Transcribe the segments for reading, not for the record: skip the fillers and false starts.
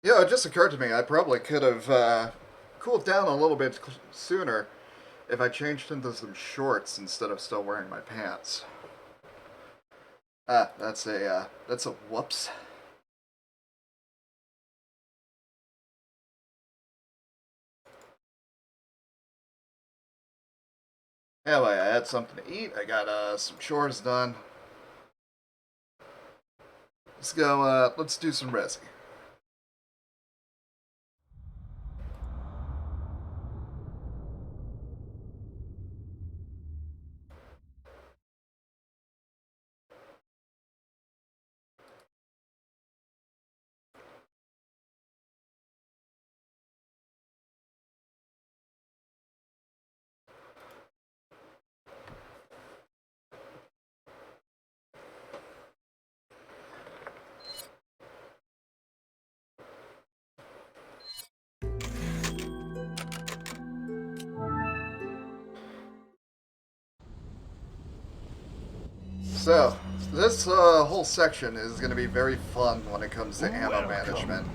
Yeah, it just occurred to me I probably could have cooled down a little bit sooner if I changed into some shorts instead of still wearing my pants. That's a whoops. Anyway, I had something to eat. I got some chores done. Let's go. Let's do some resi. So this whole section is going to be very fun when it comes to ammo management.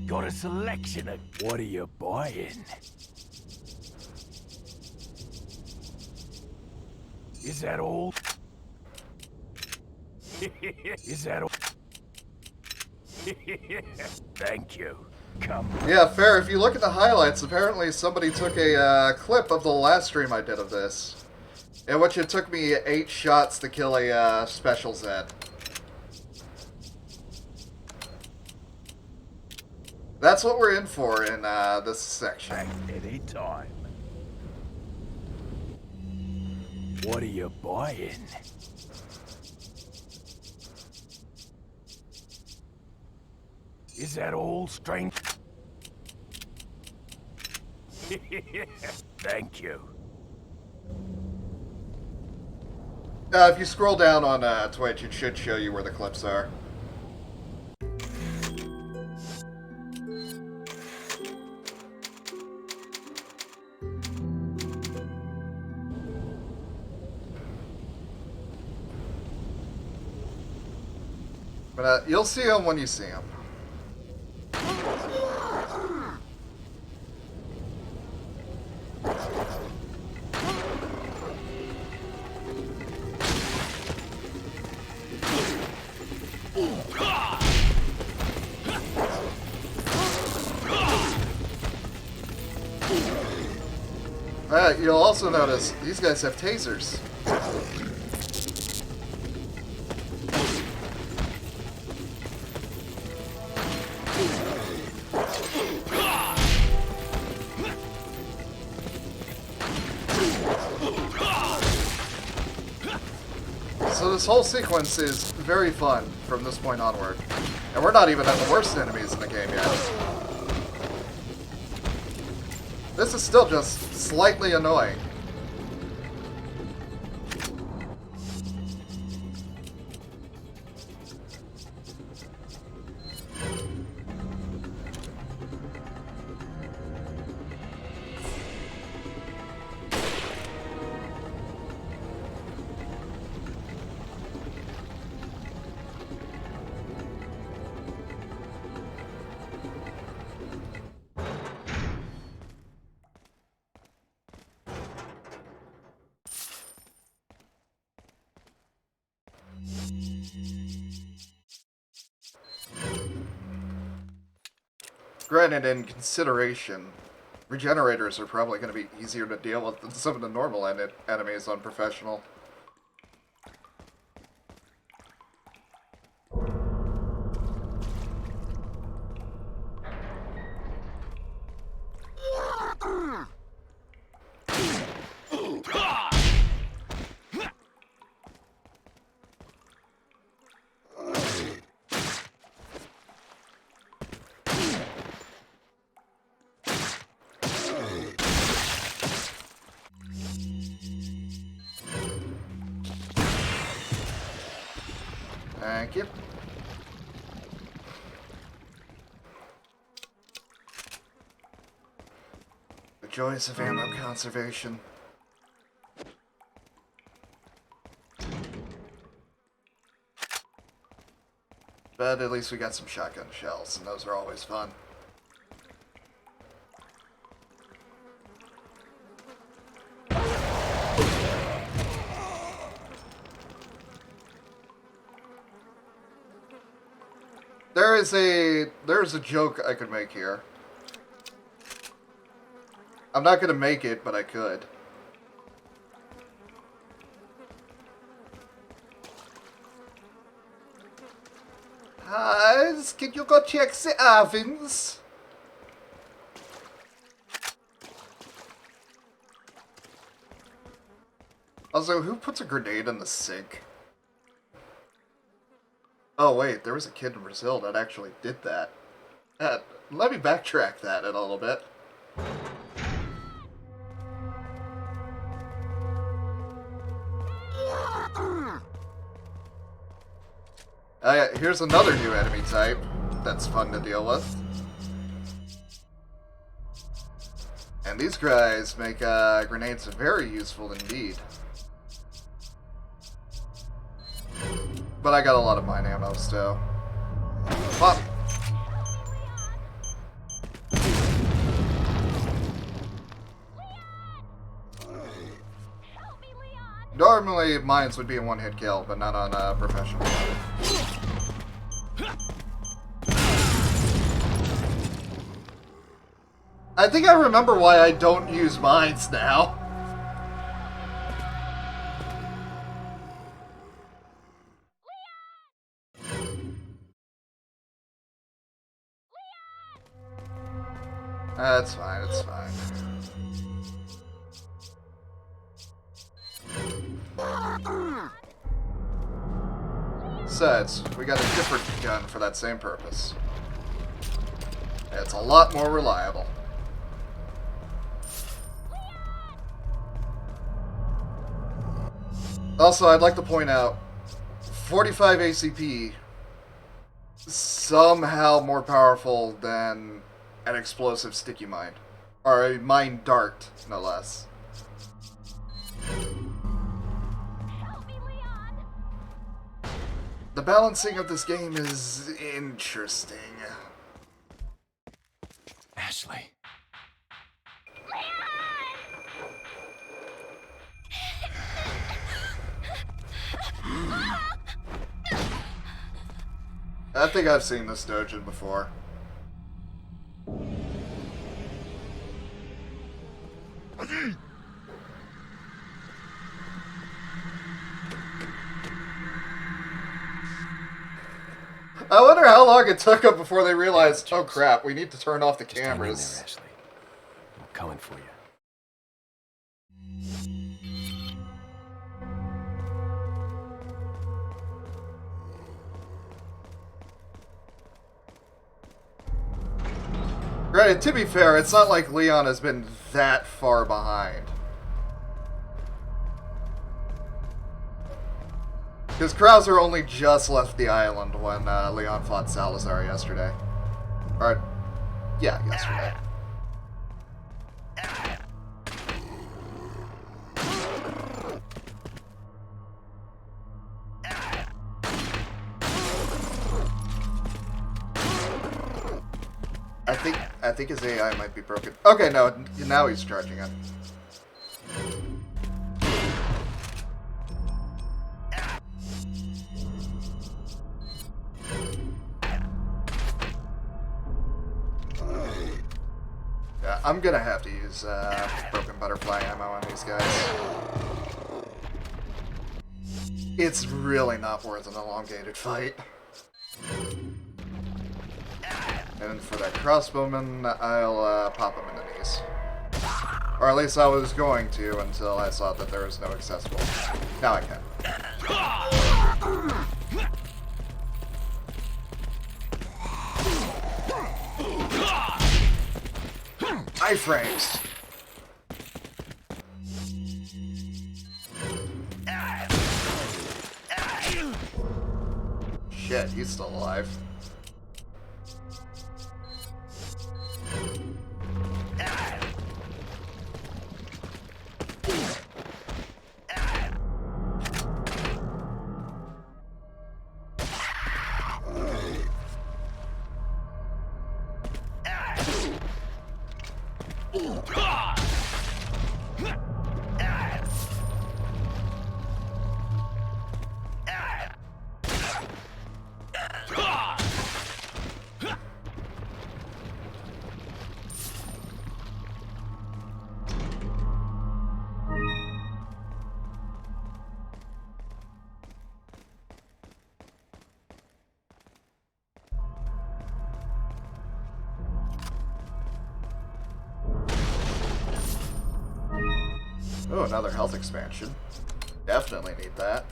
Got a selection of... What are you buying? Is that all? Is that all? Thank you. Come. Yeah, fair. If you look at the highlights, apparently somebody took a clip of the last stream I did of this, in which it took me 8 shots to kill a special Zed. That's what we're in for in this section. Any time. What are you buying? Is that all, strange? Thank you. If you scroll down on Twitch, it should show you where the clips are. But you'll see them when you see them. You'll also notice these guys have tasers. So this whole sequence is very fun from this point onward. And we're not even at the worst enemies in the game yet. This is still just slightly annoying. Granted, in consideration, regenerators are probably going to be easier to deal with than some of the normal enemies on Professional. Thank you. The joys of ammo conservation. But at least we got some shotgun shells, and those are always fun. There's a joke I could make here. I'm not gonna make it, but I could. Can you go check the ovens? Also, who puts a grenade in the sink? Oh wait, there was a kid in Brazil that actually did that. Let me backtrack that in a little bit. Here's another new enemy type that's fun to deal with. And these guys make grenades very useful indeed. But I got a lot of mine ammo still. Pop! Normally, mines would be a one-hit kill, but not on professional. I think I remember why I don't use mines now. That's fine, it's fine. Besides, we got a different gun for that same purpose. It's a lot more reliable. Also, I'd like to point out, 45 ACP somehow more powerful than an explosive sticky mine. Or a mine dart, no less. The balancing of this game is interesting. Ashley. I think I've seen this dojo before. I wonder how long it took them before they realized, oh crap, we need to turn off the Just hang in there, cameras. Ashley. I'm coming for you. Right, to be fair, it's not like Leon has been that far behind. Because Krauser only just left the island when Leon fought Salazar yesterday. Or, yeah, yesterday. I think his AI might be broken. Okay, no, now he's charging it. Yeah, I'm gonna have to use broken butterfly ammo on these guys. It's really not worth an elongated fight. And for that crossbowman, I'll pop him in the knees. Or at least I was going to until I saw that there was no accessible. Now I can. Iframes! Shit, he's still alive. Oh, another health expansion. Definitely need that.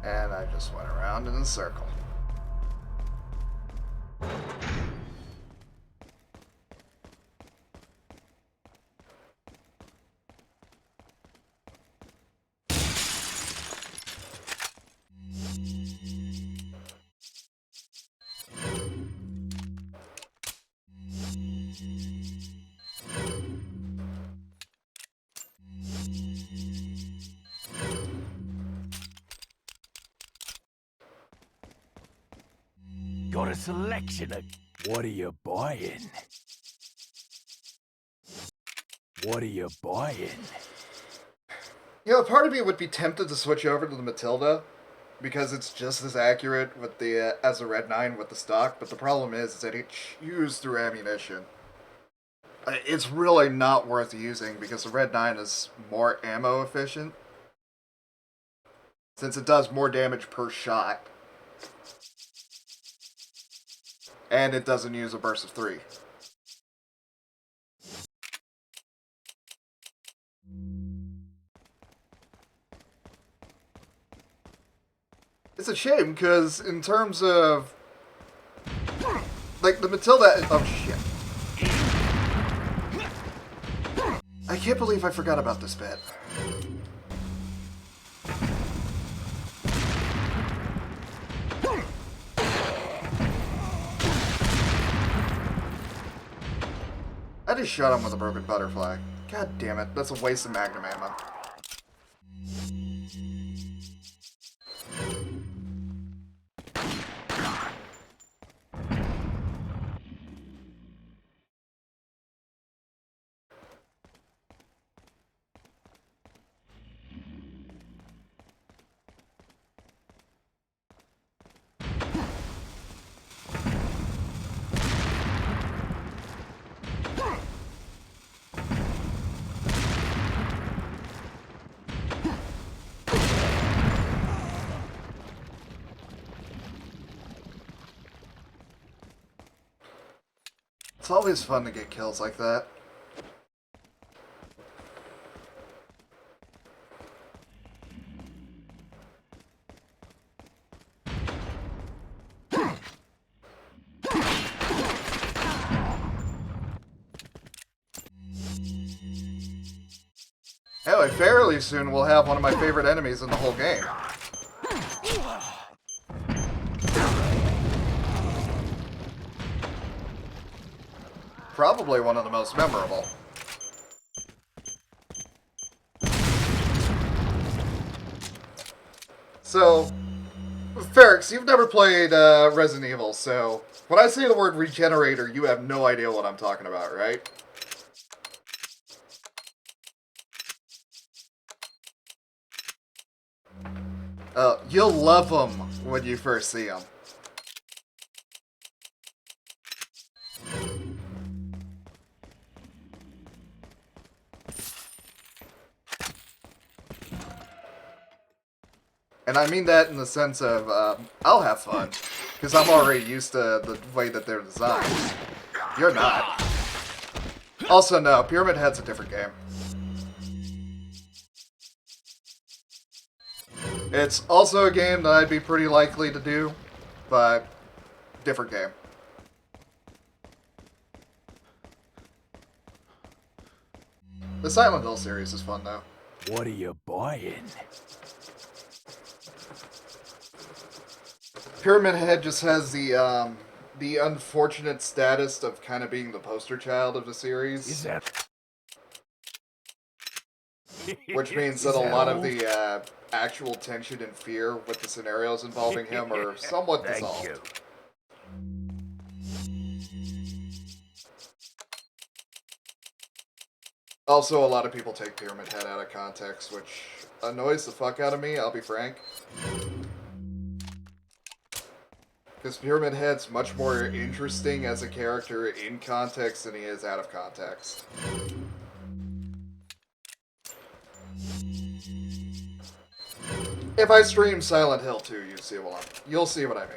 And I just went around in a circle. Got a selection of... What are you buying? What are you buying? You know, part of me would be tempted to switch over to the Matilda, because it's just as accurate with the as a Red 9 with the stock, but the problem is that it chews through ammunition. It's really not worth using, because the Red 9 is more ammo efficient, since it does more damage per shot. And it doesn't use a burst of 3. It's a shame, because in terms of... like, the Matilda... Oh, shit. I can't believe I forgot about this bit. I just shot him with a broken butterfly. God damn it, that's a waste of magnum ammo. It's always fun to get kills like that. Anyway, fairly soon we'll have one of my favorite enemies in the whole game. Probably one of the most memorable. So, Ferrix, you've never played Resident Evil, so when I say the word regenerator, you have no idea what I'm talking about, right? You'll love them when you first see them. And I mean that in the sense of, I'll have fun, because I'm already used to the way that they're designed. You're not. Also, no, Pyramid Head's a different game. It's also a game that I'd be pretty likely to do, but different game. The Silent Hill series is fun, though. What are you buying? Pyramid Head just has the unfortunate status of kind of being the poster child of the series. Is that? Which means that a lot of the actual tension and fear with the scenarios involving him are somewhat Thank dissolved. you. Also, a lot of people take Pyramid Head out of context, which annoys the fuck out of me, I'll be frank. Because Pyramid Head's much more interesting as a character in context than he is out of context. If I stream Silent Hill 2, you'll see what I mean.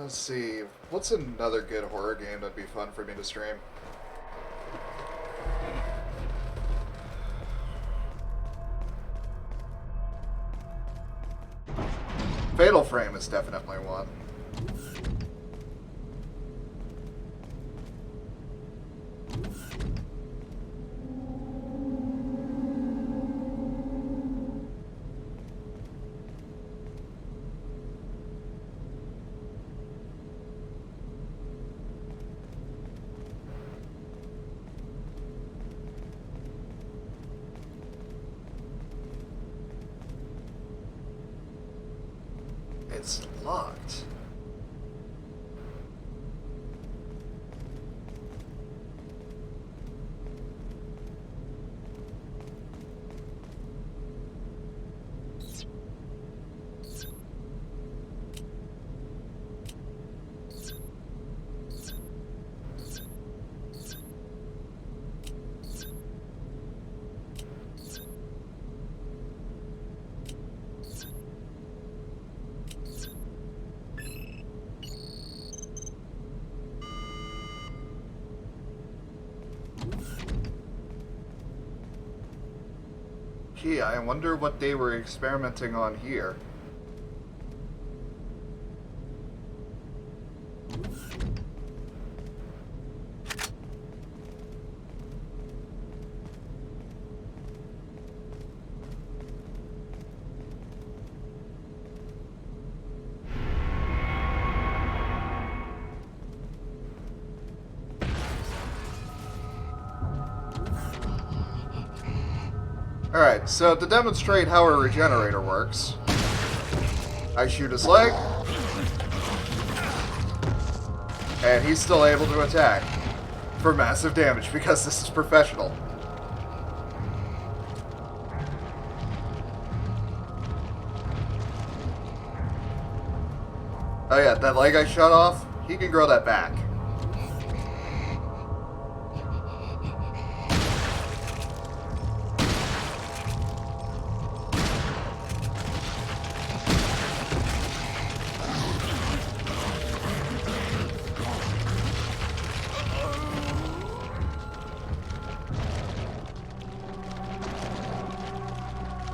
Let's see, what's another good horror game that'd be fun for me to stream? Fatal Frame is definitely one. It's locked. Gee, I wonder what they were experimenting on here. Alright, so to demonstrate how a regenerator works, I shoot his leg, and he's still able to attack for massive damage because this is professional. Oh yeah, that leg I shot off, he can grow that back.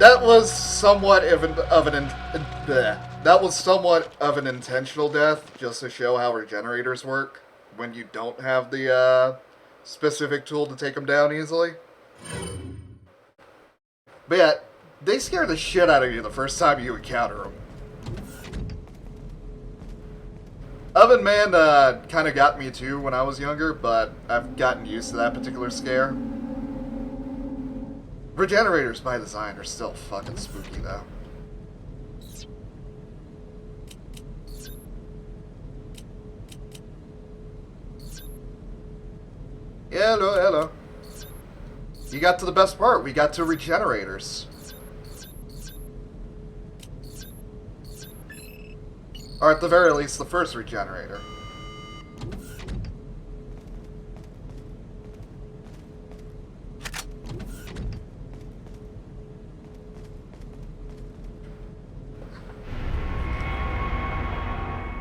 That was somewhat of an intentional death, just to show how regenerators work when you don't have the specific tool to take them down easily. But yeah, they scare the shit out of you the first time you encounter them. Oven Man kind of got me too when I was younger, but I've gotten used to that particular scare. Regenerators by design are still fucking spooky though. Hello, hello. You got to the best part. We got to regenerators. Or at the very least, the first regenerator.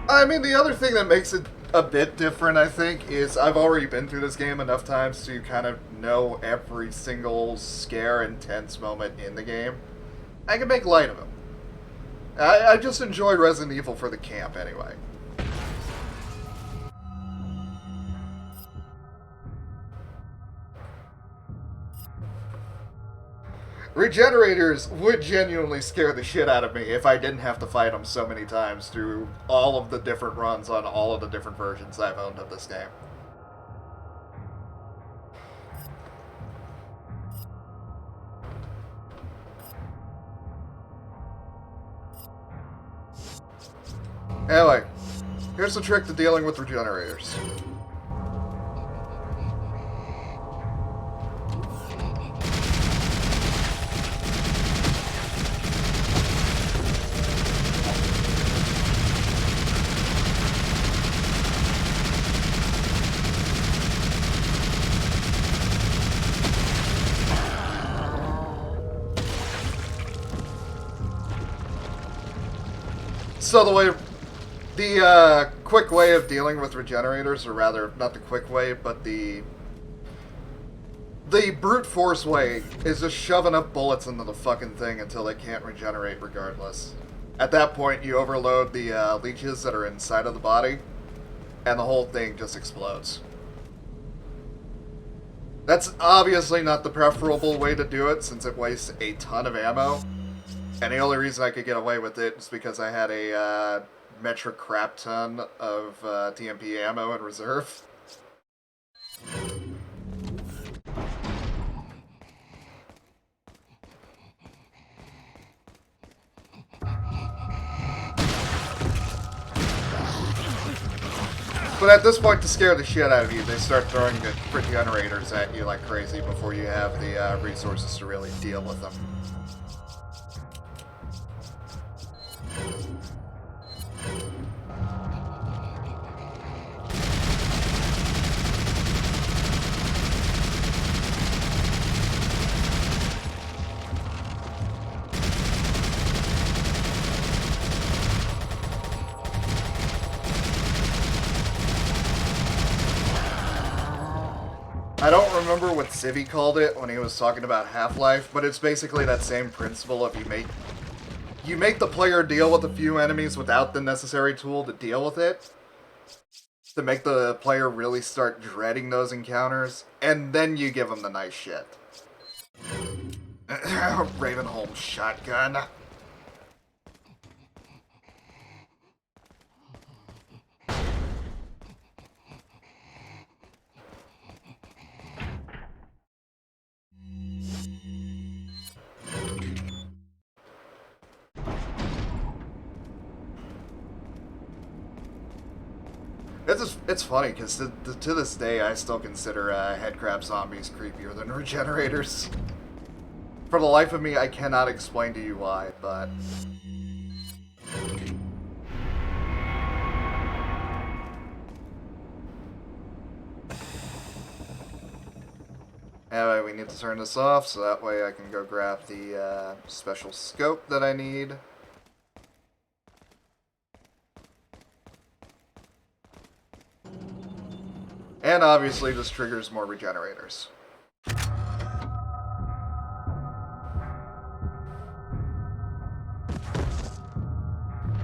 I mean, the other thing that makes it a bit different, I think, is I've already been through this game enough times to kind of know every single scare and tense moment in the game. I can make light of them. I just enjoy Resident Evil for the camp, anyway. Regenerators would genuinely scare the shit out of me if I didn't have to fight them so many times through all of the different runs on all of the different versions I've owned of this game. Anyway, here's the trick to dealing with regenerators. So the quick way of dealing with regenerators, or rather, not the quick way, but the brute force way is just shove enough bullets into the fucking thing until it can't regenerate regardless. At that point, you overload the leeches that are inside of the body, and the whole thing just explodes. That's obviously not the preferable way to do it, since it wastes a ton of ammo. And the only reason I could get away with it is because I had a metric crap ton of TMP ammo in reserve. But at this point, to scare the shit out of you, they start throwing the regenerators at you like crazy before you have the resources to really deal with them. I don't remember what Zivvy called it when he was talking about Half-Life, but it's basically that same principle of you make the player deal with a few enemies without the necessary tool to deal with it, to make the player really start dreading those encounters, and then you give them the nice shit. Ravenholm shotgun. It's funny, because to this day, I still consider headcrab zombies creepier than regenerators. For the life of me, I cannot explain to you why, but... Anyway, we need to turn this off, so that way I can go grab the special scope that I need. And obviously this triggers more regenerators.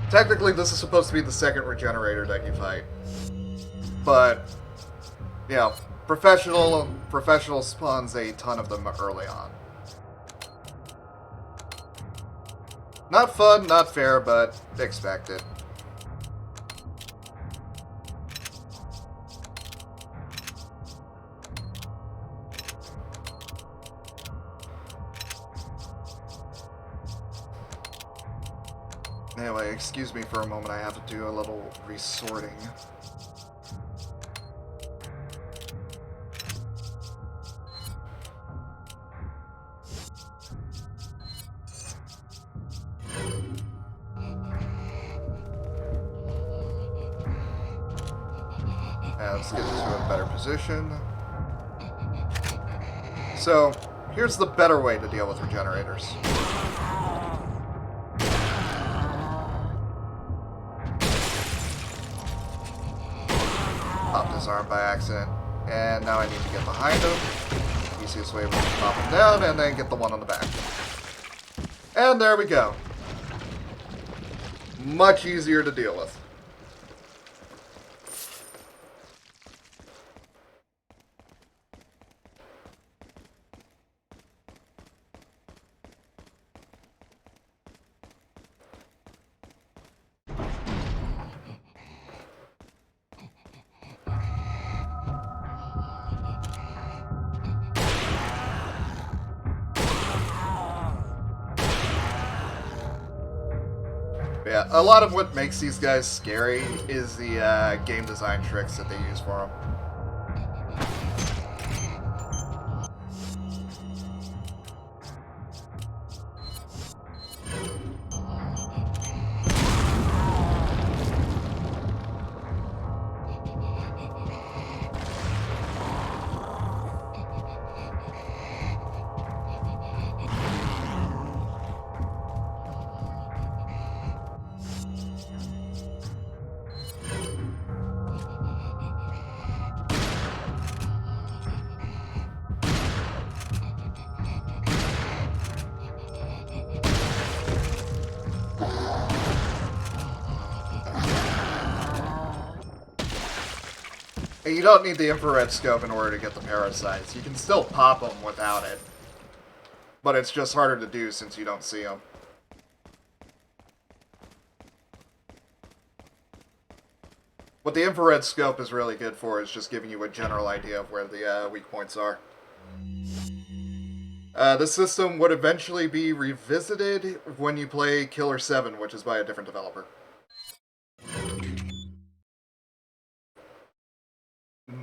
Technically, this is supposed to be the second regenerator that you fight. But, you know, professional spawns a ton of them early on. Not fun, not fair, but expected. Anyway, excuse me for a moment, I have to do a little resorting. Let's get into a better position. So, here's the better way to deal with regenerators. Popped his arm by accident, and now I need to get behind him. Easiest way was to pop him down, and then get the one on the back. And there we go. Much easier to deal with. Yeah, a lot of what makes these guys scary is the game design tricks that they use for them. And you don't need the infrared scope in order to get the parasites. You can still pop them without it. But it's just harder to do since you don't see them. What the infrared scope is really good for is just giving you a general idea of where the weak points are. This system would eventually be revisited when you play Killer 7, which is by a different developer.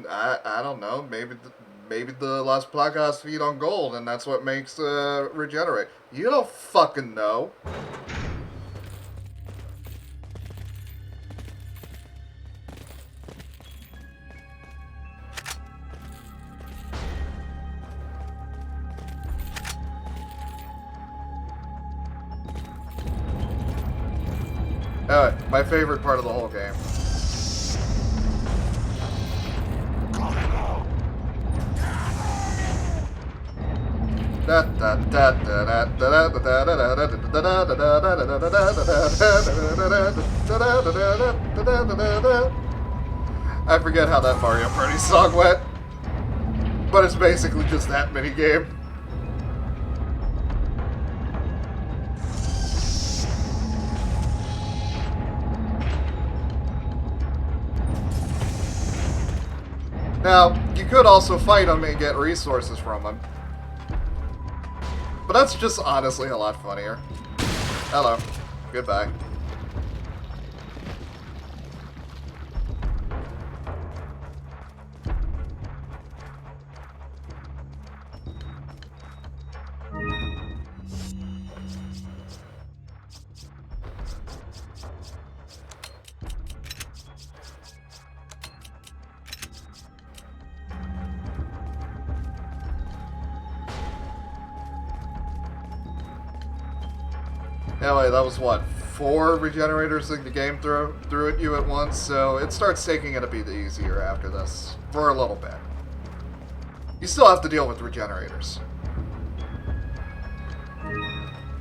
I don't know. Maybe the Las Placas feed on gold, and that's what makes regenerate. You don't fucking know. My favorite part of the whole game. I forget how that Mario Party song went, but it's basically just that mini game. Now, you could also fight them and get resources from them. But that's just honestly a lot funnier. Hello. Goodbye. Anyway, that was what? 4 regenerators that the game threw at you at once, so it starts taking it a bit easier after this. For a little bit. You still have to deal with regenerators.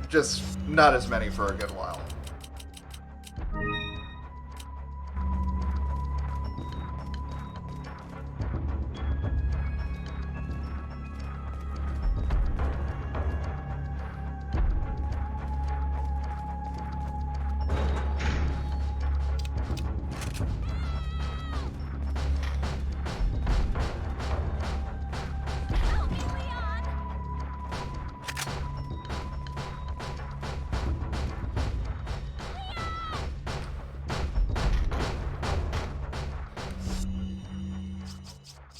Just not as many for a good while.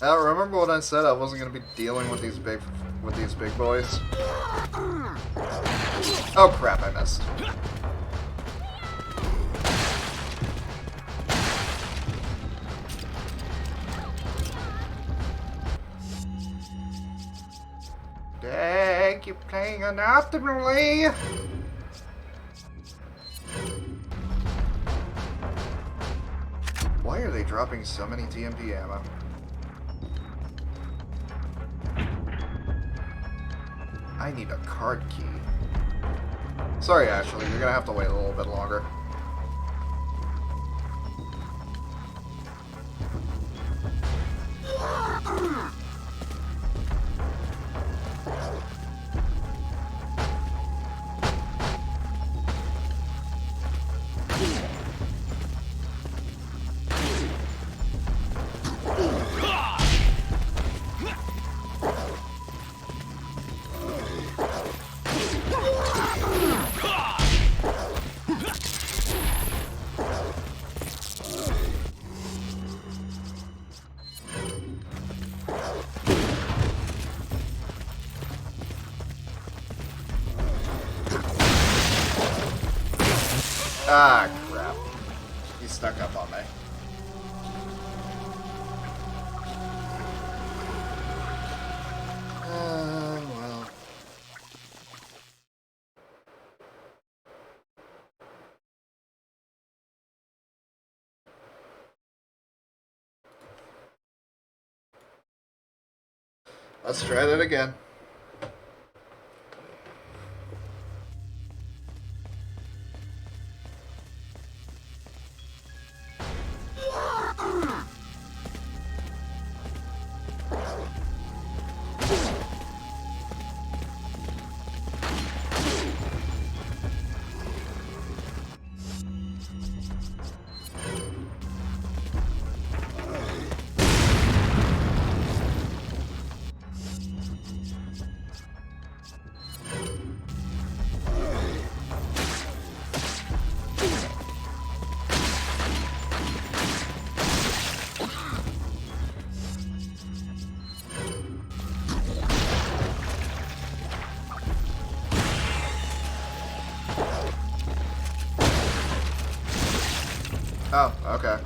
Remember what I said? I wasn't gonna be dealing with these big boys. Oh crap! I missed. Dang, you're playing unoptimally. Why are they dropping so many TMP ammo? I need a card key. Sorry, Ashley, you're gonna have to wait a little bit longer. Ah, crap. He stuck up on me. Well. Let's try that again. Oh, okay.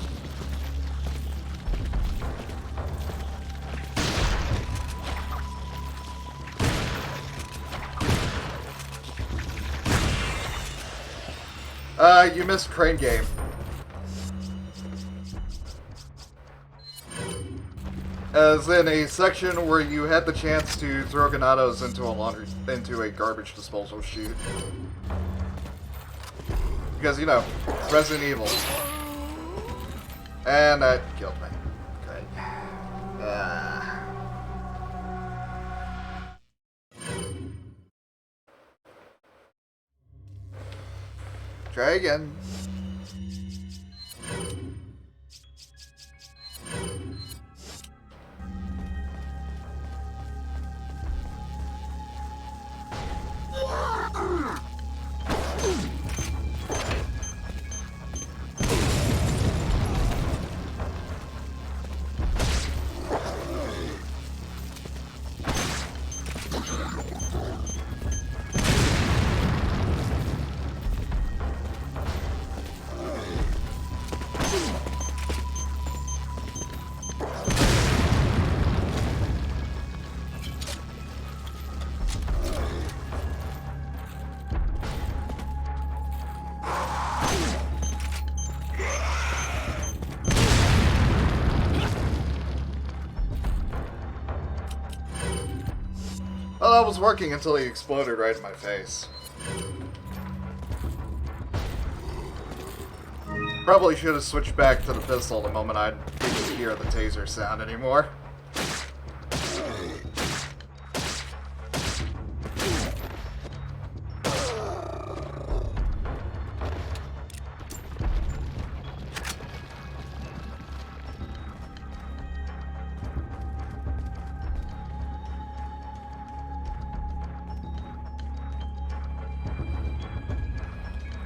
You missed Crane Game. As in a section where you had the chance to throw Ganados into a garbage disposal chute. Because, you know, Resident Evil. And that killed me. Good. Try again. Well, that was working until he exploded right in my face. Probably should have switched back to the pistol the moment I didn't hear the taser sound anymore.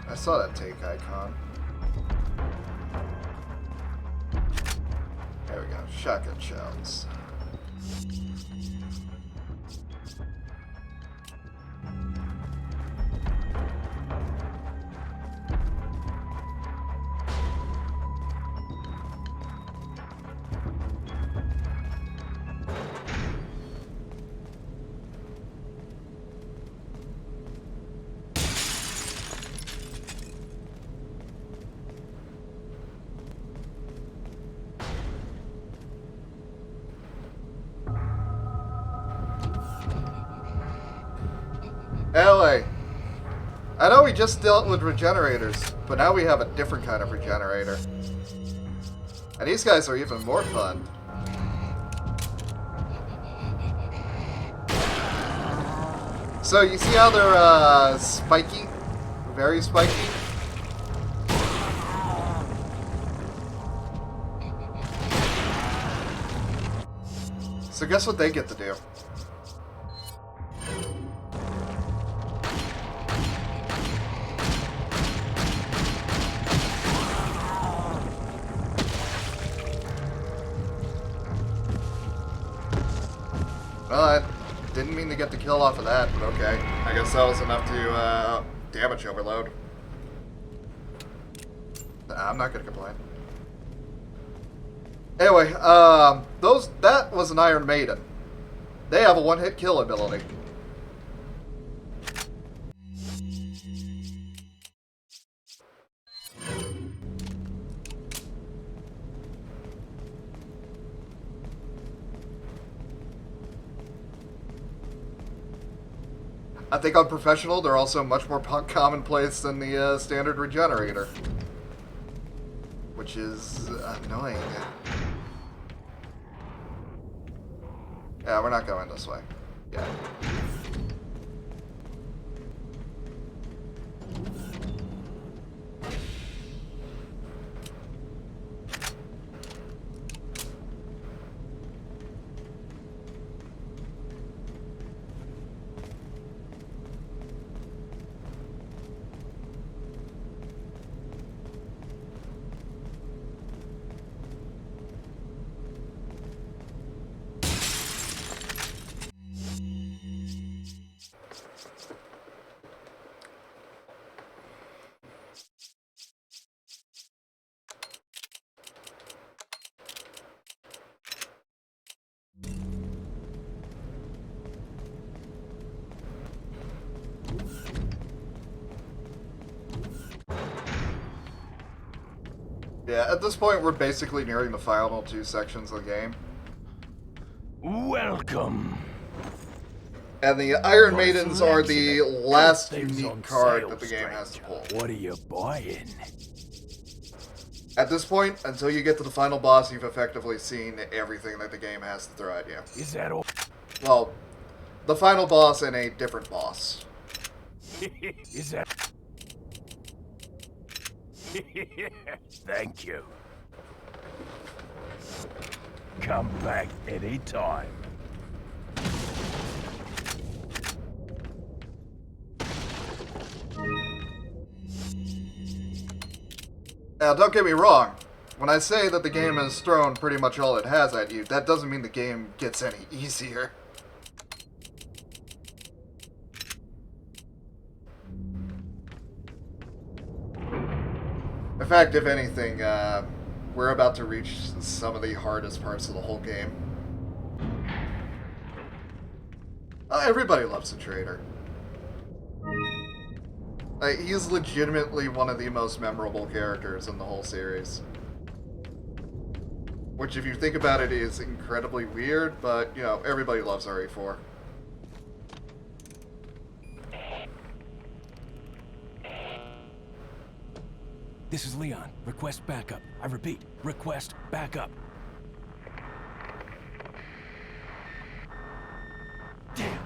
I saw that take icon. There we go. Shotgun shells. know we just dealt with regenerators, but now we have a different kind of regenerator. And these guys are even more fun. So you see how they're spiky? Very spiky? So guess what they get to do? Well, I didn't mean to get the kill off of that, but okay. I guess that was enough to damage overload. Nah, I'm not gonna complain. Anyway, that was an Iron Maiden. They have a one-hit kill ability. I think on Professional, they're also much more commonplace than the standard regenerator. Which is annoying. Yeah, we're not going this way. Yeah. Yeah, at this point, we're basically nearing the final two sections of the game. Welcome. And the Iron Maidens are the last unique card that the game has to pull. What are you buying? At this point, until you get to the final boss, you've effectively seen everything that the game has to throw at you. Is that all? Well, the final boss and a different boss. Is that... Thank you. Come back anytime. Now, don't get me wrong. When I say that the game has thrown pretty much all it has at you, that doesn't mean the game gets any easier. In fact, if anything, we're about to reach some of the hardest parts of the whole game. Everybody loves the Traitor. He's legitimately one of the most memorable characters in the whole series. Which, if you think about it, is incredibly weird, but, you know, everybody loves RE4. This is Leon. Request backup. I repeat, request backup. Damn.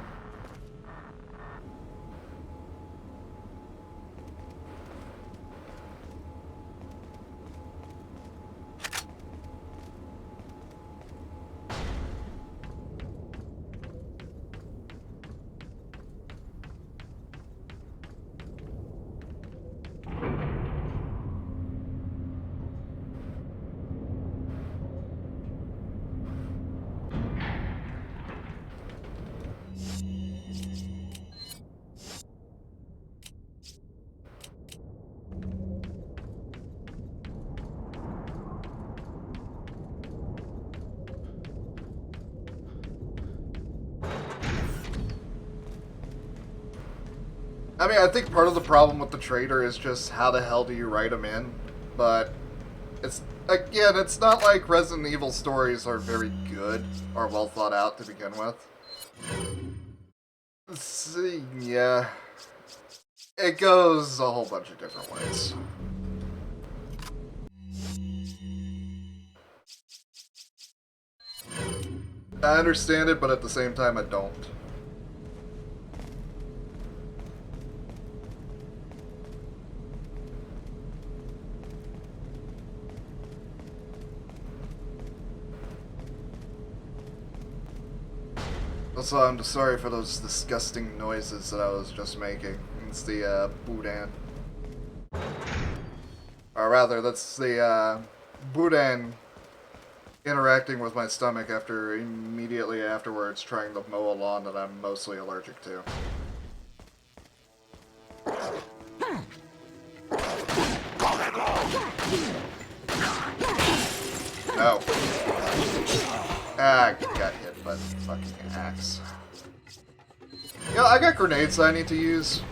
I mean, I think part of the problem with the Traitor is just how the hell do you write him in, but it's, again, it's not like Resident Evil stories are very good or well thought out to begin with. See, yeah. It goes a whole bunch of different ways. I understand it, but at the same time, I don't. Also, I'm sorry for those disgusting noises that I was just making. It's the boudin. Or rather, that's the boudin interacting with my stomach after immediately afterwards trying to mow a lawn that I'm mostly allergic to. No. Ah, I got hit by the fucking axe. Yeah, I got grenades I need to use.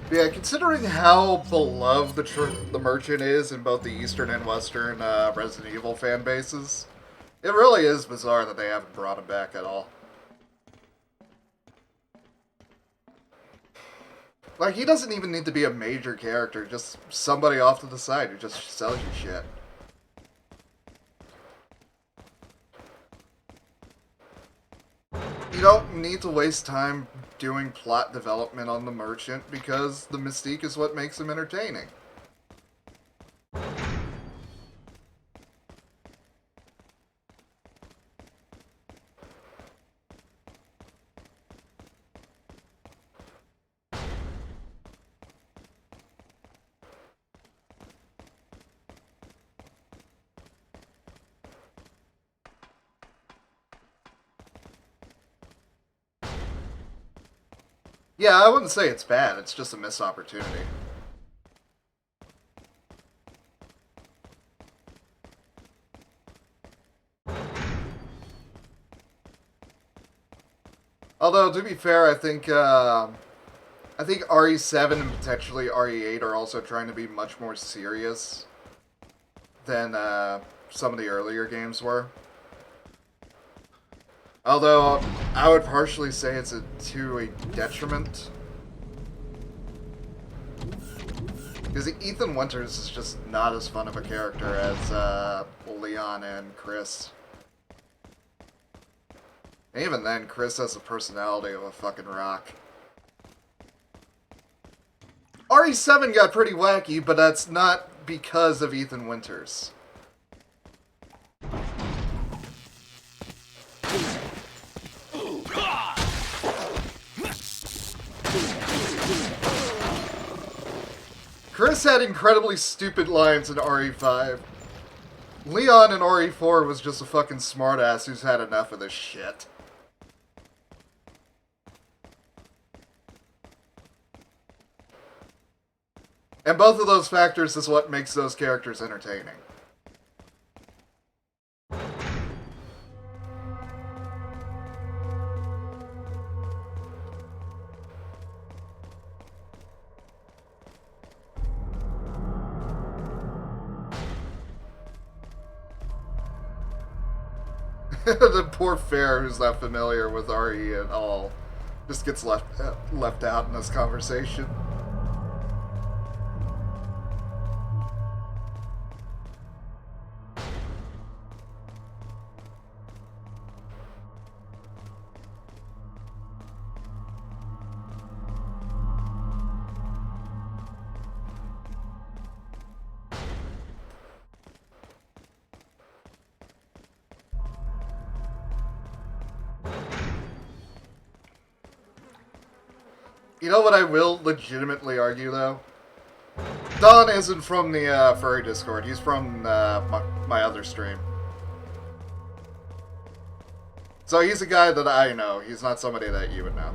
Yeah, considering how beloved the merchant is in both the Eastern and Western Resident Evil fan bases, it really is bizarre that they haven't brought him back at all. Like, he doesn't even need to be a major character, just somebody off to the side who just sells you shit. You don't need to waste time doing plot development on the merchant because the mystique is what makes him entertaining. Yeah, I wouldn't say it's bad, it's just a missed opportunity. Although, to be fair, I think RE7 and potentially RE8 are also trying to be much more serious than some of the earlier games were. Although, I would partially say it's to a detriment. Because Ethan Winters is just not as fun of a character as Leon and Chris. And even then, Chris has the personality of a fucking rock. RE7 got pretty wacky, but that's not because of Ethan Winters. Chris had incredibly stupid lines in RE5. Leon in RE4 was just a fucking smartass who's had enough of this shit. And both of those factors is what makes those characters entertaining. The poor Fair, who's not familiar with RE at all, just gets left out in this conversation. You know what I will legitimately argue, though? Don isn't from the furry Discord. He's from my other stream. So he's a guy that I know. He's not somebody that you would know.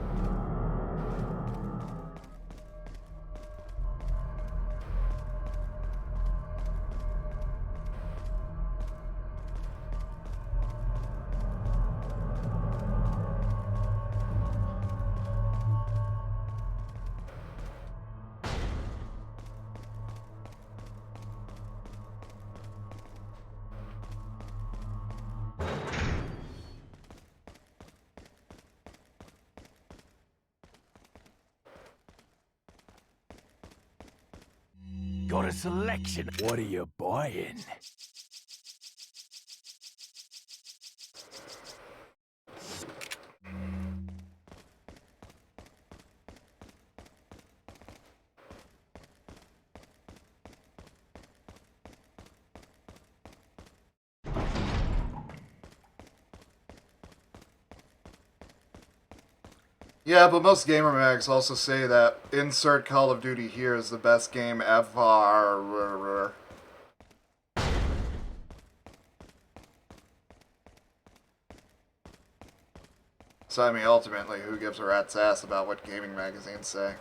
Got a selection. What are you buying? Yeah, but most gamer mags also say that insert Call of Duty here is the best game ever. So, I mean, ultimately, who gives a rat's ass about what gaming magazines say?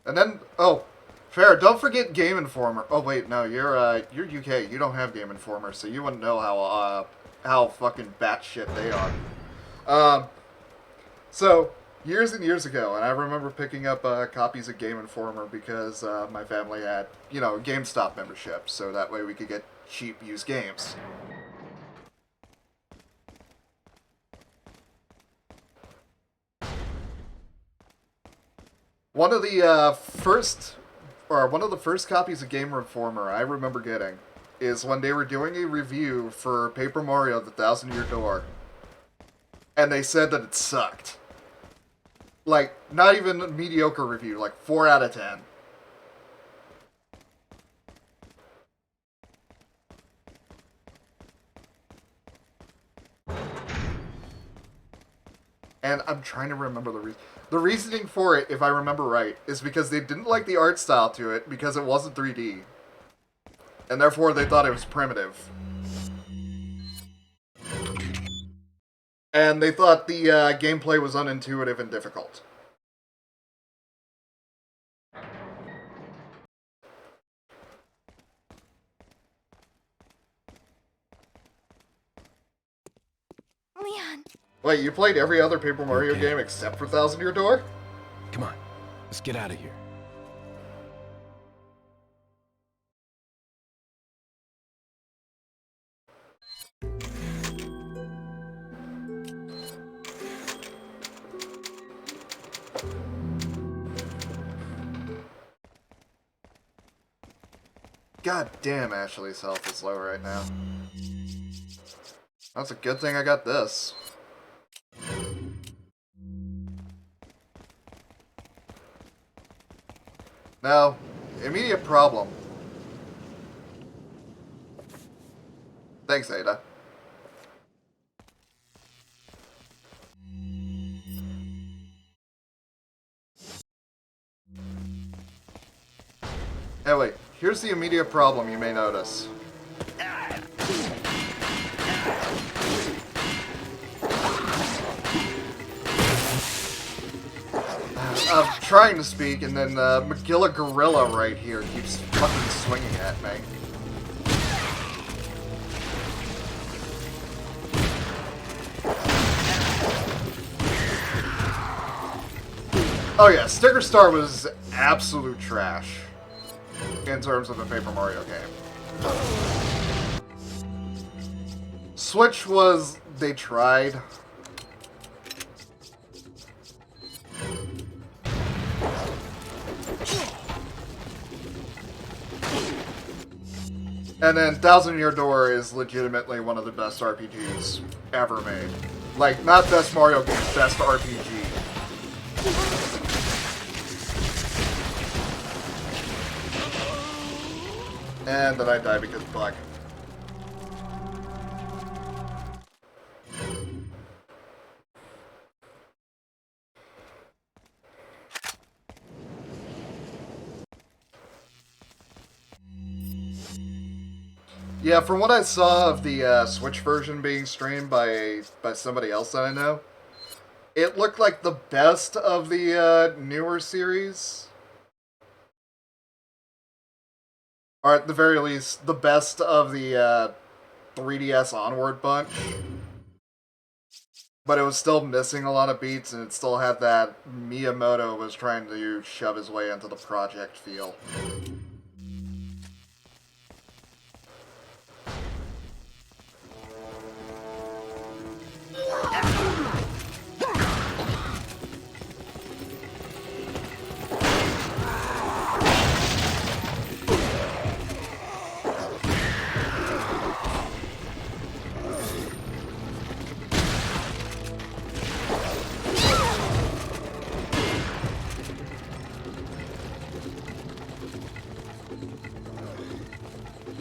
And then, oh, fair. Don't forget Game Informer. Oh wait, no, you're UK. You don't have Game Informer, so you wouldn't know how fucking batshit they are. Um, so years and years ago, and I remember picking up copies of Game Informer because my family had, GameStop membership, so that way we could get cheap used games. One of the one of the first copies of Game Informer I remember getting is when they were doing a review for Paper Mario: The Thousand Year Door, and they said that it sucked. Like, not even a mediocre review, like 4 out of 10. And I'm trying to remember the reason. The reasoning for it, if I remember right, is because they didn't like the art style to it because it wasn't 3D. And therefore they thought it was primitive. And they thought the gameplay was unintuitive and difficult. Leon. Wait, you played every other Paper Mario game except for Thousand Year Door? Come on, let's get out of here. God damn, Ashley's health is low right now. That's a good thing I got this. Now, immediate problem. Thanks, Ada. Hey, wait. Here's the immediate problem you may notice. I'm trying to speak, and then Magilla Gorilla right here keeps fucking swinging at me. Oh yeah, Sticker Star was absolute trash in terms of a Paper Mario game. Switch was... they tried. And then Thousand Year Door is legitimately one of the best RPGs ever made. Like, not best Mario game, best RPG. And then I die because of bug. Yeah, from what I saw of the Switch version being streamed by somebody else that I know, it looked like the best of the newer series, or at the very least, the best of the 3DS onward bunch. But it was still missing a lot of beats, and it still had that Miyamoto was trying to shove his way into the project feel.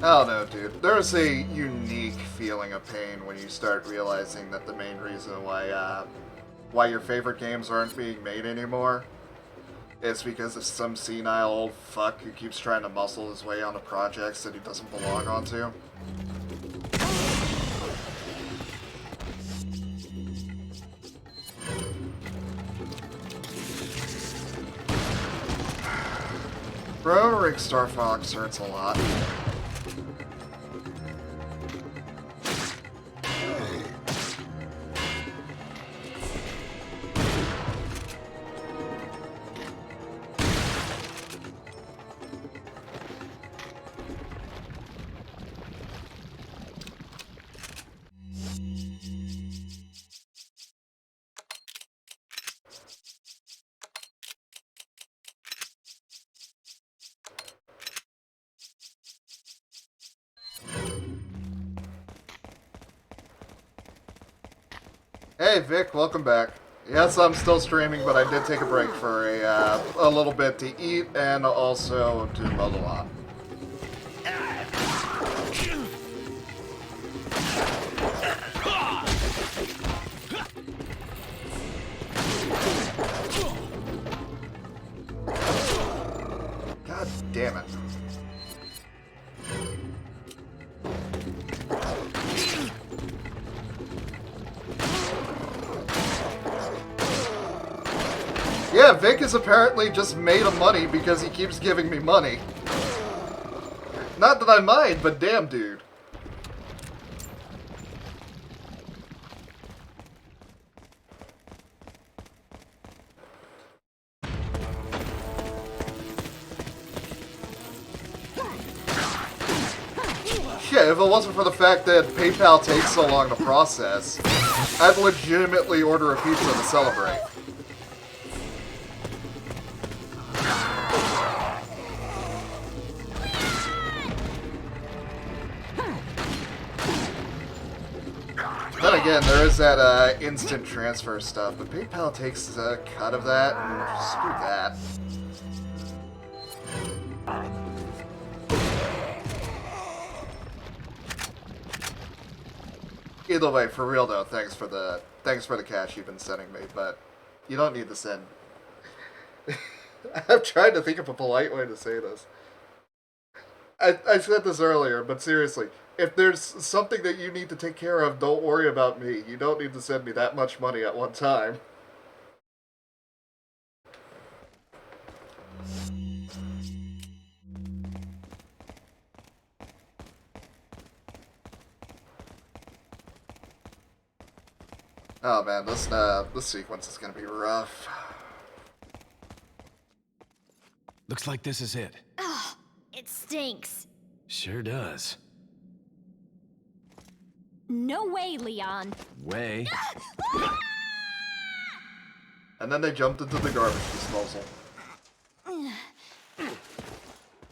I don't know, dude. There's a unique feeling of pain when you start realizing that the main reason why your favorite games aren't being made anymore is because of some senile old fuck who keeps trying to muscle his way onto projects that he doesn't belong onto. Remembering Star Fox hurts a lot. Hey Vic, welcome back. Yes, I'm still streaming, but I did take a break for a little bit to eat and also to mow the lawn. God damn it. Yeah, Vic is apparently just made of money because he keeps giving me money. Not that I mind, but damn, dude. Shit, if it wasn't for the fact that PayPal takes so long to process, I'd legitimately order a pizza to celebrate. Then again, there is that instant transfer stuff, but PayPal takes a cut of that, and screw that. Either way, for real though, thanks for the cash you've been sending me, but you don't need to send. I'm trying to think of a polite way to say this. I said this earlier, but seriously, if there's something that you need to take care of, don't worry about me. You don't need to send me that much money at one time. Oh man, this sequence is gonna be rough. Looks like this is it. Ugh, it stinks. Sure does. No way, Leon. Way. And then they jumped into the garbage disposal.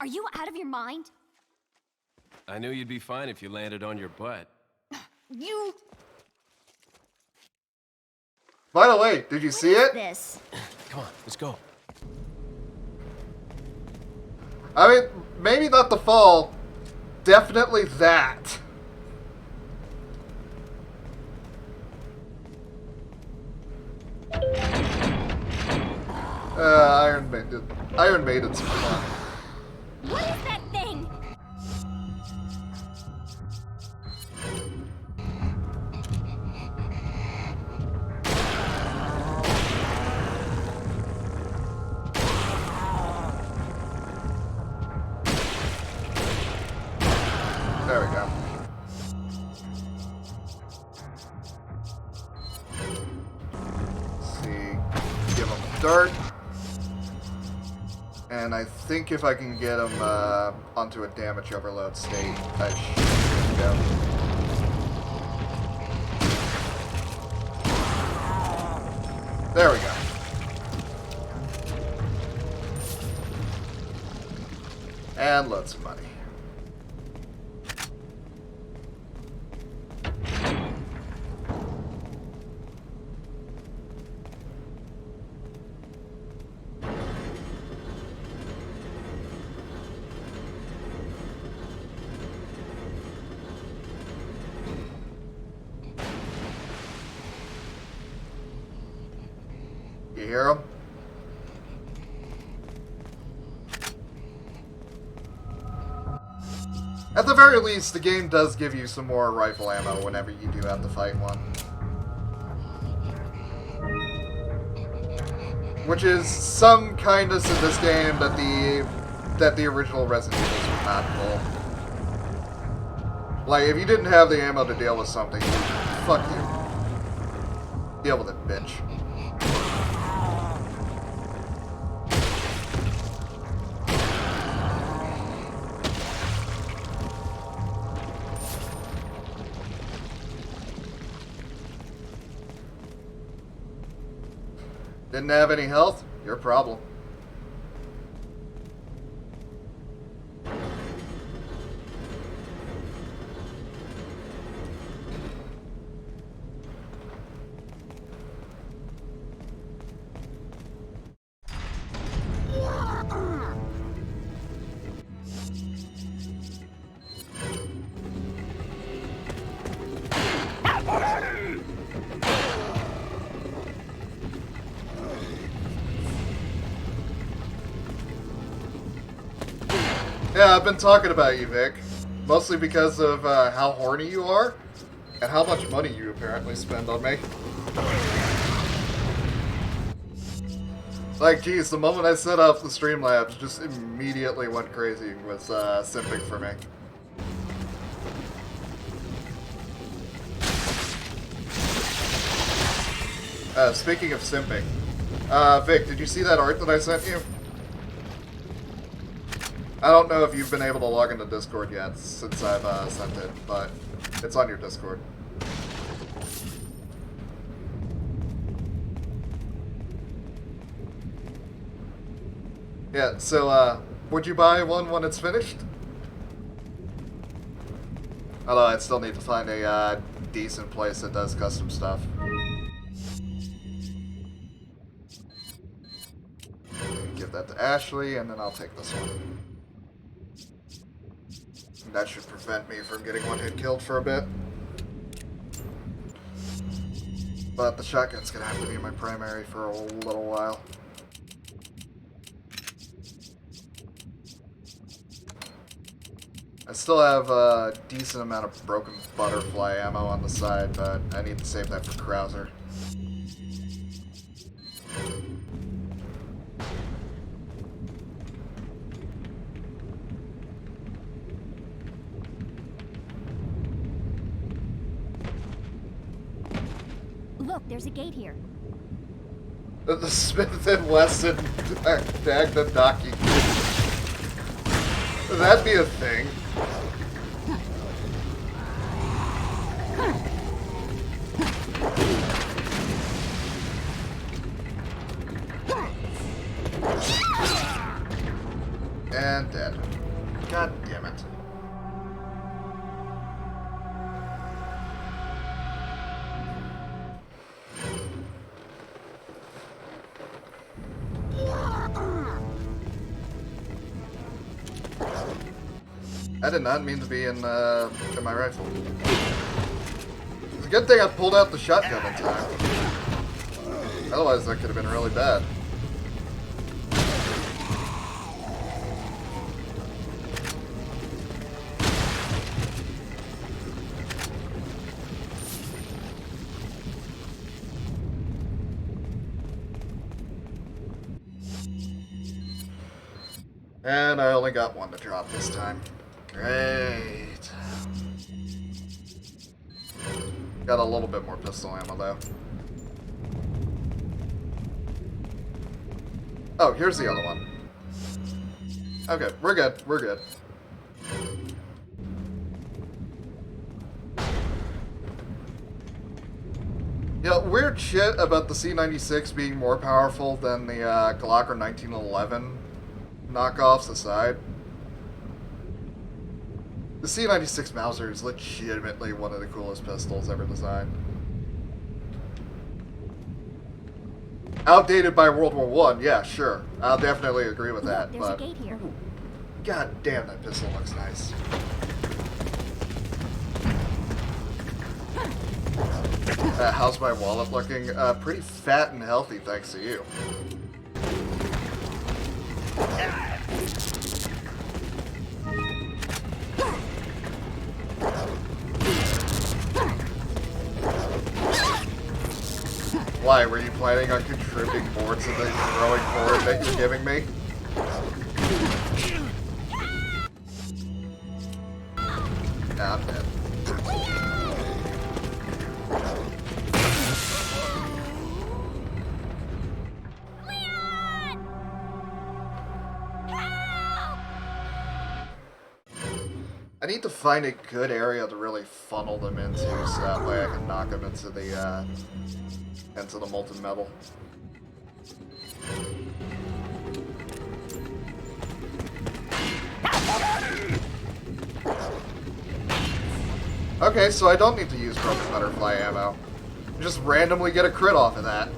Are you out of your mind? I knew you'd be fine if you landed on your butt. You... By the way, did you see it? This. Come on, let's go. I mean, maybe not the fall. Definitely that. Iron Maiden's fun. What is that thing? There we go. Let's see. Give him a dart. And I think if I can get him onto a damage overload state, I should go. There we go. And loads of money. You hear him? At the very least, the game does give you some more rifle ammo whenever you do have to fight one. Which is some kindness in this game that the original Resident Evils would not pull. Like, if you didn't have the ammo to deal with something, fuck you. Deal with it, bitch. Didn't have any health? Your problem. Yeah, I've been talking about you, Vic. Mostly because of how horny you are, and how much money you apparently spend on me. Like, geez, the moment I set up the Streamlabs, just immediately went crazy with simping for me. Speaking of simping, Vic, did you see that art that I sent you? I don't know if you've been able to log into Discord yet since I've sent it, but it's on your Discord. Yeah, so, would you buy one when it's finished? Although I'd still need to find a decent place that does custom stuff. Give that to Ashley, and then I'll take this one. That should prevent me from getting one hit killed for a bit. But the shotgun's gonna have to be my primary for a little while. I still have a decent amount of broken butterfly ammo on the side, but I need to save that for Krauser. Look, there's a gate here. The Smith and Wesson Magnum Docky. That'd be a thing. And dead. God damn it. I did not mean to be in my rifle. It's a good thing I pulled out the shotgun in time. Otherwise, that could have been really bad. And I only got one to drop this time. Great. chest. Got a little bit more pistol ammo, though. Oh, here's the other one. Okay, we're good. We're good. Yeah, weird shit about the C96 being more powerful than the Glock or 1911 knockoffs aside. The C96 Mauser is legitimately one of the coolest pistols ever designed. Outdated by World War One, yeah, sure. I'll definitely agree with that. Look, there's a gate here. God damn, that pistol looks nice. How's my wallet looking? Pretty fat and healthy, thanks to you. Why, were you planning on contributing more to the growing horde that you're giving me? Nah, I'm dead. I need to find a good area to really funnel them into, so that way I can knock them into the molten metal. Okay, so I don't need to use broken butterfly ammo. Just randomly get a crit off of that.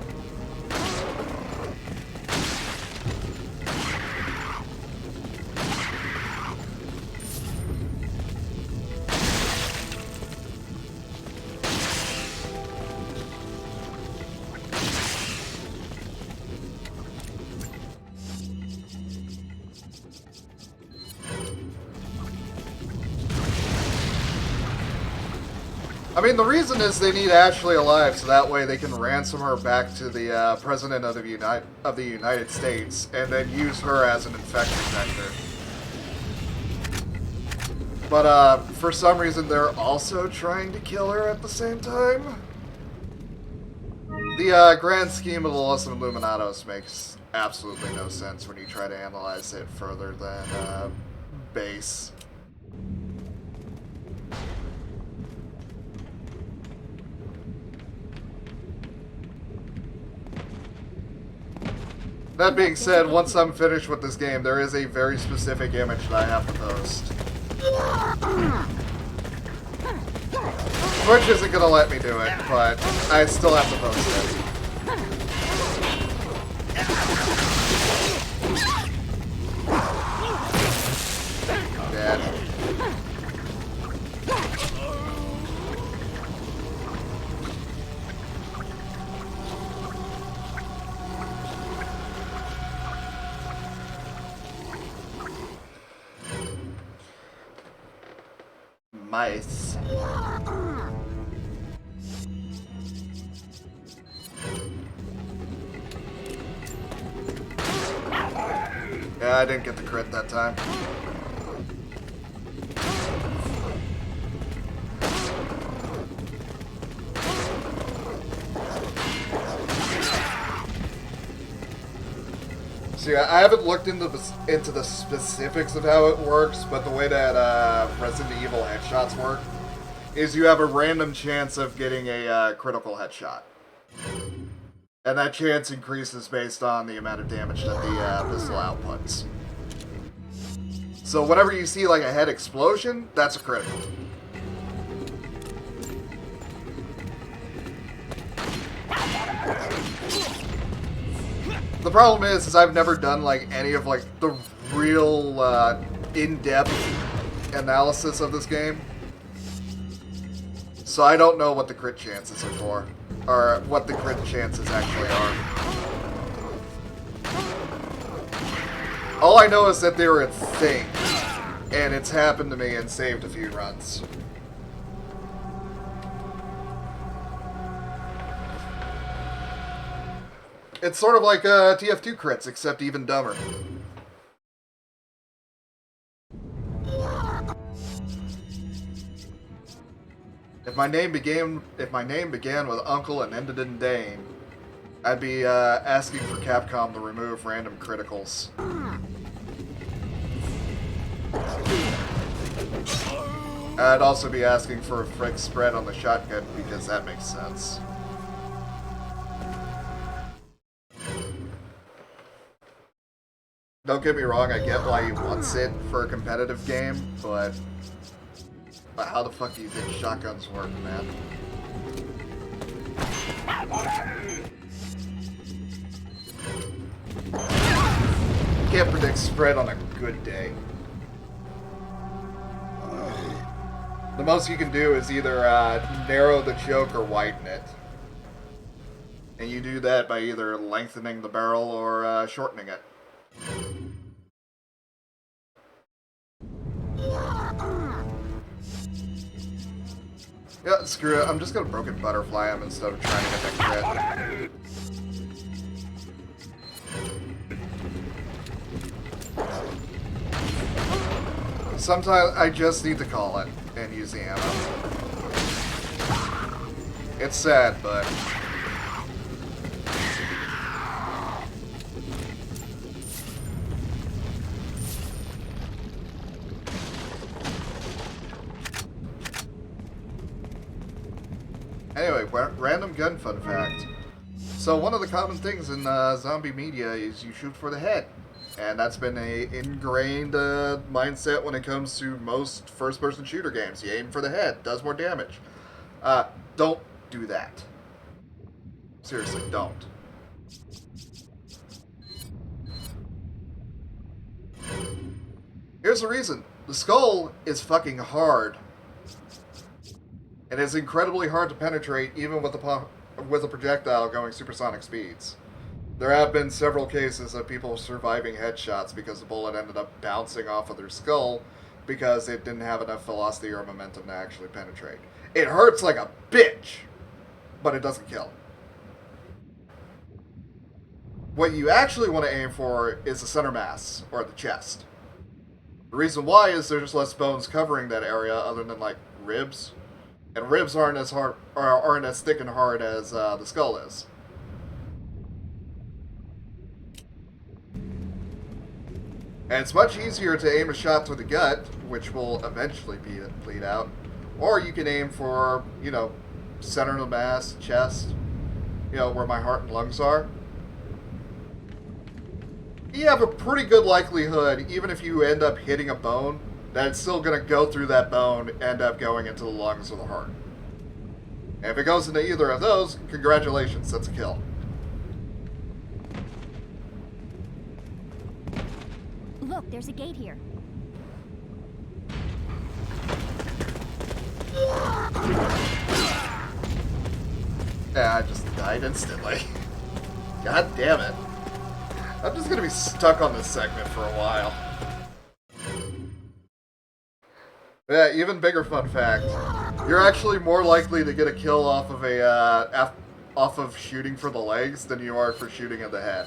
I mean, the reason is they need Ashley alive, so that way they can ransom her back to the President of the United States, and then use her as an infection vector. But for some reason, they're also trying to kill her at the same time. The grand scheme of the Los Illuminados makes absolutely no sense when you try to analyze it further than base. That being said, once I'm finished with this game, there is a very specific image that I have to post. Twitch isn't gonna let me do it, but I still have to post it. Dead. Mice. Yeah, I didn't get the crit that time. So yeah, I haven't looked into the specifics of how it works, but the way that Resident Evil headshots work is you have a random chance of getting a critical headshot. And that chance increases based on the amount of damage that the pistol outputs. So whenever you see like a head explosion, that's a critical. The problem is I've never done like any of like the real in-depth analysis of this game. So I don't know what the crit chances are for, or what the crit chances actually are. All I know is that they're a thing, and it's happened to me and saved a few runs. It's sort of like TF2 crits, except even dumber. If my name began with Uncle and ended in Dane, I'd be asking for Capcom to remove random criticals. I'd also be asking for a frick spread on the shotgun because that makes sense. Don't get me wrong, I get why he wants it for a competitive game, but how the fuck do you think shotguns work, man? You can't predict spread on a good day. The most you can do is either narrow the choke or widen it. And you do that by either lengthening the barrel or shortening it. Yeah, screw it. I'm just gonna broken butterfly him instead of trying to get that crit. Sometimes I just need to call it and use the ammo. It's sad, but... Anyway, random gun fun fact. So one of the common things in zombie media is you shoot for the head. And that's been a ingrained mindset when it comes to most first-person shooter games. You aim for the head, does more damage. Don't do that. Seriously, don't. Here's the reason. The skull is fucking hard. And it's incredibly hard to penetrate even with a projectile going supersonic speeds. There have been several cases of people surviving headshots because the bullet ended up bouncing off of their skull because it didn't have enough velocity or momentum to actually penetrate. It hurts like a bitch, but it doesn't kill. What you actually want to aim for is the center mass, or the chest. The reason why is there's less bones covering that area other than, like, ribs. And ribs aren't as hard, or aren't as thick and hard as the skull is. And it's much easier to aim a shot to the gut, which will eventually bleed out. Or you can aim for, you know, center of the mass, chest, you know, where my heart and lungs are. You have a pretty good likelihood, even if you end up hitting a bone, that it's still going to go through that bone and end up going into the lungs or the heart. And if it goes into either of those, congratulations, that's a kill. Look, there's a gate here. Yeah, I just died instantly. God damn it. I'm just gonna be stuck on this segment for a while. Yeah, even bigger fun fact. You're actually more likely to get a kill off of off of shooting for the legs than you are for shooting at the head.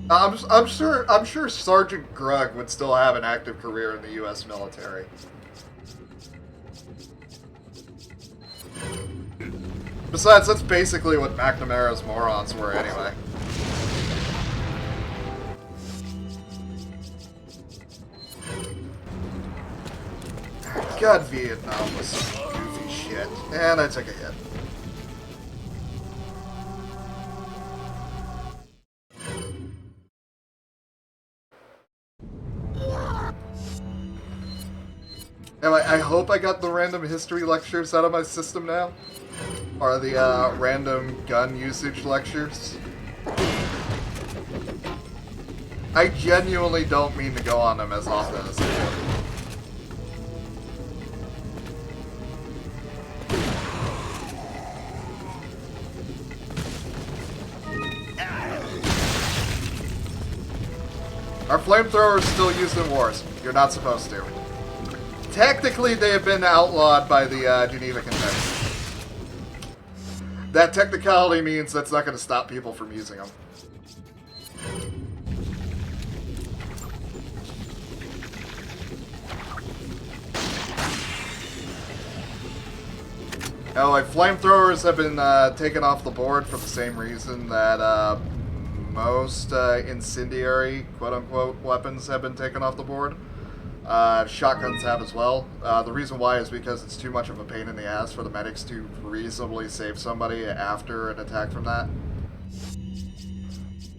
I'm sure Sergeant Grug would still have an active career in the U.S. military. Besides, that's basically what McNamara's morons were anyway. God, Vietnam was some goofy shit. And I took a hit. Anyway, I hope I got the random history lectures out of my system now. Or the random gun usage lectures. I genuinely don't mean to go on them as often as I do. Our flamethrowers still used in wars. You're not supposed to. Technically, they have been outlawed by the Geneva Convention. That technicality means that's not going to stop people from using them. Now, like, flamethrowers have been taken off the board for the same reason that most incendiary, quote-unquote, weapons have been taken off the board. Shotguns have as well. The reason why is because it's too much of a pain in the ass for the medics to reasonably save somebody after an attack from that.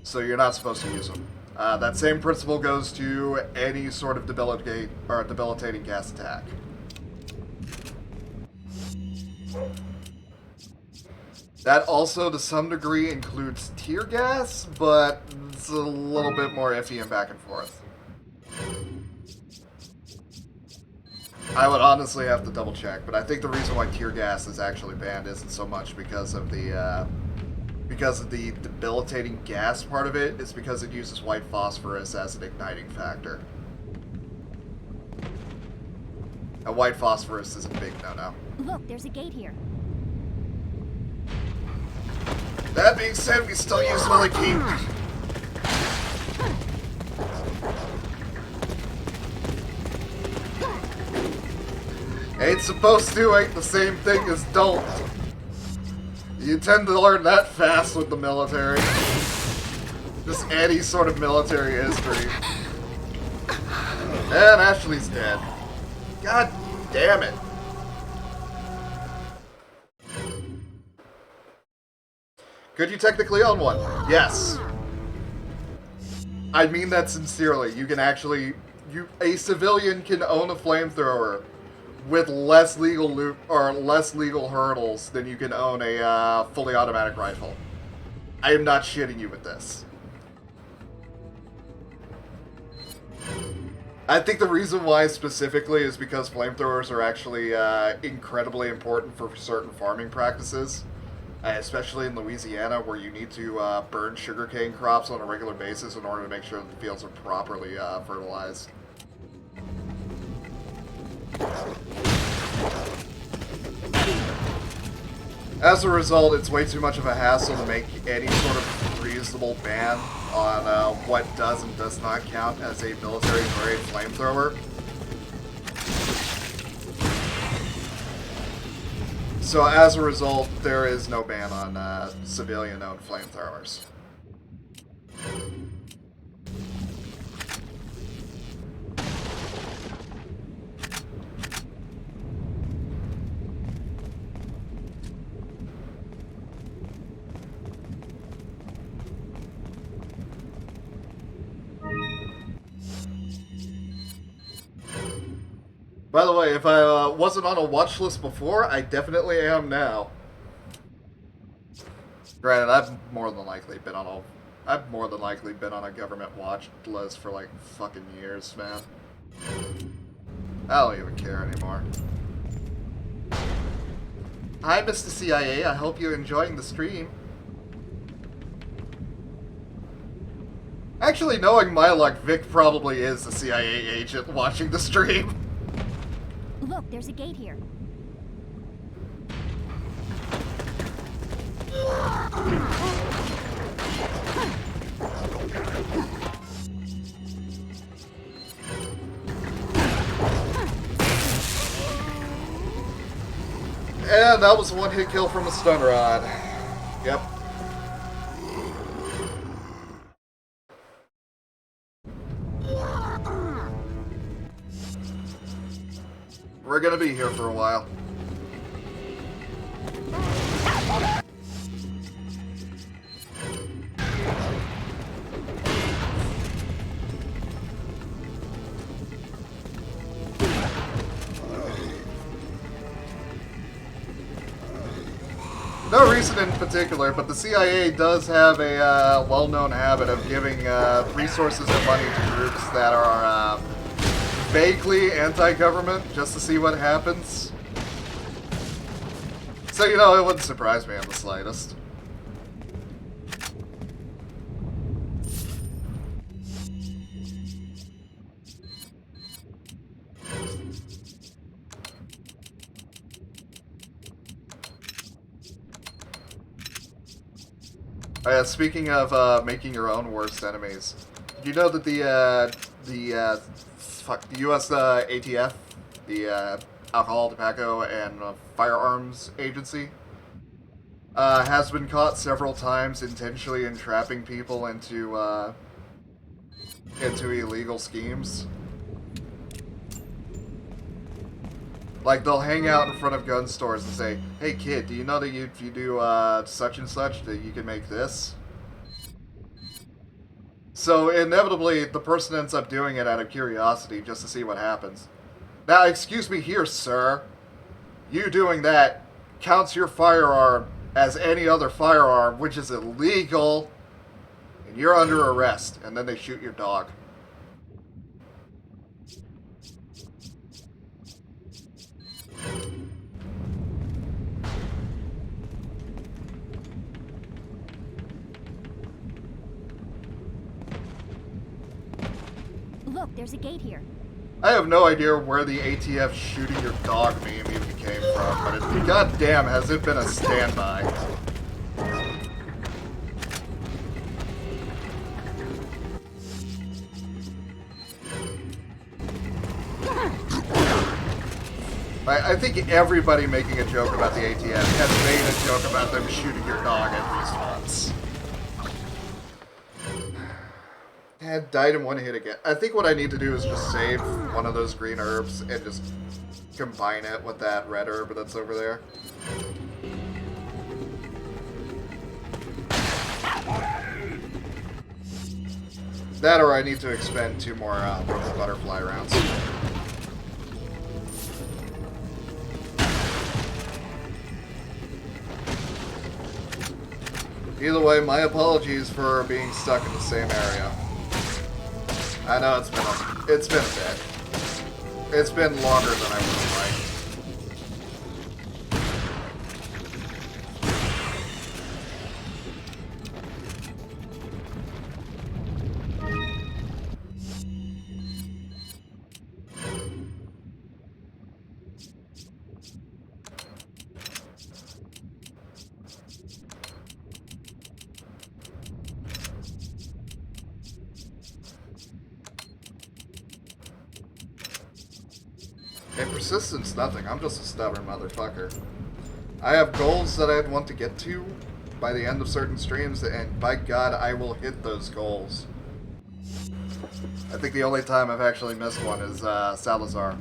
So you're not supposed to use them. That same principle goes to any sort of debilitating gas attack. That also, to some degree, includes tear gas, but it's a little bit more iffy and back and forth. I would honestly have to double check, but I think the reason why tear gas is actually banned isn't so much because of the debilitating gas part of it. It's because it uses white phosphorus as an igniting factor. And white phosphorus is a big no-no. Look, there's a gate here. That being said, we still use Lily Keep. Ain't supposed to ain't the same thing as don't. You tend to learn that fast with the military. Just any sort of military history. And Ashley's dead. God damn it. Could you technically own one? Yes. I mean that sincerely. You can actually... a civilian can own a flamethrower with less legal hurdles than you can own a fully automatic rifle. I am not shitting you with this. I think the reason why specifically is because flamethrowers are actually incredibly important for certain farming practices. Especially in Louisiana, where you need to burn sugarcane crops on a regular basis in order to make sure that the fields are properly fertilized. As a result, it's way too much of a hassle to make any sort of reasonable ban on what does and does not count as a military-grade flamethrower. So as a result, there is no ban on civilian-owned flamethrowers. By the way, if I wasn't on a watch list before, I definitely am now. Granted, I've more than likely been on a government watch list for like fucking years, man. I don't even care anymore. Hi, Mr. CIA. I hope you're enjoying the stream. Actually, knowing my luck, Vic probably is the CIA agent watching the stream. Look, there's a gate here. And that was one hit kill from a stun rod. Yep. We're gonna be here for a while. No reason in particular, but the CIA does have a well-known habit of giving resources and money to groups that are vaguely anti-government, just to see what happens. So, you know, it wouldn't surprise me in the slightest. Speaking of making your own worst enemies, do you know that the U.S. ATF, the Alcohol, Tobacco, and Firearms Agency. Has been caught several times intentionally entrapping people into illegal schemes. Like, they'll hang out in front of gun stores and say, "Hey kid, do you know that if you do such and such, that you can make this?" So inevitably, the person ends up doing it out of curiosity just to see what happens. Now, excuse me here, sir. You doing that counts your firearm as any other firearm, which is illegal, and you're under arrest. And then they shoot your dog. Look, there's a gate here. I have no idea where the ATF shooting your dog meme even came from, but goddamn has it been a standby. I think everybody making a joke about the ATF has made a joke about them shooting your dog at least once. And died in one hit again. I think what I need to do is just save one of those green herbs and just combine it with that red herb that's over there. That or I need to expend 2 more butterfly rounds. Either way, my apologies for being stuck in the same area. I know it's been a bit. It's been longer than I would like. And persistence, nothing. I'm just a stubborn motherfucker. I have goals that I'd want to get to by the end of certain streams, and by God, I will hit those goals. I think the only time I've actually missed one is Salazar.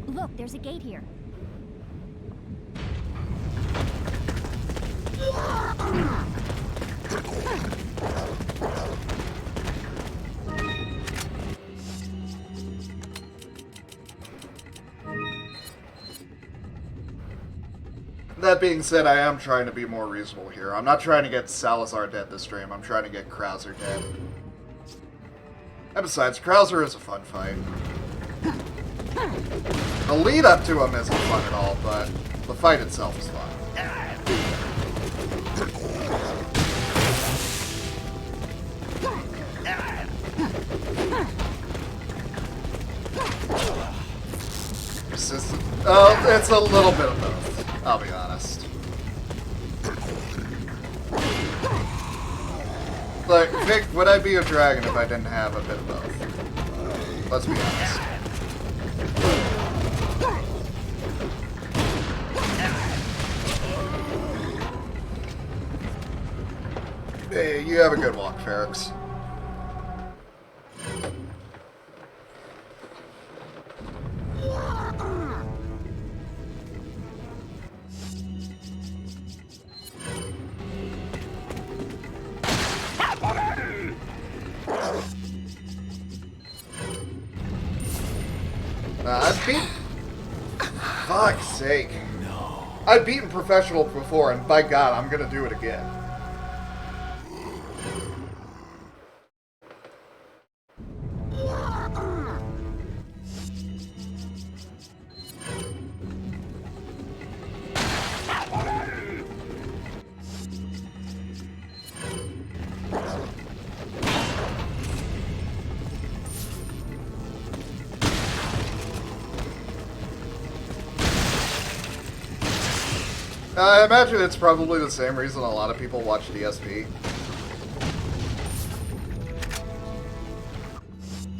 Look, there's a gate here. That being said, I am trying to be more reasonable here. I'm not trying to get Salazar dead this stream. I'm trying to get Krauser dead. And besides, Krauser is a fun fight. The lead up to him isn't fun at all, but the fight itself is fun. Persistent. Oh, it's a little bit of both, I'll be honest. Like, Vic, would I be a dragon if I didn't have a bit of both? Let's be honest. Hey, you have a good walk, Ferrix. I've beaten... Fuck's sake. No. I've beaten professional before, and by God, I'm gonna do it again. I imagine it's probably the same reason a lot of people watch DSP.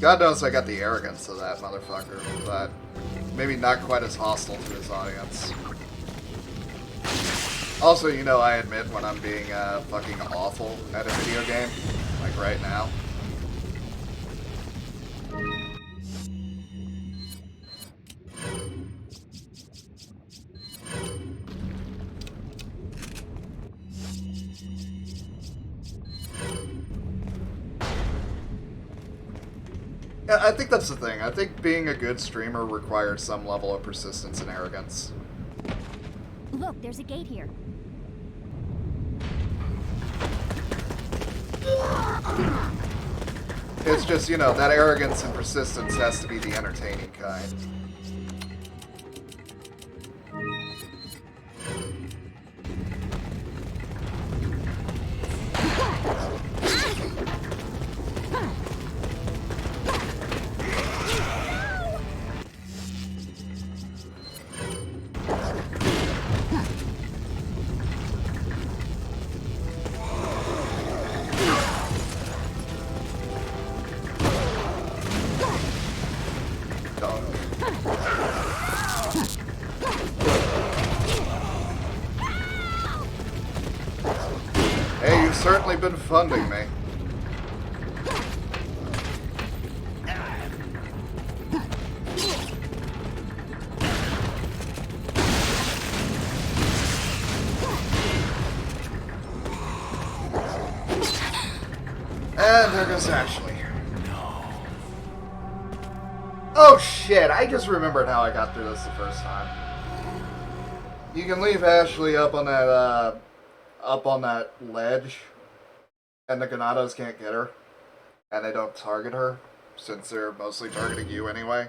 God knows I got the arrogance of that motherfucker, but maybe not quite as hostile to his audience. Also, you know, I admit when I'm being fucking awful at a video game, like right now. Yeah, I think that's the thing. I think being a good streamer requires some level of persistence and arrogance. Look, there's a gate here. It's just, you know, that arrogance and persistence has to be the entertaining kind. Hey, you've certainly been funding me. And there goes Ashley. Oh shit, I just remembered how I got through this the first time. You can leave Ashley up on that ledge, and the Ganados can't get her, and they don't target her, since they're mostly targeting you anyway.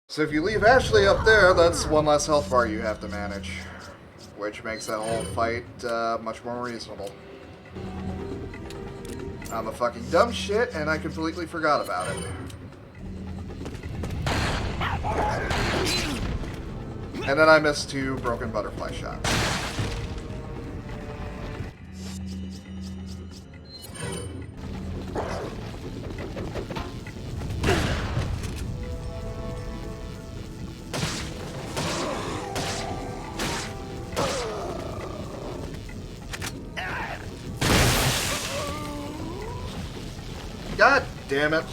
So if you leave Ashley up there, that's one less health bar you have to manage, which makes that whole fight much more reasonable. I'm a fucking dumb shit, and I completely forgot about it. And then I missed 2 broken butterfly shots. God damn it.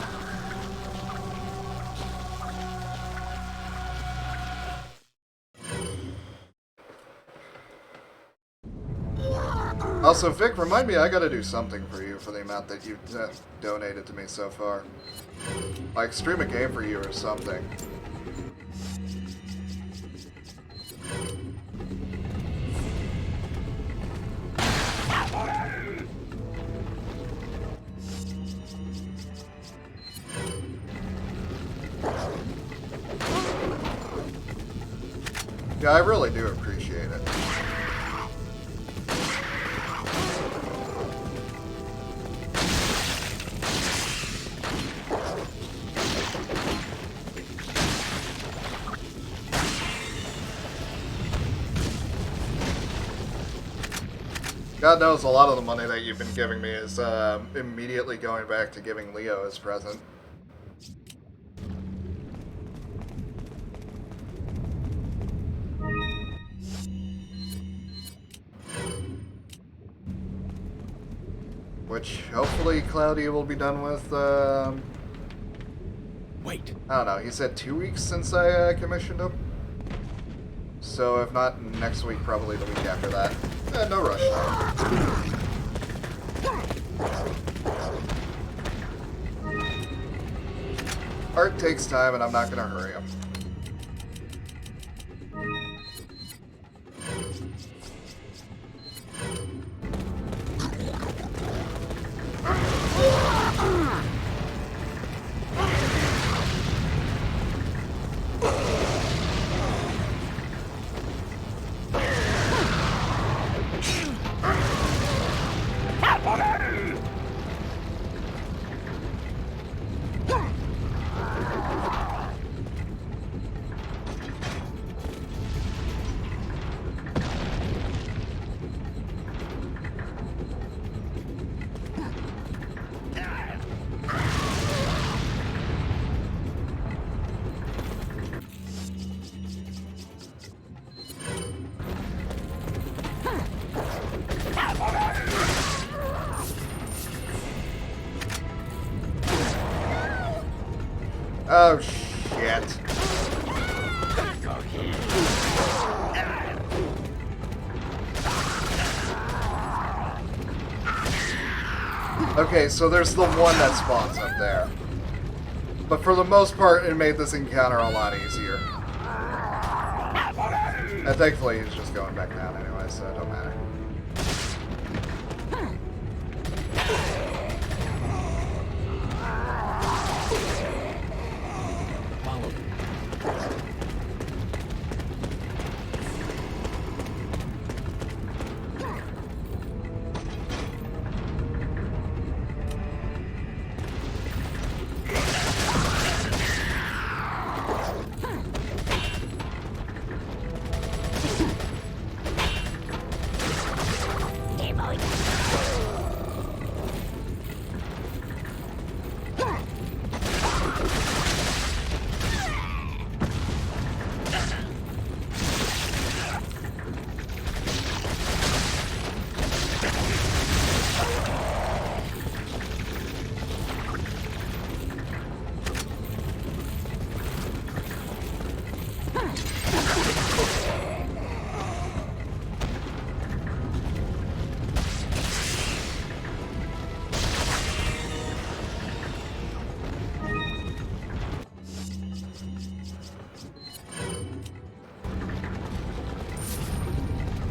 Also, Vic, remind me I gotta do something for you for the amount that you've donated to me so far. Like, stream a game for you or something. Yeah, I really do appreciate it. God knows a lot of the money that you've been giving me is immediately going back to giving Leo his present. Which, hopefully, Cloudy will be done with, Wait. I don't know, he said 2 weeks since I commissioned him? So, if not next week, probably the week after that. No rush. Art takes time, and I'm not gonna hurry him. Oh, shit. Okay, so there's the one that spawns up there. But for the most part, it made this encounter a lot easier. And thankfully, he's just going back down anyway, so it don't matter. Follow me.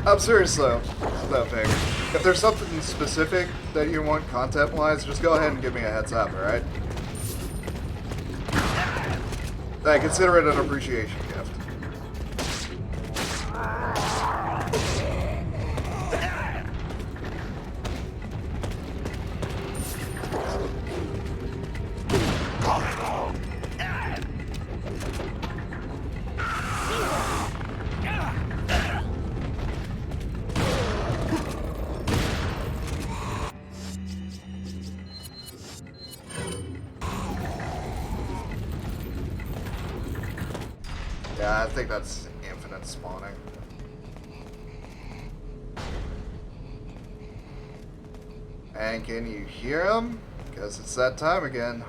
I'm serious though, Pig. If there's something specific that you want content-wise, just go ahead and give me a heads up, alright? I consider it an appreciation gift. Yeah, I think that's infinite spawning. And can you hear him? Guess it's that time again.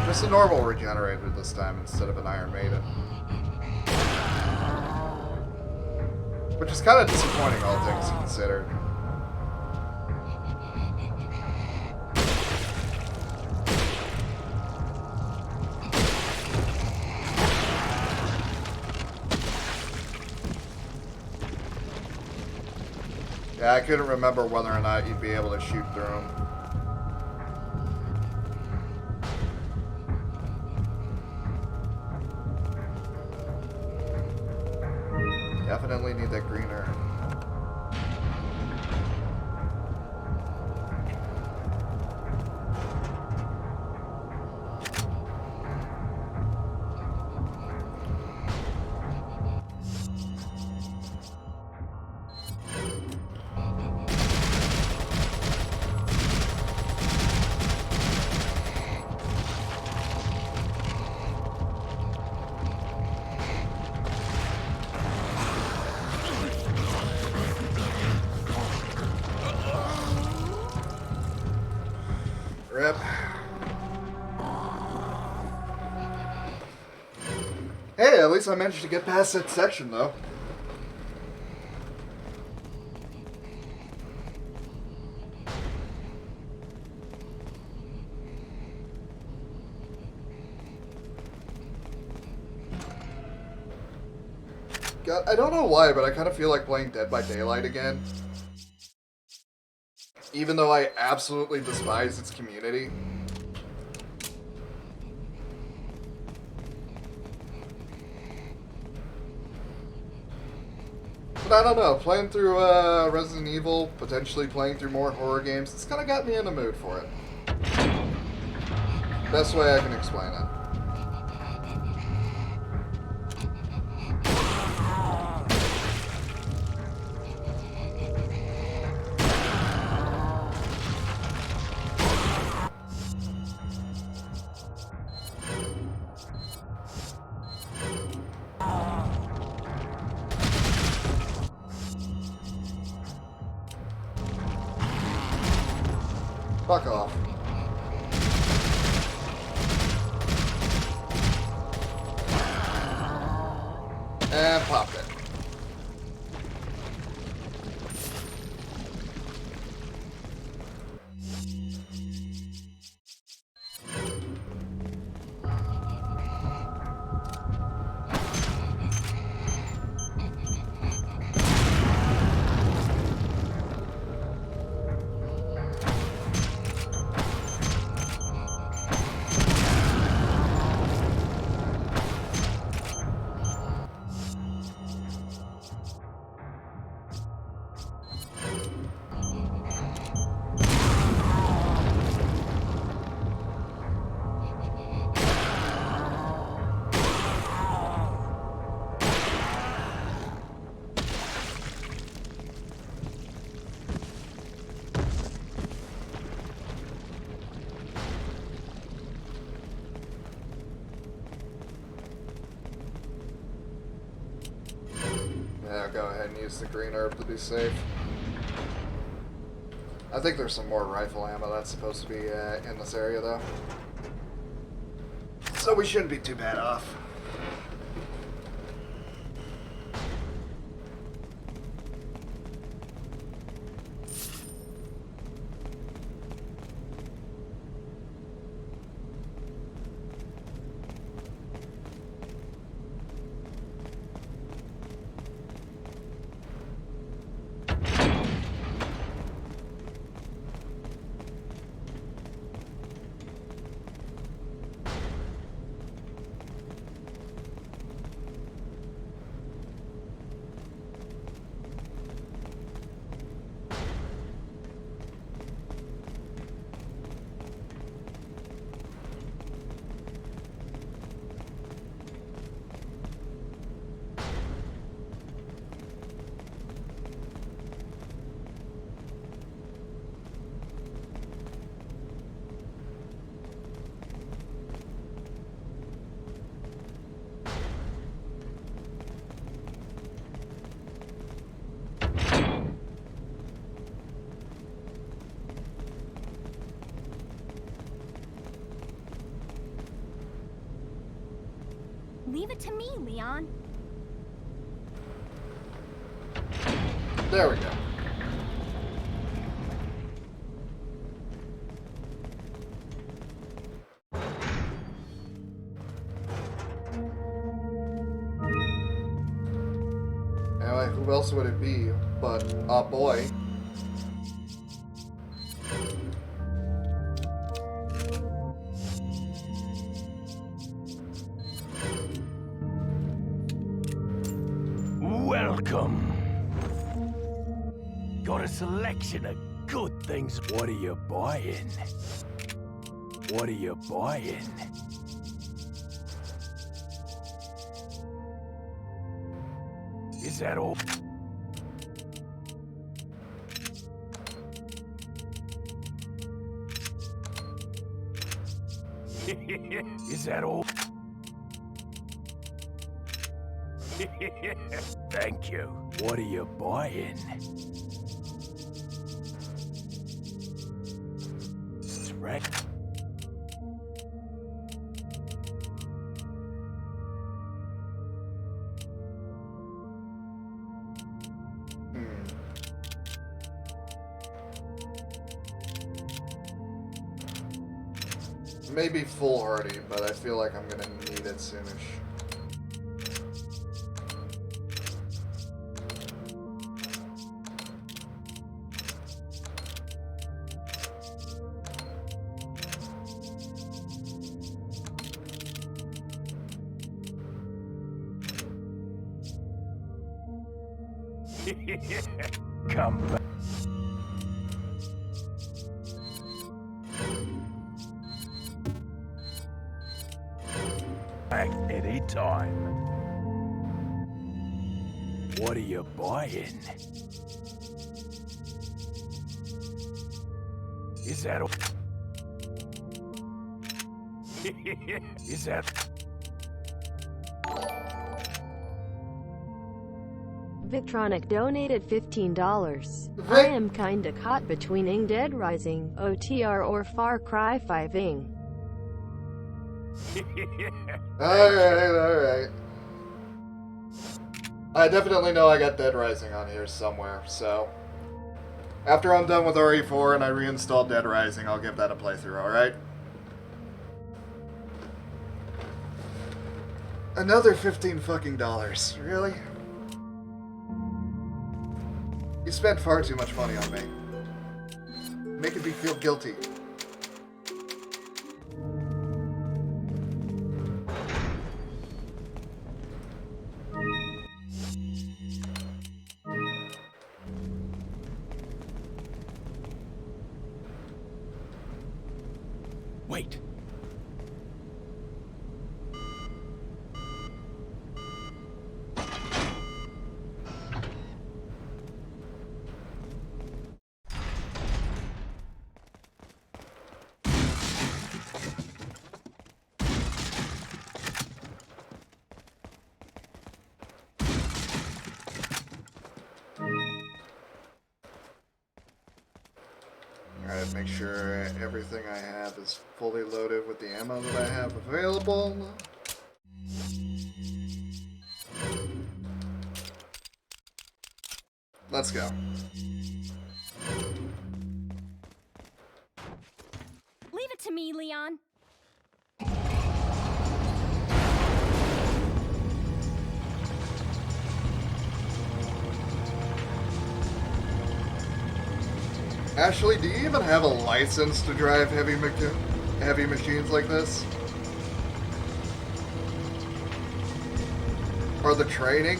Just a normal regenerator this time instead of an Iron Maiden. Which is kind of disappointing, all things considered. Yeah, I couldn't remember whether or not you'd be able to shoot through them. Definitely need that greener. Rip. Hey, at least I managed to get past that section, though. God, I don't know why, but I kind of feel like playing Dead by Daylight again. Even though I absolutely despise its community. But I don't know, playing through Resident Evil, potentially playing through more horror games, it's kind of got me in the mood for it. Best way I can explain it. Fuck off. And popped it. Yeah, go ahead and use the green herb to be safe. I think there's some more rifle ammo that's supposed to be in this area, though. So we shouldn't be too bad off. Leave it to me, Leon. There we go. Anyway, who else would it be but a boy? Welcome. Got a selection of good things. What are you buying? What are you buying? Is that all? Is that all? Thank you. What are you buying? Strength. Maybe foolhardy, but I feel like I'm gonna need it soonish. Come back. Back anytime. What are you buying? Is that all? Is that... Victronic donated $15. I am kinda caught between Ing Dead Rising, OTR or Far Cry 5 Ing. Alright. I definitely know I got Dead Rising on here somewhere, so... After I'm done with RE4 and I reinstall Dead Rising, I'll give that a playthrough, alright? Another $15 fucking dollars. Really? You spent far too much money on me. Making me feel guilty. Wait. Alright, make sure everything I have is fully loaded with the ammo that I have available. Let's go. Leave it to me, Leon. Ashley, do you even have a license to drive heavy machines like this? Or the training?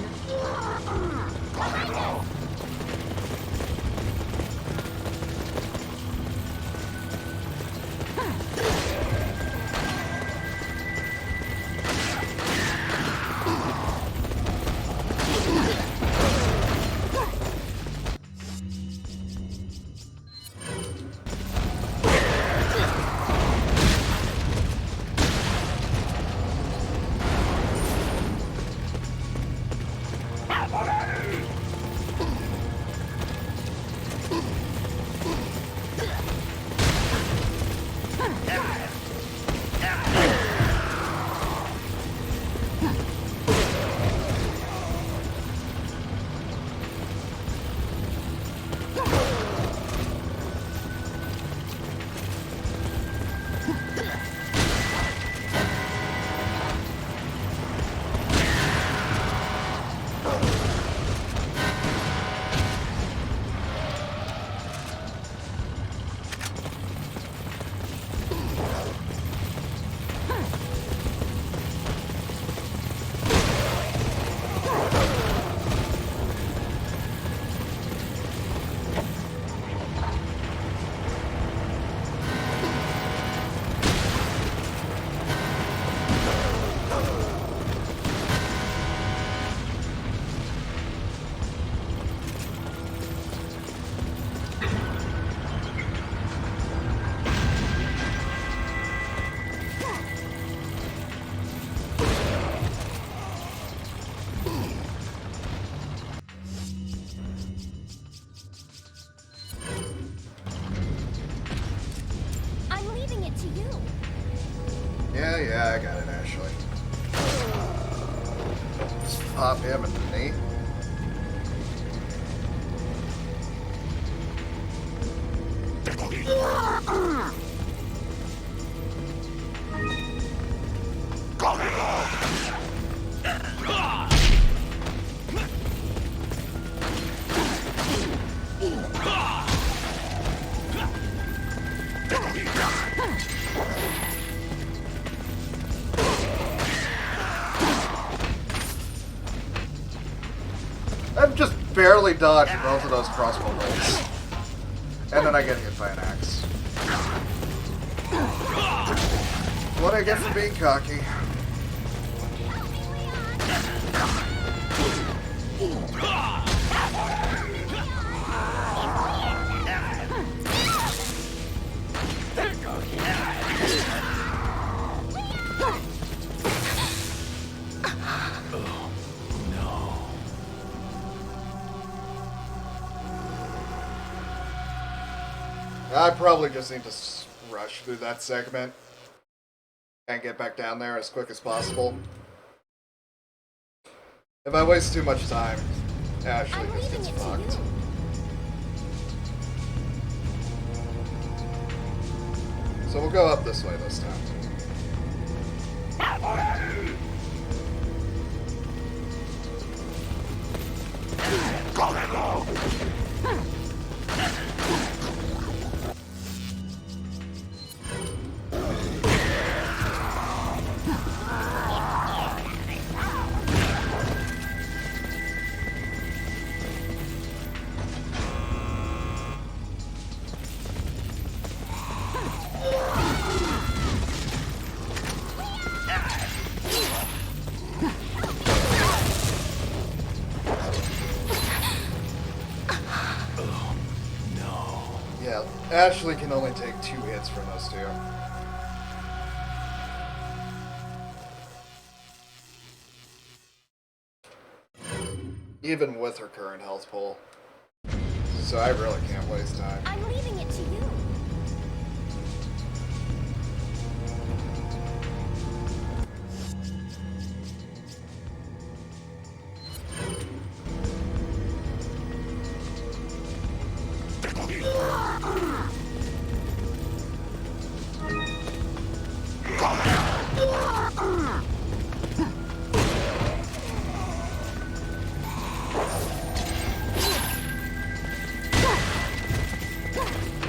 Yeah, I got it, Ashley. Just pop him in the knee. I'm just barely dodge both of those crossbow bolts. And then I get hit by an axe. What I get for being cocky. I probably just need to rush through that segment and get back down there as quick as possible. If I waste too much time, Ashley just gets fucked. So we'll go up this way this time. Yeah, Ashley can only take 2 hits from those two. Even with her current health pool. So I really can't waste time. I'm leaving it to you.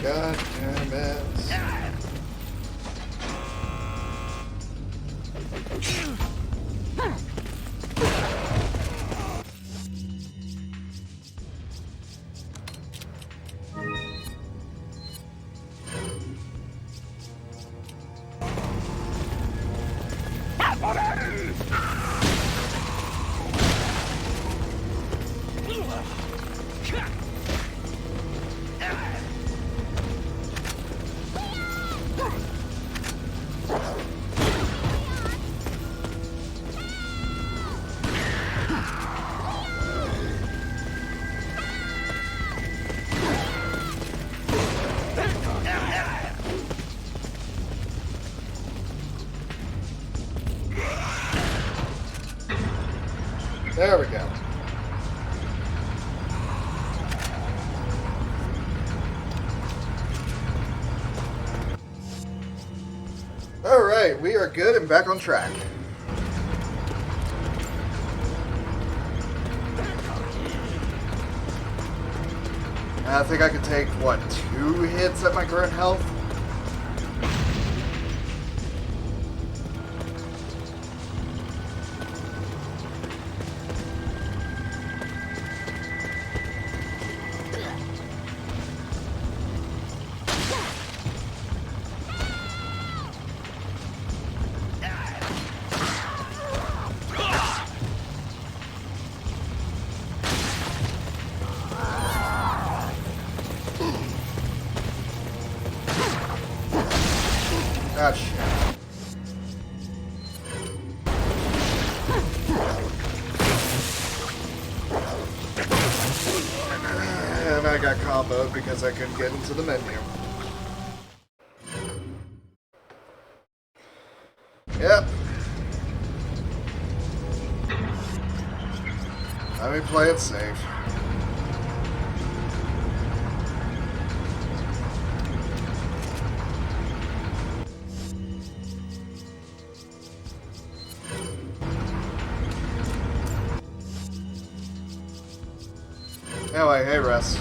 God damn it. There we go. Alright, we are good and back on track. I think I could take, what, 2 hits at my current health? Ah, shit. And I got comboed because I couldn't get into the menu. Yep. Let me play it safe. Anyway, hey, Russ.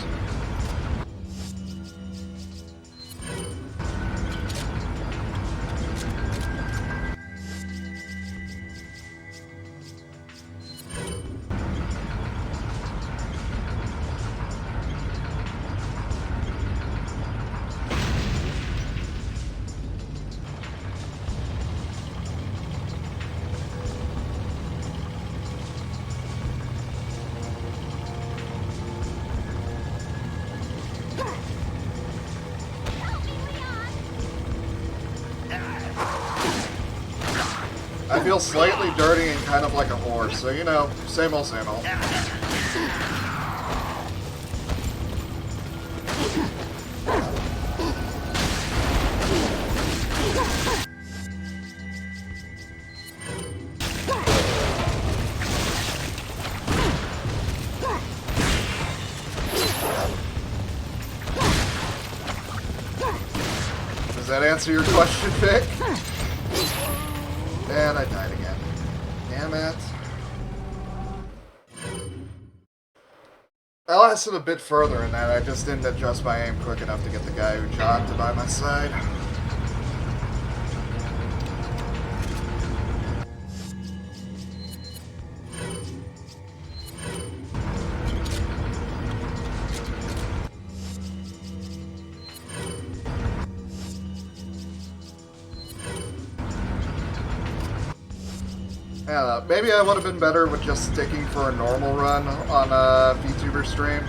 I feel slightly dirty and kind of like a horse, so you know, same old, same old. Does that answer your question, Vic? And I died again. Damn it. I lasted a bit further in that. I just didn't adjust my aim quick enough to get the guy who jogged by my side. Yeah, maybe I would have been better with just sticking for a normal run on a Vtuber stream.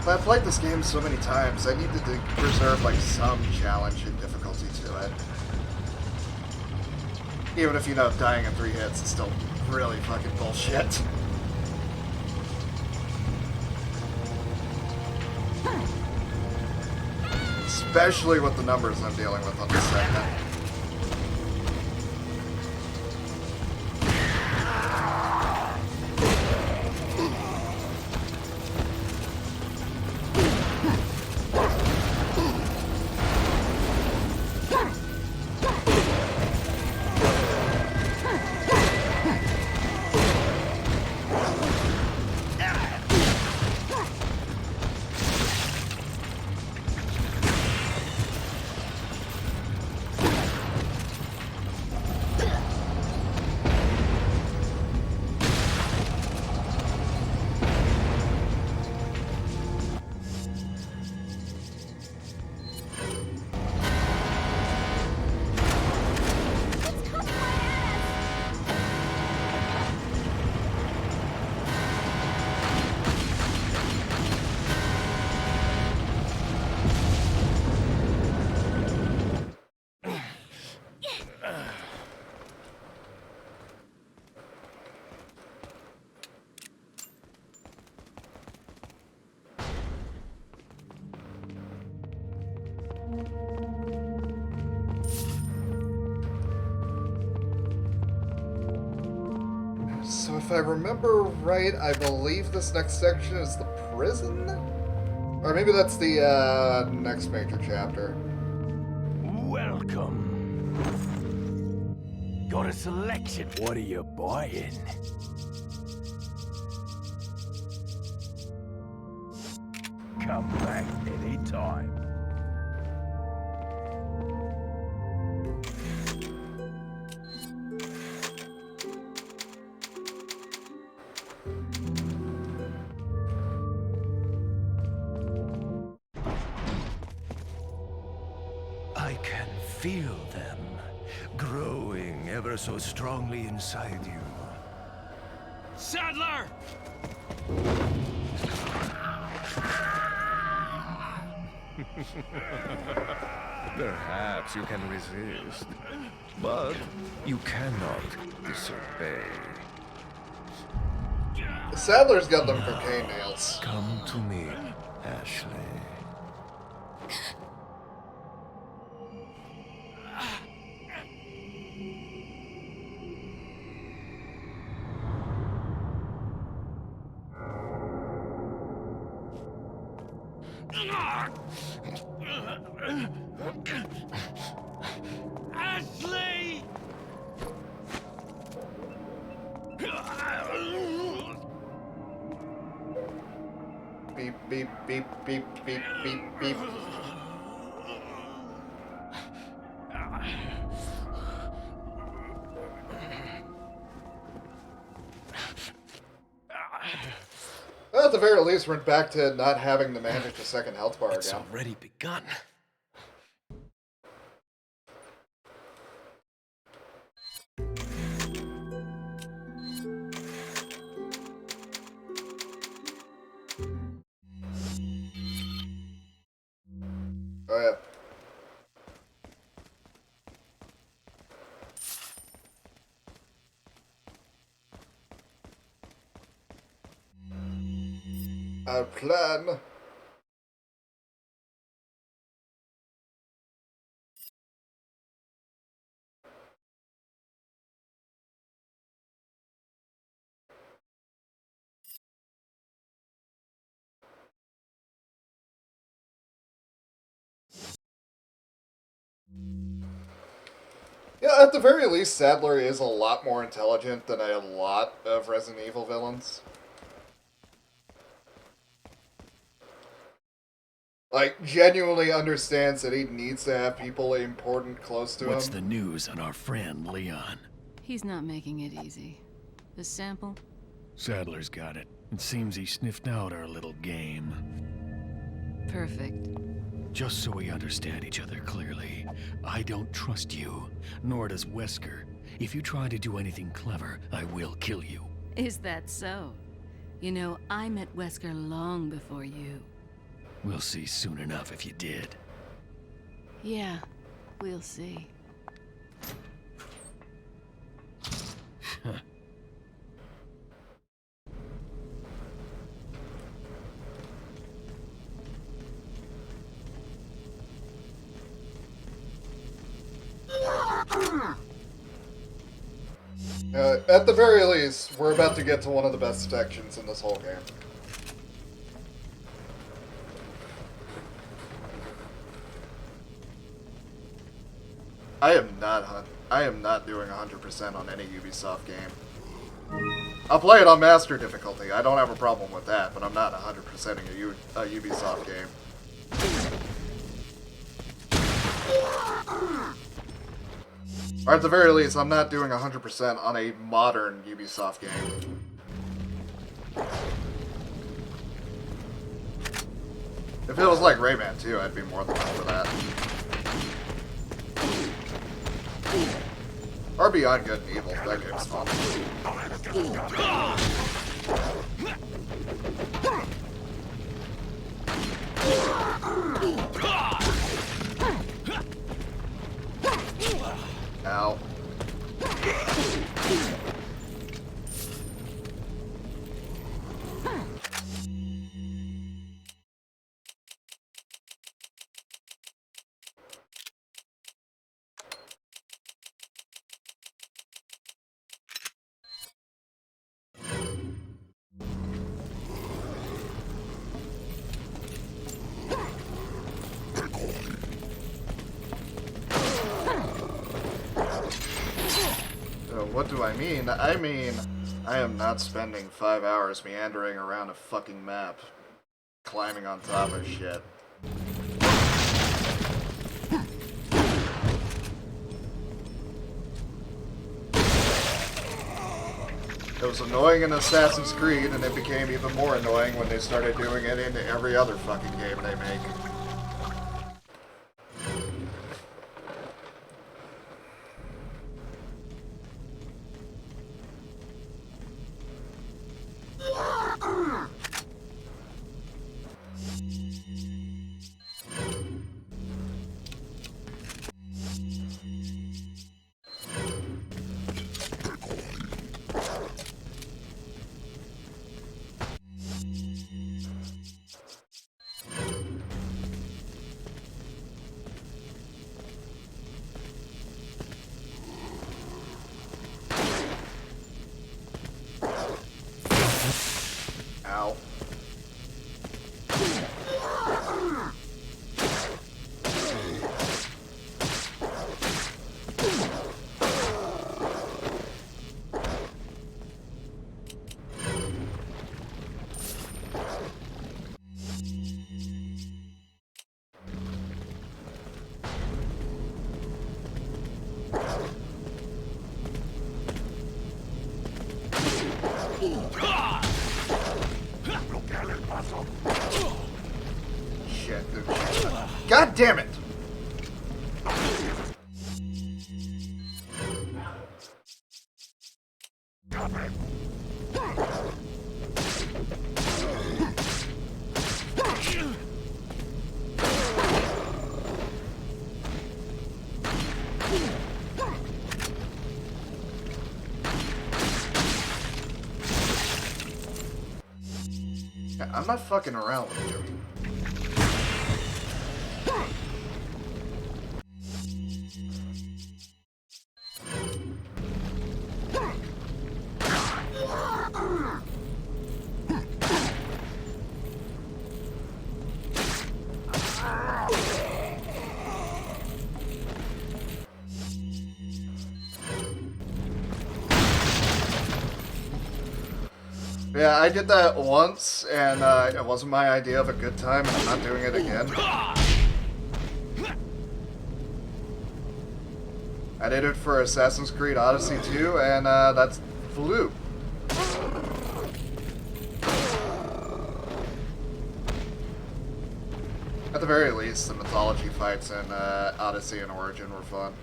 But I've played this game so many times, I needed to preserve like some challenge and difficulty to it. Even if you know dying in 3 hits is still really fucking bullshit. Especially with the numbers I'm dealing with on this segment. So if I remember right, I believe this next section is the prison? Or maybe that's the next major chapter. Welcome. Got a selection. What are you buying? Come back anytime. I can feel them growing ever so strongly inside you. Sadler! Perhaps you can resist, but you cannot disobey. Sadler's got them cocaine nails. Come to me, Ashley. Ashley! Beep, beep, beep, beep, beep, beep, beep. Well, at the very least, we're back to not having to manage a second health bar It's again. already begun. A plan. Yeah, at the very least, Sadler is a lot more intelligent than a lot of Resident Evil villains. Like, genuinely understands that he needs to have people important close to What's him. the news on our friend Leon? He's not making it easy. The sample? Sadler's got it. It seems he sniffed out our little game. Perfect. Just so we understand each other clearly, I don't trust you, nor does Wesker. If you try to do anything clever, I will kill you. Is that so? You know, I met Wesker long before you. We'll see soon enough if you did. Yeah, we'll see. At the very least, we're about to get to one of the best sections in this whole game. I am not doing 100% on any Ubisoft game. I'll play it on Master difficulty. I don't have a problem with that, but I'm not 100%ing a Ubisoft game. Or at the very least, I'm not doing 100% on a modern Ubisoft game. If it was like Rayman 2, I'd be more than up for that. Or Beyond Good and Evil, that game's fun. Ow. What do I mean? I mean, I am not spending 5 hours meandering around a fucking map, climbing on top of shit. It was annoying in Assassin's Creed, and it became even more annoying when they started doing it into every other fucking game they make. Ow. Shit, dude. God damn it! I'm not fucking around with you. Yeah, I did that once, and it wasn't my idea of a good time, and I'm not doing it again. I did it for Assassin's Creed Odyssey 2, and that's flew. At the very least, the mythology fights in Odyssey and Origin were fun.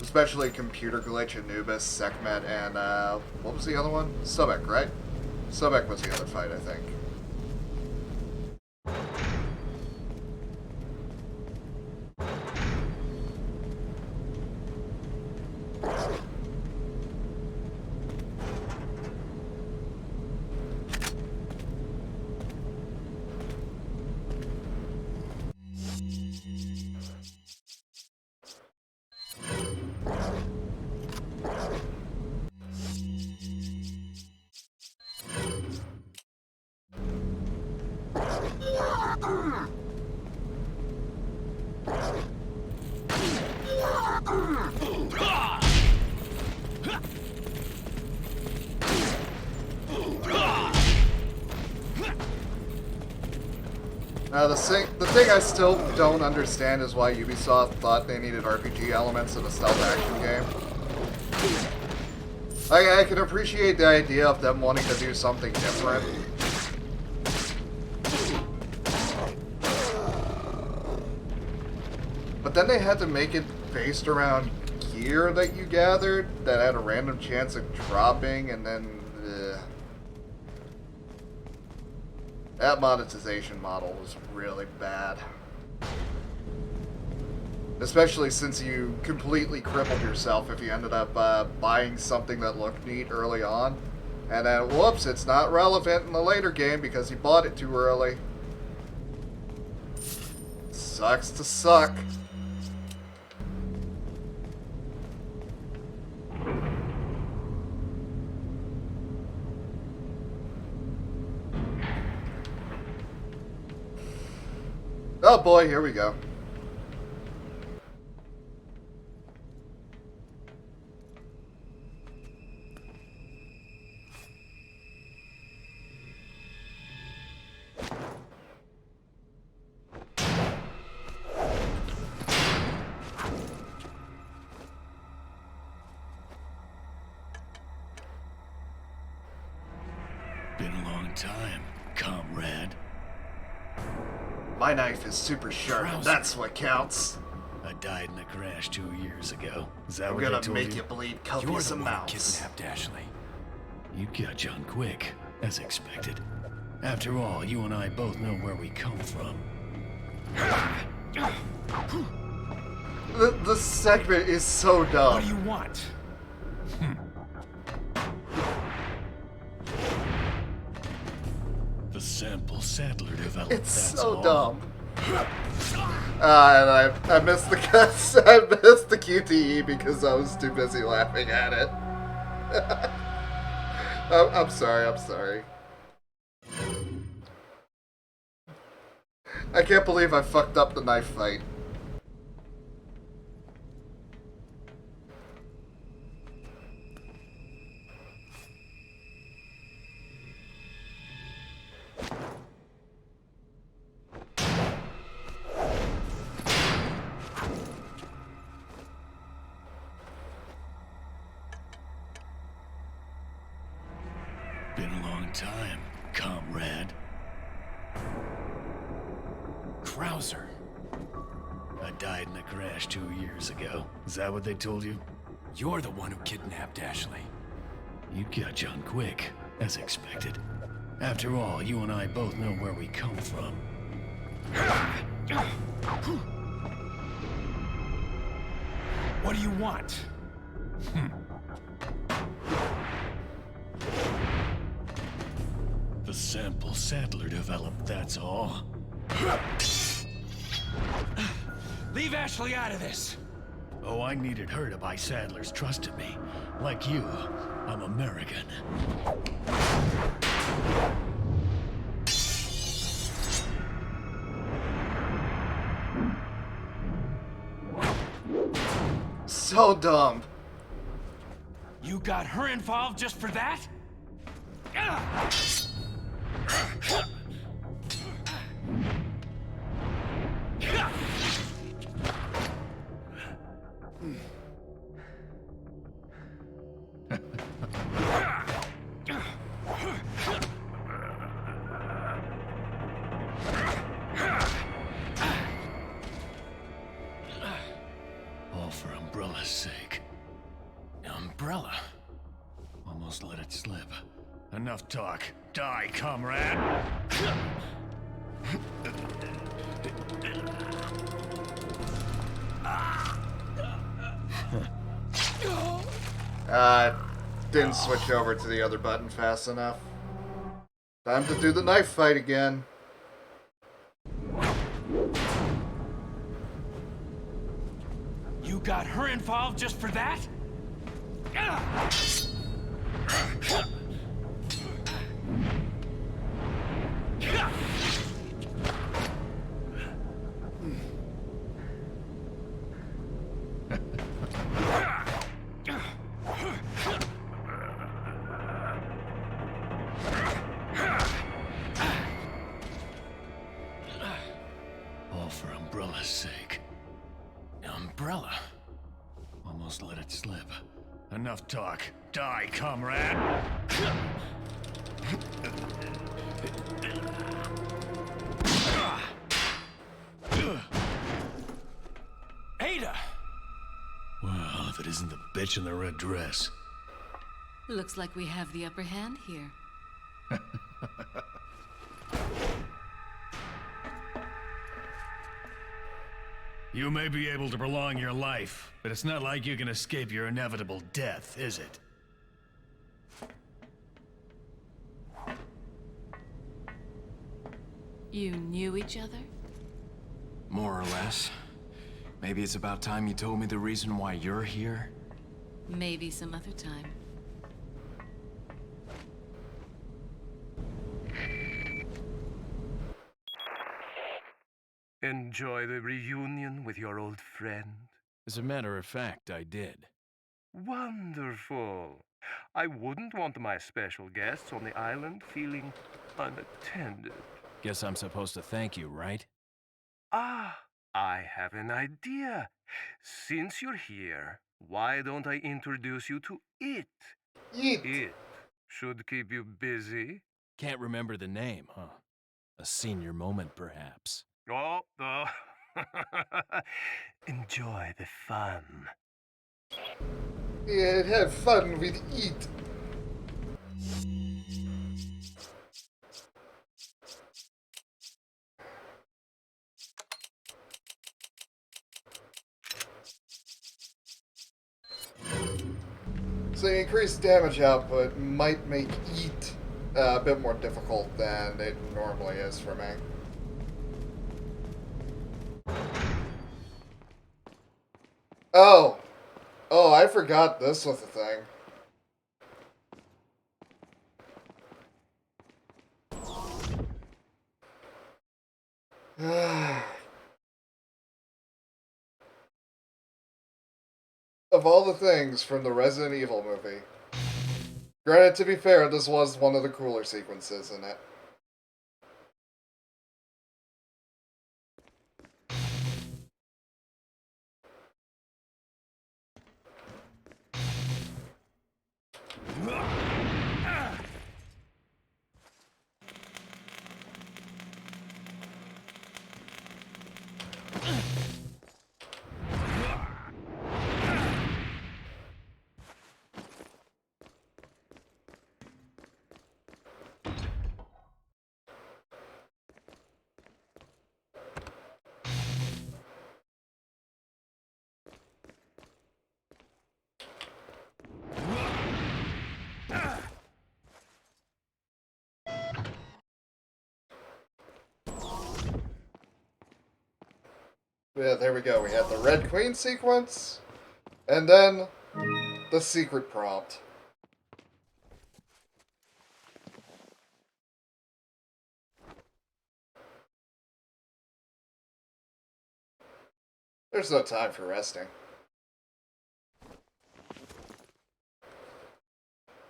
Especially Computer Glitch, Anubis, Sekhmet, and what was the other one? Sobek, right? Sobek was the other fight, I think. The thing I still don't understand is why Ubisoft thought they needed RPG elements in a stealth action game. I can appreciate the idea of them wanting to do something different. But then they had to make it based around gear that you gathered that had a random chance of dropping, and then that monetization model was really bad. Especially since you completely crippled yourself if you ended up buying something that looked neat early on, and then whoops, it's not relevant in the later game because you bought it too early. Sucks to suck. Oh boy, here we go. Been a long time, comrade. My knife is super sharp, and that's what counts. I died in a crash 2 years ago. Is that I'm what they gonna told make you? you bleed You're copious the one who amounts. kidnapped Ashley. You got John quick, as expected. After all, you and I both know where we come from. The segment is so dumb. What do you want? The sample Sadler developed, It's that's so all. dumb. And I missed the cuts. I missed the QTE because I was too busy laughing at it. I'm sorry. I'm sorry. I can't believe I fucked up the knife fight. Been a long time, comrade. Krauser. I died in a crash 2 years ago. Is that what they told you? You're the one who kidnapped Ashley. You got John quick, as expected. After all, you and I both know where we come from. What do you want? The sample Sadler developed, that's all. Leave Ashley out of this! Oh, I needed her to buy Sadler's trust in me. Like you, I'm American. So dumb. You got her involved just for that? All for Umbrella's sake. Umbrella? Almost let it slip. Enough talk. Die, comrade! Didn't switch over to the other button fast enough. Time to do the knife fight again. You got her involved just for that? All for Umbrella's sake. Umbrella? Almost let it slip. Enough talk. Die, comrade! Ada! Well, if it isn't the bitch in the red dress. Looks like we have the upper hand here. You may be able to prolong your life, but it's not like you can escape your inevitable death, is it? You knew each other? More or less. Maybe it's about time you told me the reason why you're here. Maybe some other time. Enjoy the reunion with your old friend? As a matter of fact, I did. Wonderful. I wouldn't want my special guests on the island feeling unattended. Guess I'm supposed to thank you, right? Ah, I have an idea. Since you're here, why don't I introduce you to it? Yeet. It should keep you busy. Can't remember the name, huh? A senior moment, perhaps. Oh. Enjoy the fun. Yeah, have fun with it. So the increased damage output might make eat a bit more difficult than it normally is for me. Oh, I forgot this was a thing. Of all the things from the Resident Evil movie, granted, to be fair, this was one of the cooler sequences in it. Yeah, there we go. We had the Red Queen sequence, and then the secret prompt. There's no time for resting.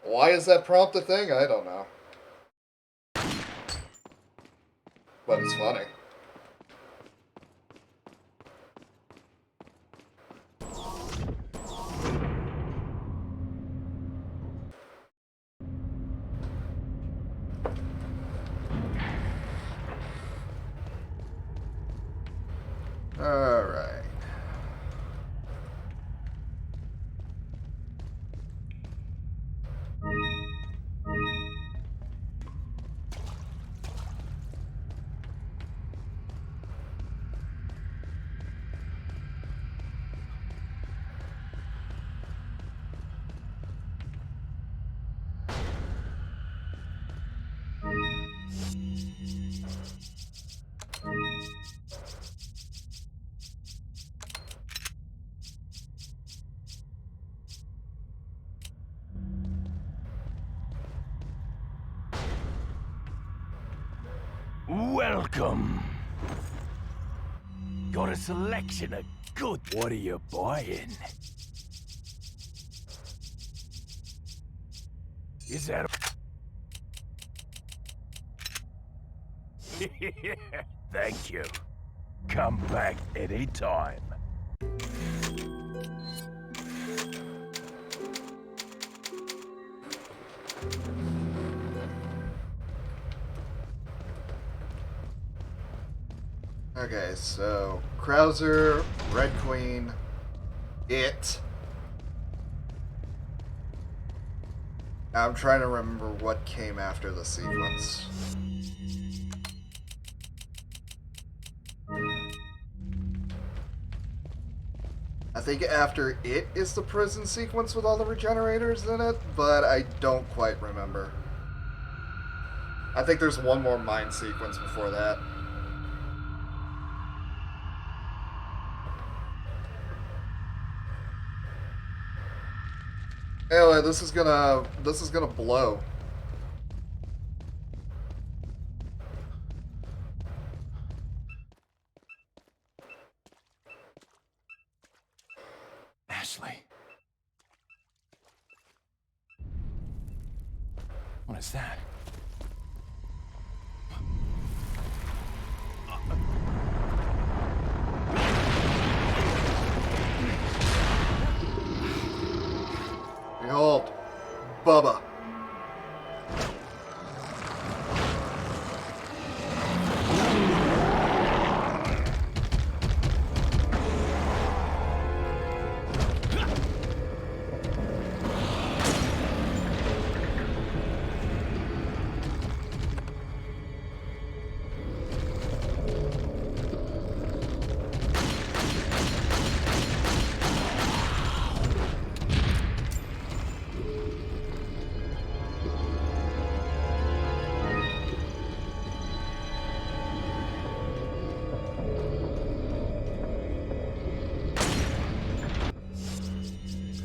Why is that prompt a thing? I don't know. But it's funny. Alright. Welcome. Got a selection of good. What are you buying? Is that? Thank you. Come back anytime. Okay, so Krauser, Red Queen, It. I'm trying to remember what came after the sequence. I think after It is the prison sequence with all the regenerators in it, but I don't quite remember. I think there's one more mine sequence before that. Anyway, this is gonna blow. Ashley. What is that? Behold, Bubba.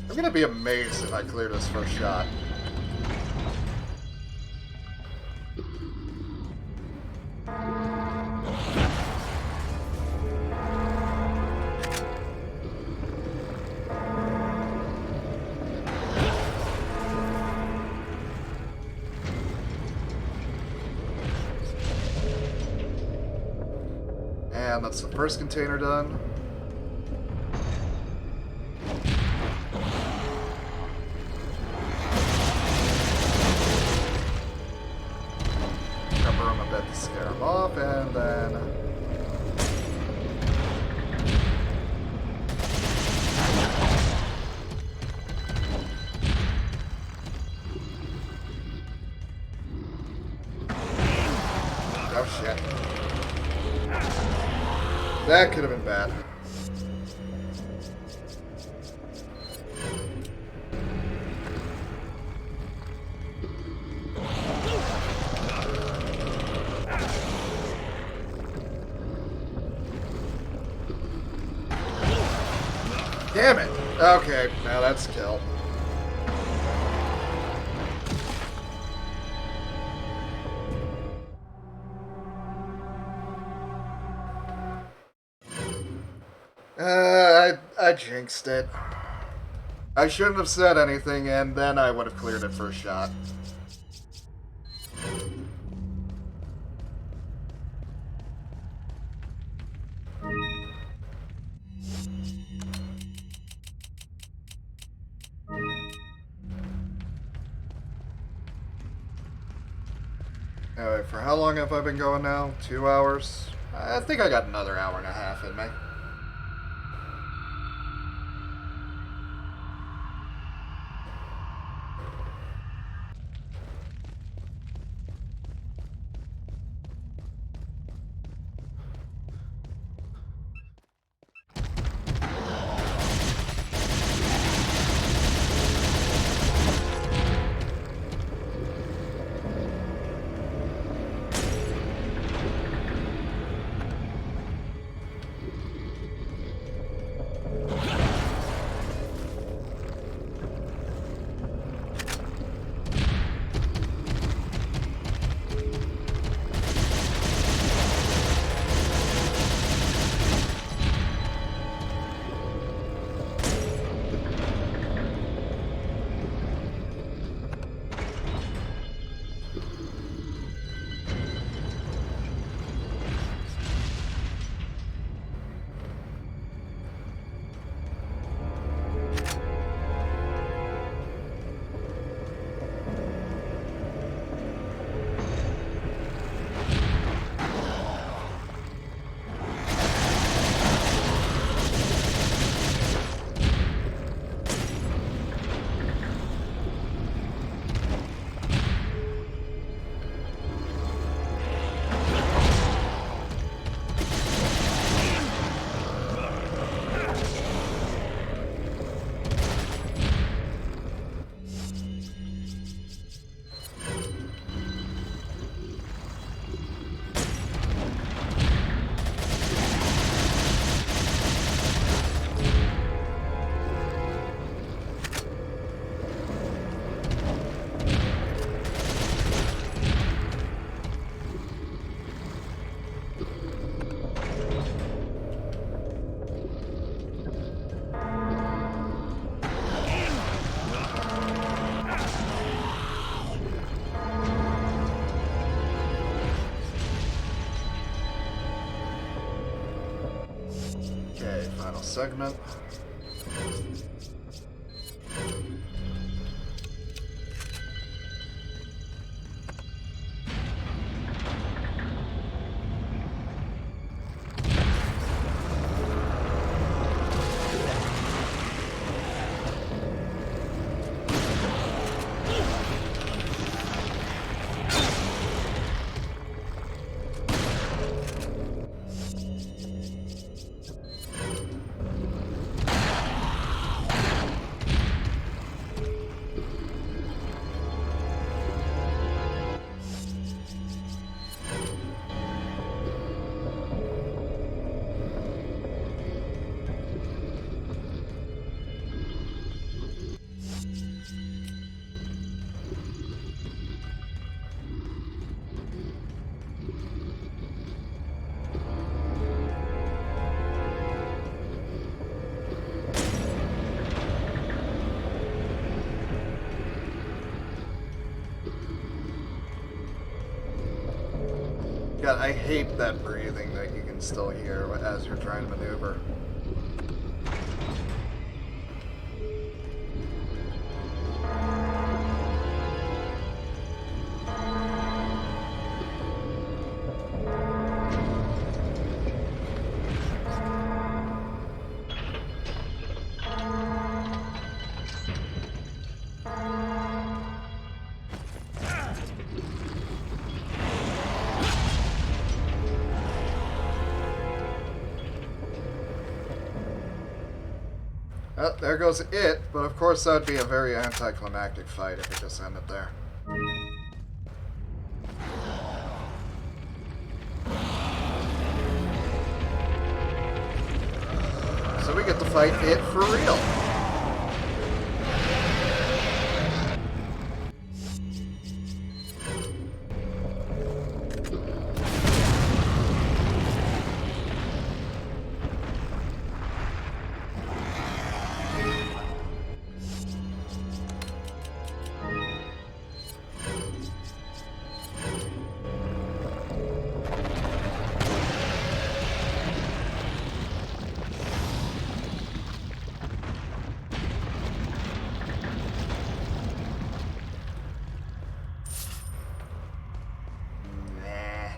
I'm gonna be amazed if I clear this first shot. And that's the first container done. Cover him a bit to scare him off, and then... Oh shit. That could have been bad. Damn it! Okay, now that's a kill. I jinxed it. I shouldn't have said anything, and then I would have cleared it first shot. Anyway, for how long have I been going now? 2 hours? I think I got another hour and a half in me. Okay, final segment. God, I hate that breathing that you can still hear as you're trying to maneuver. Oh, there goes it, but of course that'd be a very anticlimactic fight if it just ended there. So we get to fight it for real. Nah.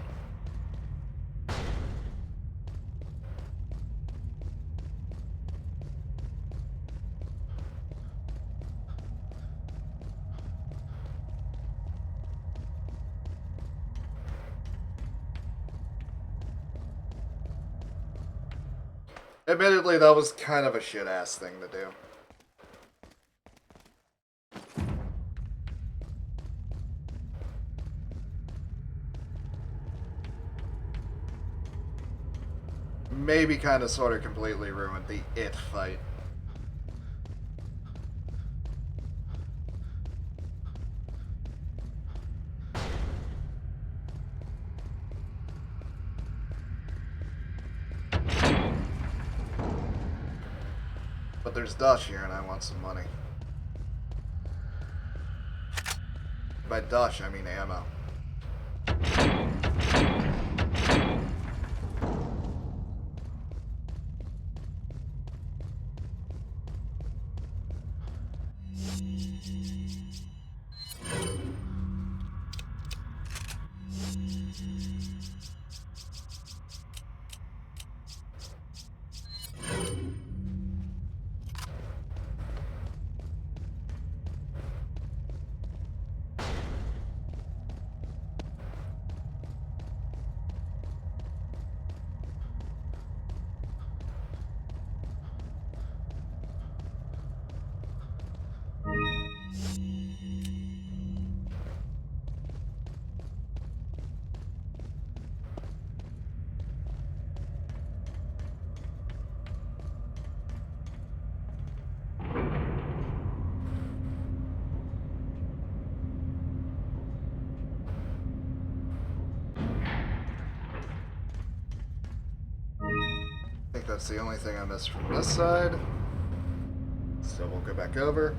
Admittedly, that was kind of a shit-ass thing to do. Maybe kind of sort of completely ruined the it fight. But there's Dutch here and I want some money. By Dutch, I mean ammo. I think that's the only thing I missed from this side. So we'll go back over.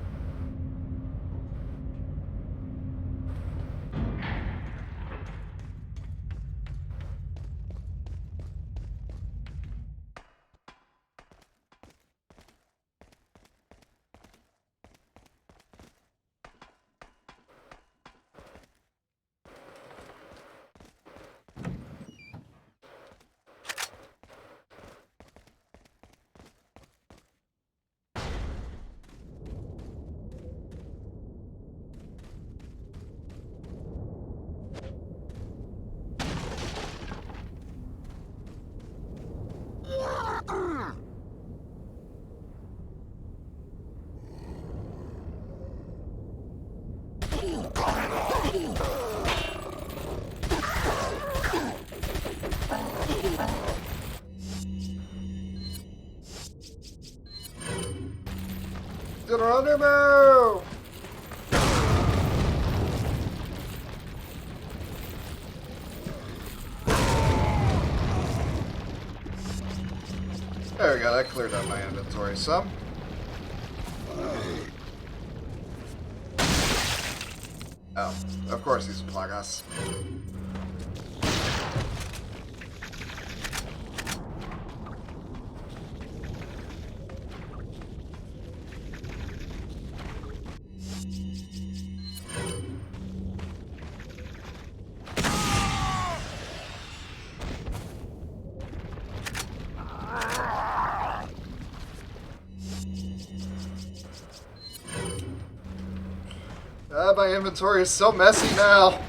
Geronimo! There we go, that cleared out my inventory some. Oh, of course he's plagas. My inventory is so messy now.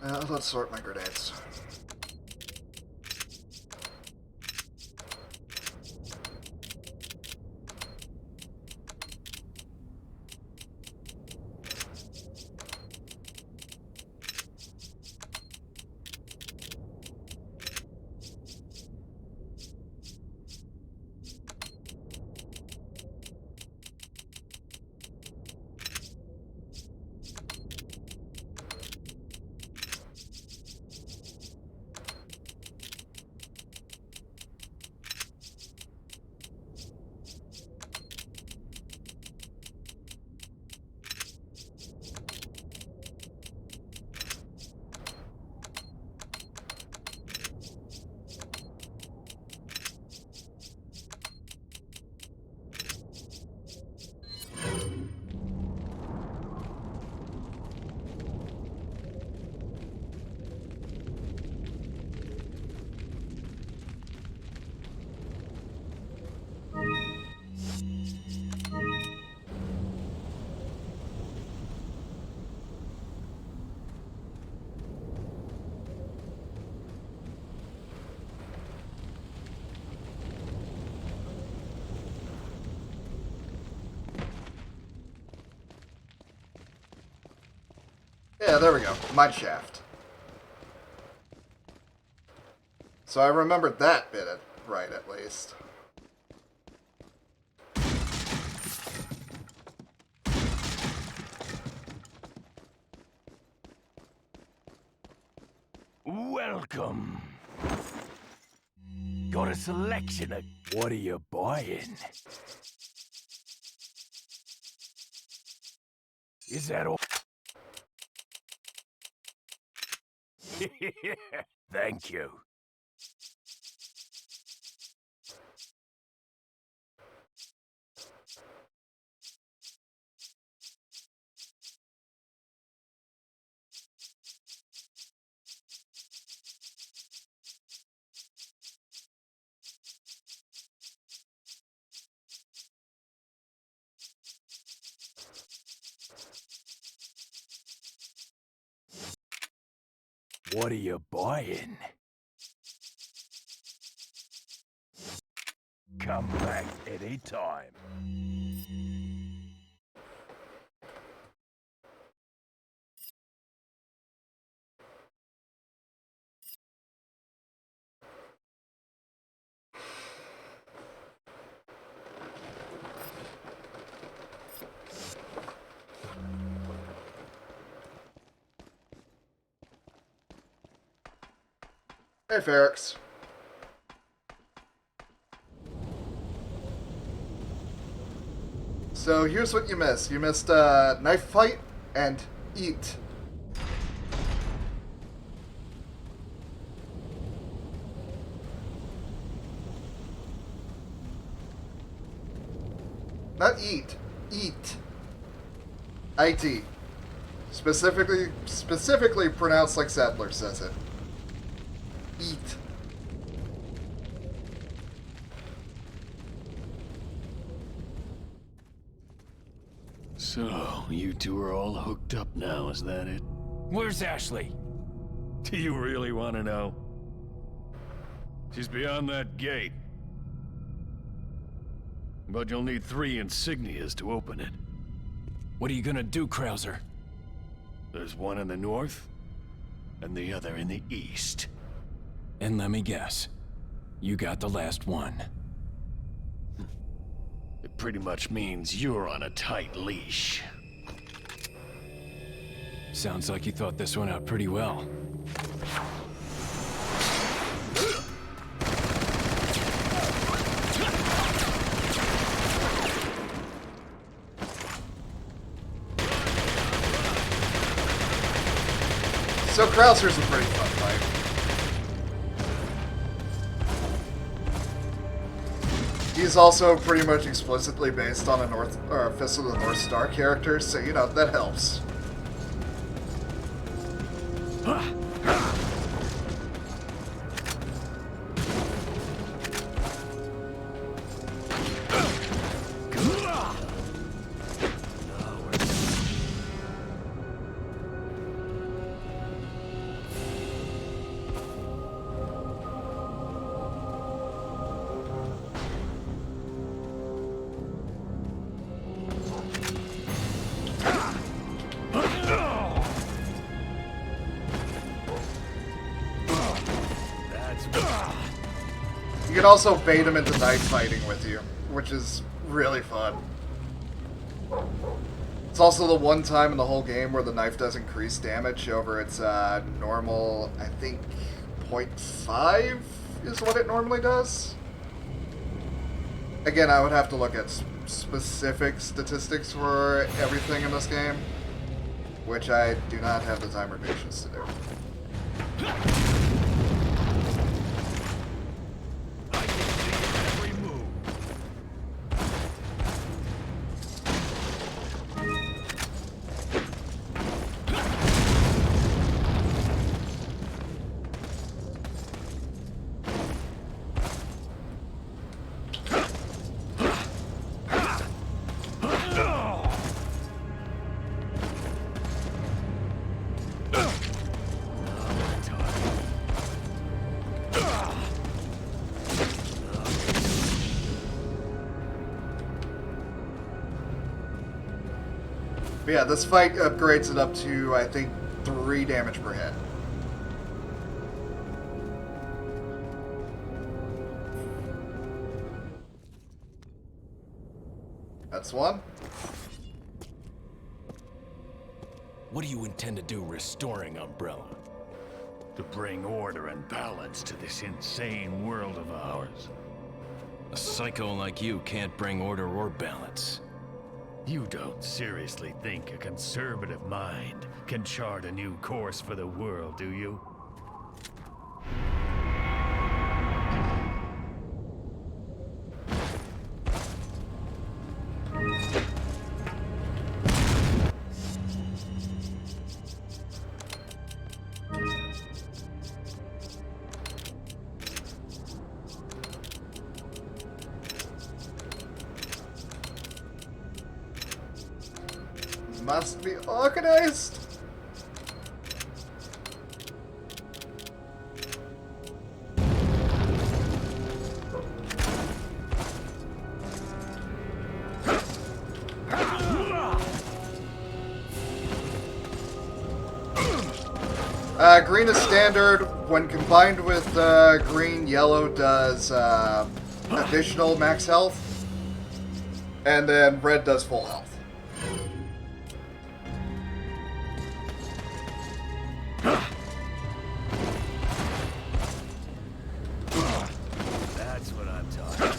Let's sort my grenades. Yeah, there we go. Mine shaft. So I remembered that bit right, at least. Welcome. Got a selection of... What are you buying? Is that all? Thank you. What are you buying? Come back anytime. Hey, Ferrex. So here's what you missed. You missed knife fight and eat. Not eat. Eat. IT. Specifically pronounced like Sadler says it. Eat. So, you two are all hooked up now, is that it? Where's Ashley? Do you really want to know? She's beyond that gate. But you'll need 3 insignias to open it. What are you gonna do, Krauser? There's one in the north, and the other in the east. And let me guess. You got the last one. It pretty much means you're on a tight leash. Sounds like you thought this one out pretty well. So Krauser's a pretty fun fight. He's also pretty much explicitly based on a Fist of the North Star character, so you know that helps. You can also bait him into knife fighting with you, which is really fun. It's also the one time in the whole game where the knife does increase damage over its normal, I think, 0.5 is what it normally does. Again, I would have to look at specific statistics for everything in this game, which I do not have the time or patience to do. But yeah, this fight upgrades it up to, I think, 3 damage per hit. That's one. What do you intend to do restoring Umbrella? To bring order and balance to this insane world of ours. A psycho like you can't bring order or balance. You don't seriously think a conservative mind can chart a new course for the world, do you? Must be organized. Green is standard. When combined with green, yellow does additional max health. And then red does full health. That's what I'm talking.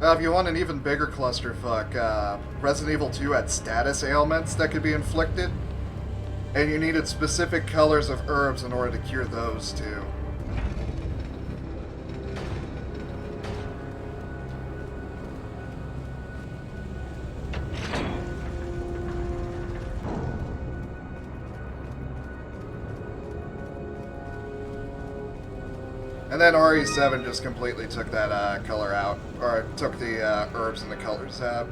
If you want an even bigger clusterfuck, Resident Evil 2 had status ailments that could be inflicted, and you needed specific colors of herbs in order to cure those too. And then RE7 just completely took that color out, or took the herbs and the colors out.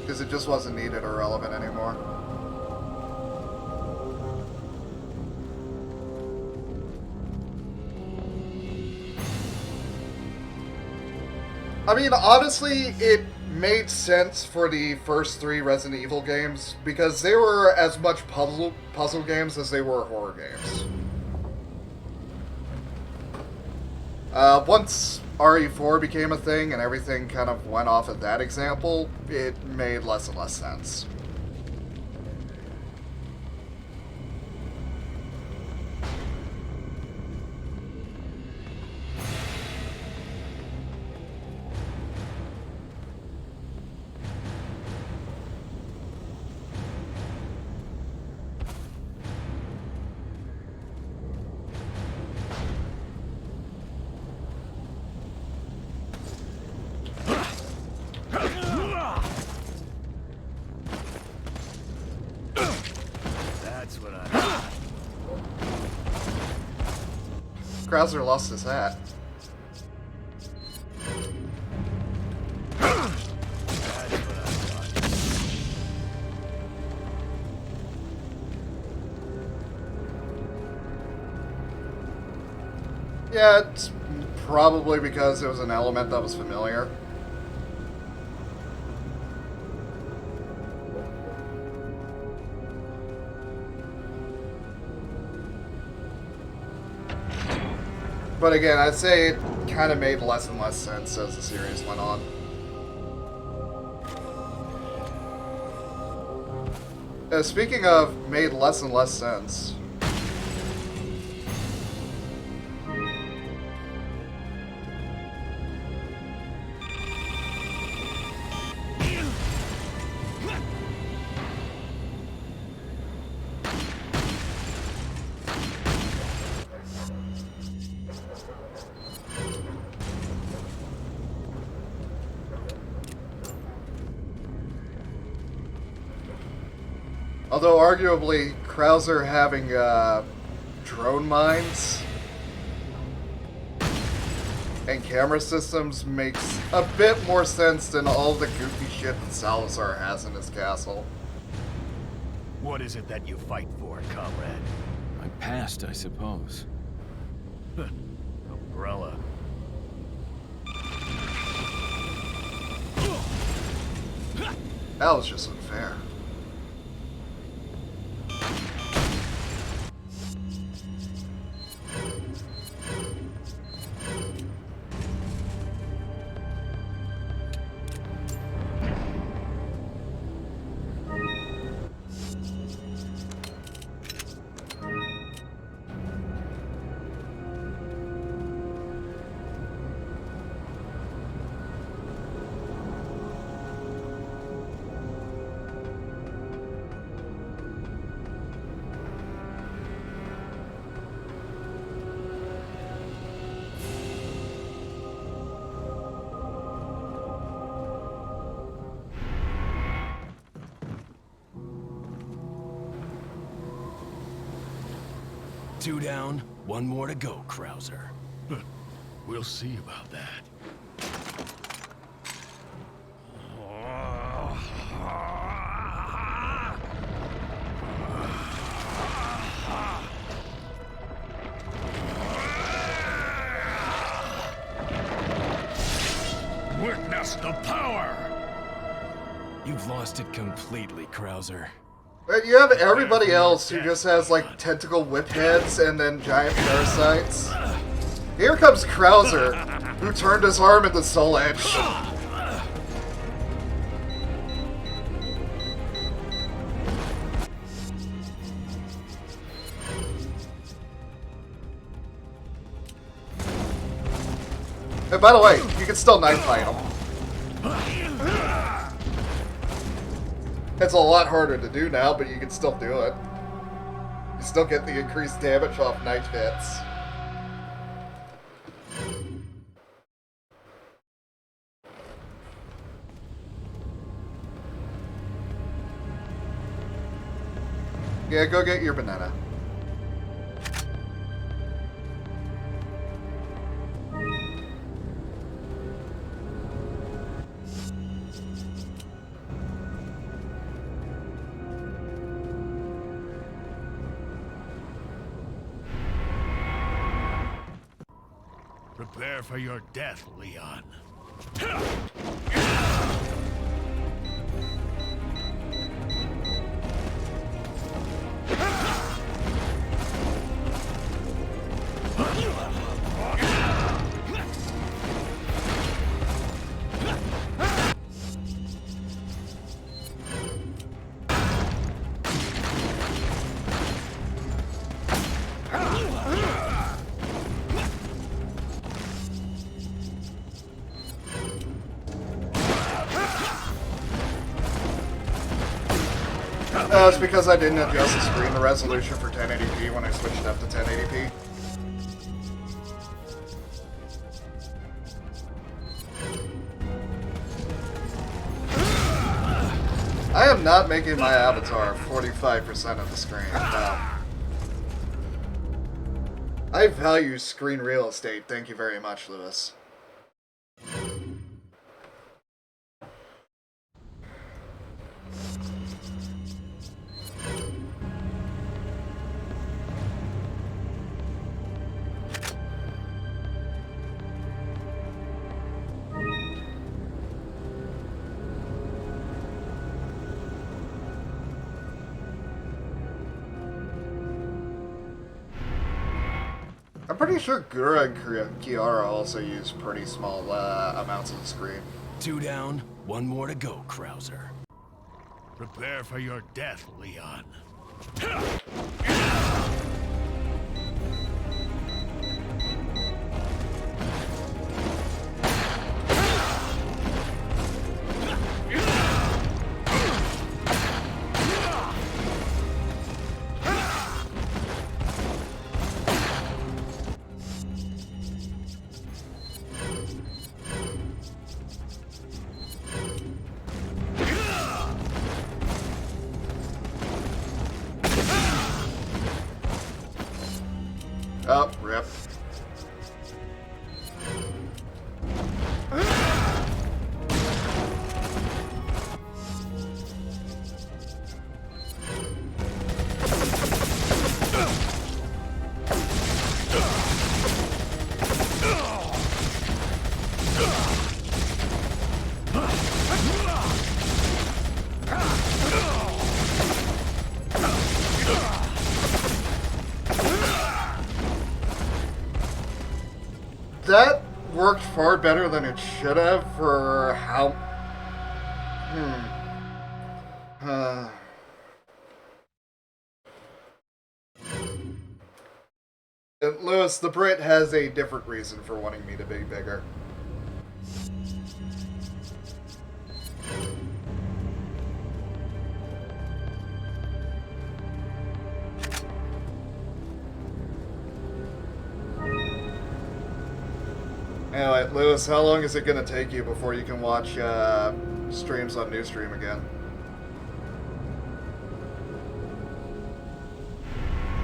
Because it just wasn't needed or relevant anymore. I mean, honestly, it made sense for the first 3 Resident Evil games, because they were as much puzzle games as they were horror games. Once RE4 became a thing and everything kind of went off of that example, it made less and less sense. Krauser lost his hat. Yeah, it's probably because it was an element that was familiar. But again, I'd say it kind of made less and less sense as the series went on. Speaking of made less and less sense, although arguably Krauser having drone mines and camera systems makes a bit more sense than all the goofy shit that Salazar has in his castle. What is it that you fight for, comrade? My past, I suppose. Umbrella. That was just unfair. Two down, one more to go, Krauser. We'll see about that. Witness the power! You've lost it completely, Krauser. But you have everybody else who just has, like, tentacle whip heads and then giant parasites. Here comes Krauser, who turned his arm into Soul Edge. And by the way, you can still knife fight him. It's a lot harder to do now, but you can still do it. You still get the increased damage off knife hits. Yeah, go get your banana. Prepare for your death, Leon. It's because I didn't adjust the screen resolution for 1080p when I switched up to 1080p. I am not making my avatar 45% of the screen. No. I value screen real estate. Thank you very much, Lewis. I'm pretty sure Gura and Kiara also use pretty small amounts of the screen. 2 down, 1 more to go, Krauser. Prepare for your death, Leon. Oh, rip. That worked far better than it should have for how... Lewis, the Brit has a different reason for wanting me to be bigger. Anyway, Lewis, how long is it going to take you before you can watch streams on Newsstream again?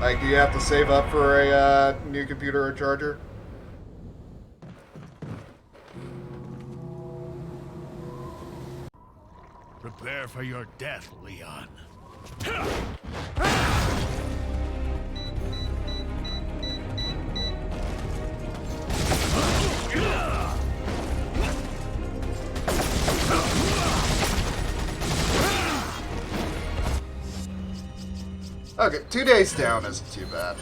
Like, do you have to save up for a new computer or charger? Prepare for your death, Leon. Okay, 2 days down isn't too bad.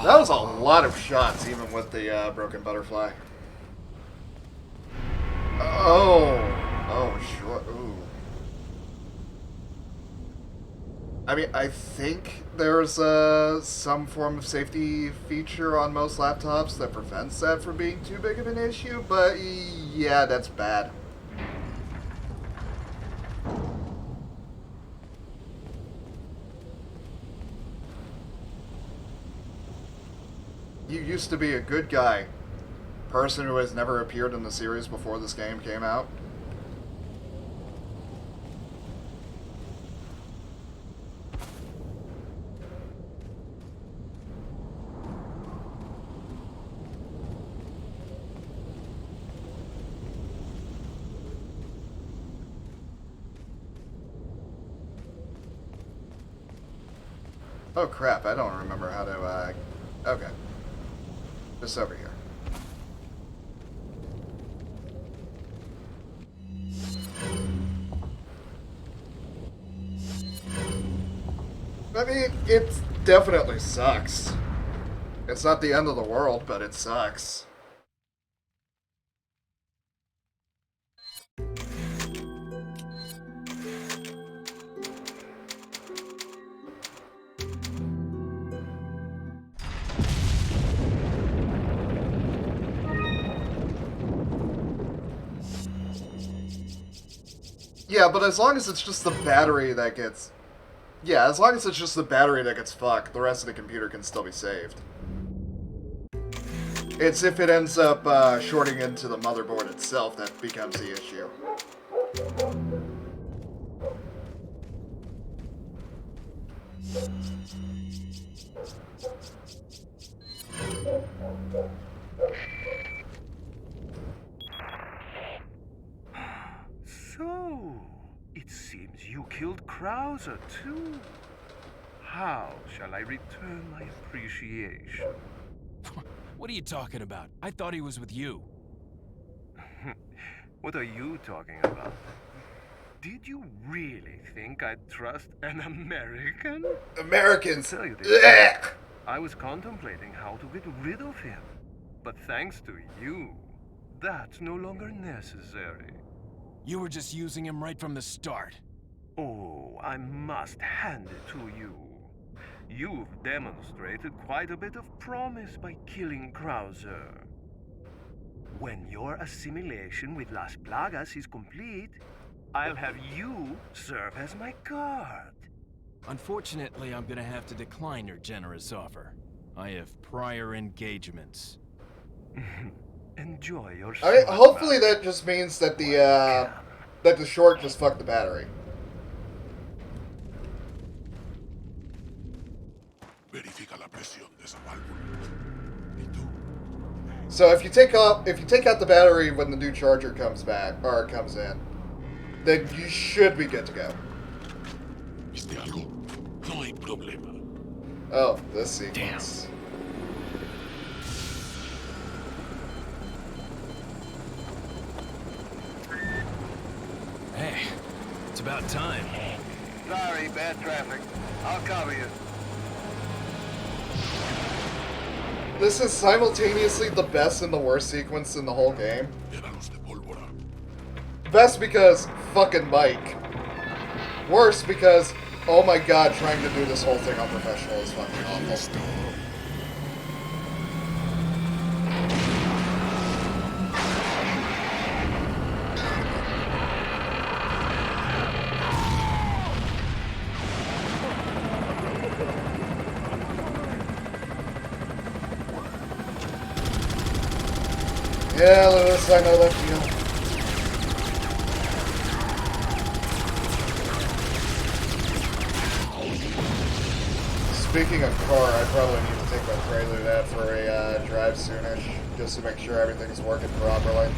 That was a lot of shots, even with the broken butterfly. Oh, sure. Ooh. I mean, I think there's some form of safety feature on most laptops that prevents that from being too big of an issue, but yeah, that's bad. You used to be a good guy. Person who has never appeared in the series before this game came out. Oh crap, I don't remember how to, okay. Just over here. I mean, it definitely sucks. It's not the end of the world, but it sucks. Yeah, but as long as it's just the battery that gets... Yeah, as long as it's just the battery that gets fucked, the rest of the computer can still be saved. It's if it ends up shorting into the motherboard itself that becomes the issue. So, it seems you killed Krauser too. How shall I return my appreciation? What are you talking about? I thought he was with you. What are you talking about? Did you really think I'd trust an American? Americans! To tell you the Ugh. truth, I was contemplating how to get rid of him. But thanks to you, that's no longer necessary. You were just using him right from the start. Oh, I must hand it to you. You've demonstrated quite a bit of promise by killing Krauser. When your assimilation with Las Plagas is complete, I'll have you serve as my guard. Unfortunately, I'm gonna have to decline your generous offer. I have prior engagements. Enjoy your I mean, sword hopefully match that just means that while you can. the short just fucked the battery. Verifica la presión de esa válvula. ¿Y tú? So if you take out the battery when the new charger comes back or comes in, then you should be good to go. ¿Viste algo? No hay problema. Oh, this sequence. Hey, it's about time. Sorry, bad traffic. I'll cover you. This is simultaneously the best and the worst sequence in the whole game. Eran los de pólvora. Best because fucking Mike. Worst because, oh my god, trying to do this whole thing on professional is fucking awful. Yeah, Lewis, I know that feel. Speaking of car, I probably need to take my trailer out for a drive soonish, just to make sure everything's working properly.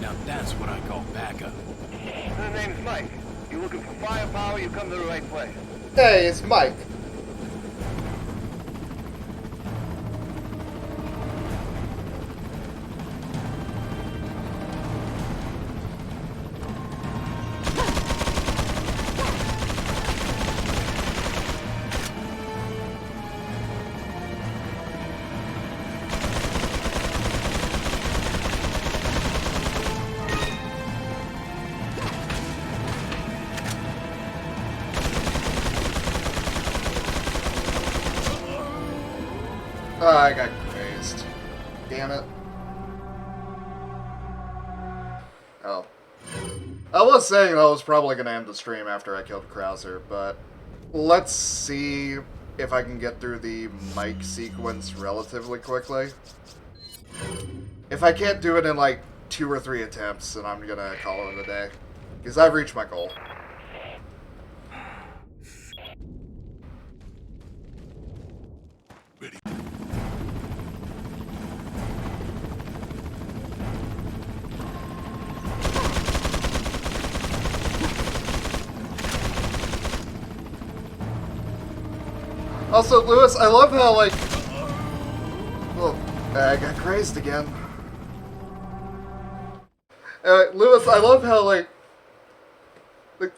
Now that's what I call backup. My name's Mike. You looking for firepower, you come to the right place. Hey, it's Mike. Oh, I got crazed. Damn it. Oh. I was saying I was probably going to end the stream after I killed Krauser, but let's see if I can get through the Mike sequence relatively quickly. If I can't do it in like 2 or 3 attempts, then I'm going to call it a day. Because I've reached my goal. Also, Lewis, I love how, like... Oh, I got crazed again. Lewis, I love how, like...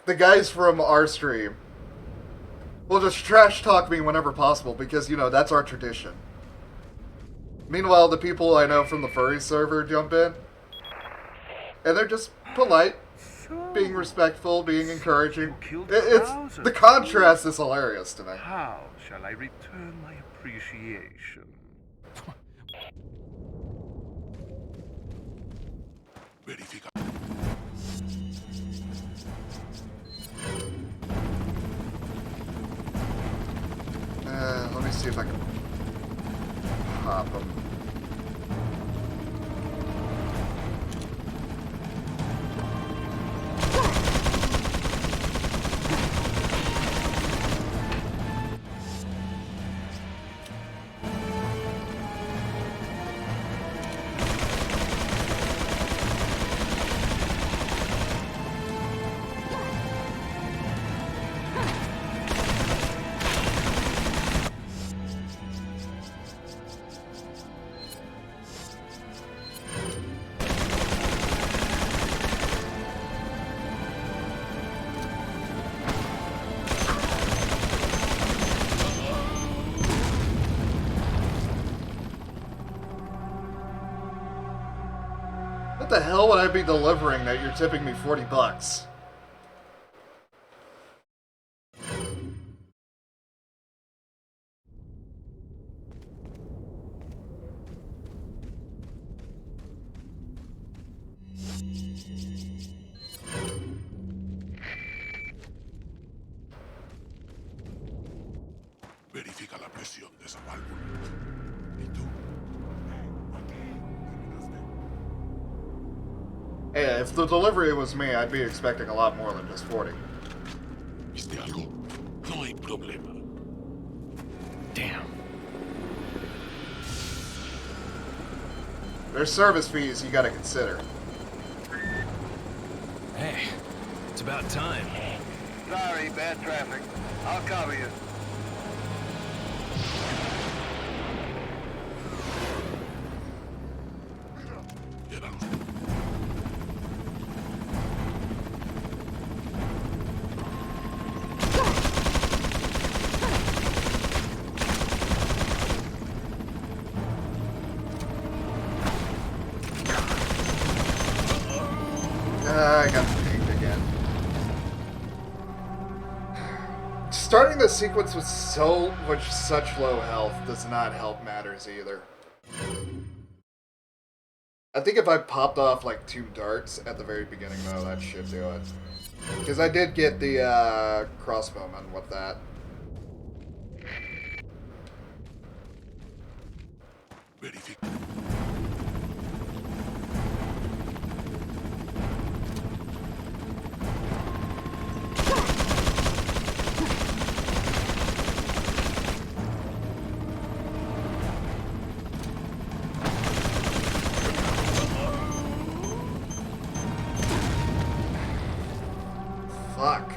The guys from our stream will just trash talk me whenever possible because, you know, that's our tradition. Meanwhile, the people I know from the furry server jump in. And they're just polite, being respectful, being encouraging. It's the contrast is hilarious to me. How shall I return my appreciation? Verifica. see if I can pop them. What the hell would I be delivering that you're tipping me $40? Verifica la presión de esa válvula. ¿Y tú? Hey, if the delivery was me, I'd be expecting a lot more than just 40. ¿Viste algo? No hay problema. Damn. There's service fees you gotta consider. Hey, it's about time. Sorry, bad traffic. I'll cover you. Eran los... I got pinged again. Starting the sequence with such low health does not help matters either. I think if I popped off like 2 darts at the very beginning though, that should do it. Because I did get the crossbowman with that. Verifica. Fuck.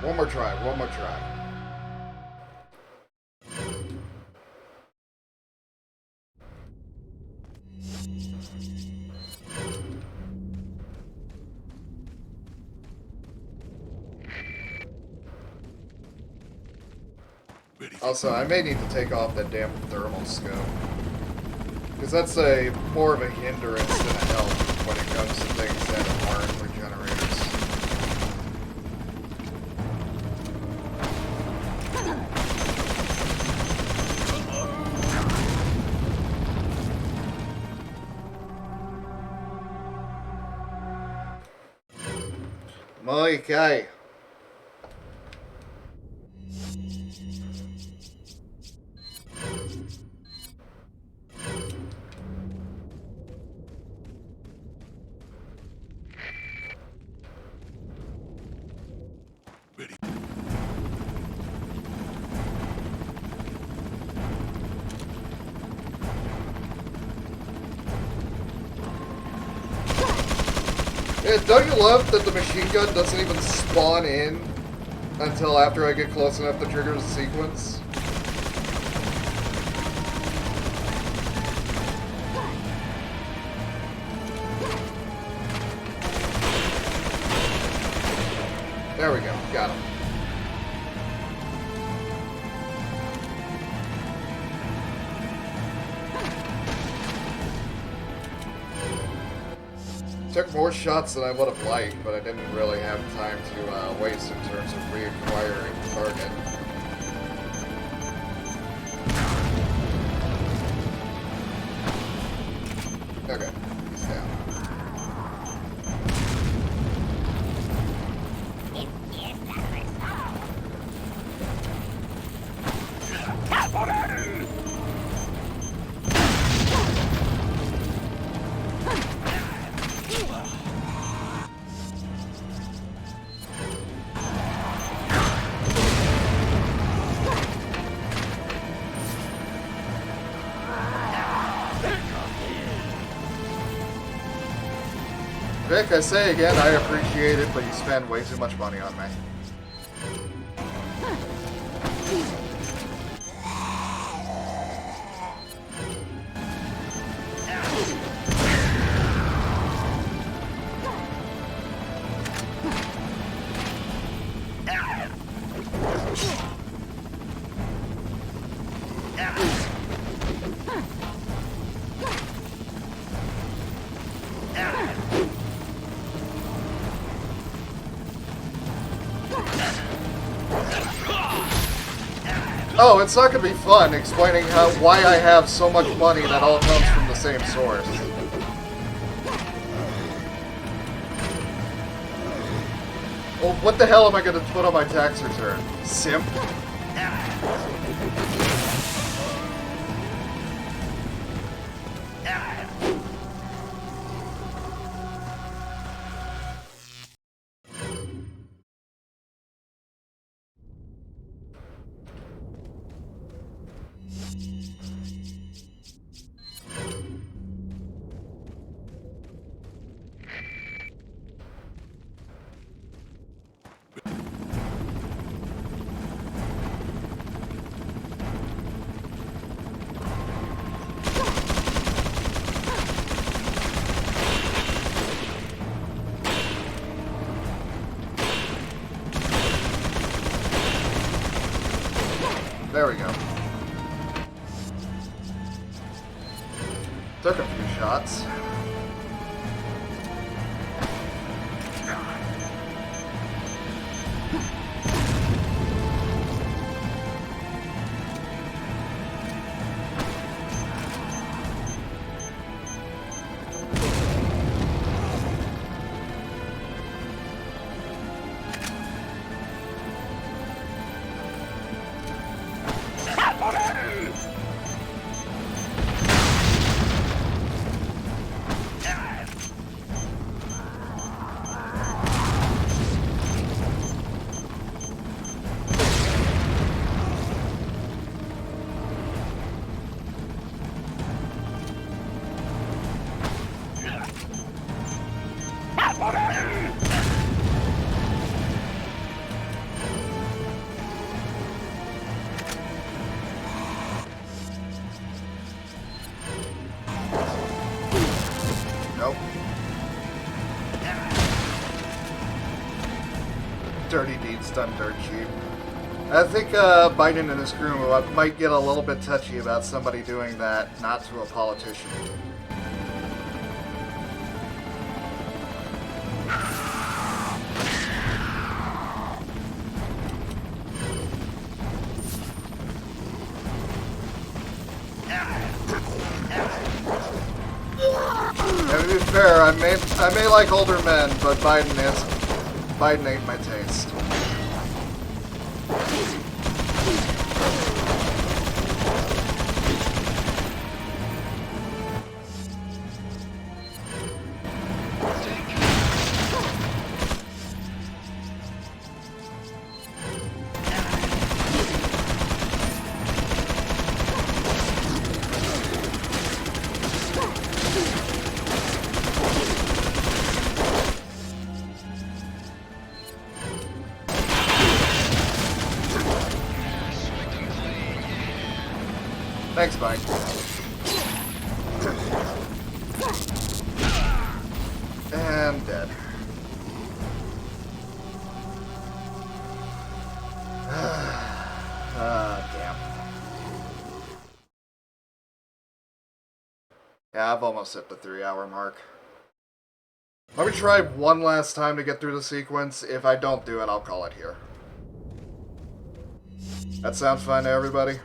One more try, one more try. Also, I may need to take off that damn thermal scope. Because that's more of a hindrance than a help when it comes to things that aren't regenerators. Okay. Yeah, don't you love that the machine gun doesn't even spawn in until after I get close enough to trigger the sequence? There we go, got him. Took more shots than I would have liked, but I didn't really have time to waste in terms of reacquiring the target. Okay, he's down. Vic, I say again, I appreciate it, but you spend way too much money on me. Oh, it's not gonna be fun explaining why I have so much money that all comes from the same source. Well, what the hell am I gonna put on my tax return? Simp? There we go. Took a few shots. Nope. Dirty deeds done dirt cheap. I think Biden and his crew might get a little bit touchy about somebody doing that, not to a politician. And to be fair, I may like older men, but Biden ain't my taste. Thanks, Mike. And dead. Damn. Yeah, I've almost hit the 3-hour mark. Let me try one last time to get through the sequence. If I don't do it, I'll call it here. That sounds fine to everybody?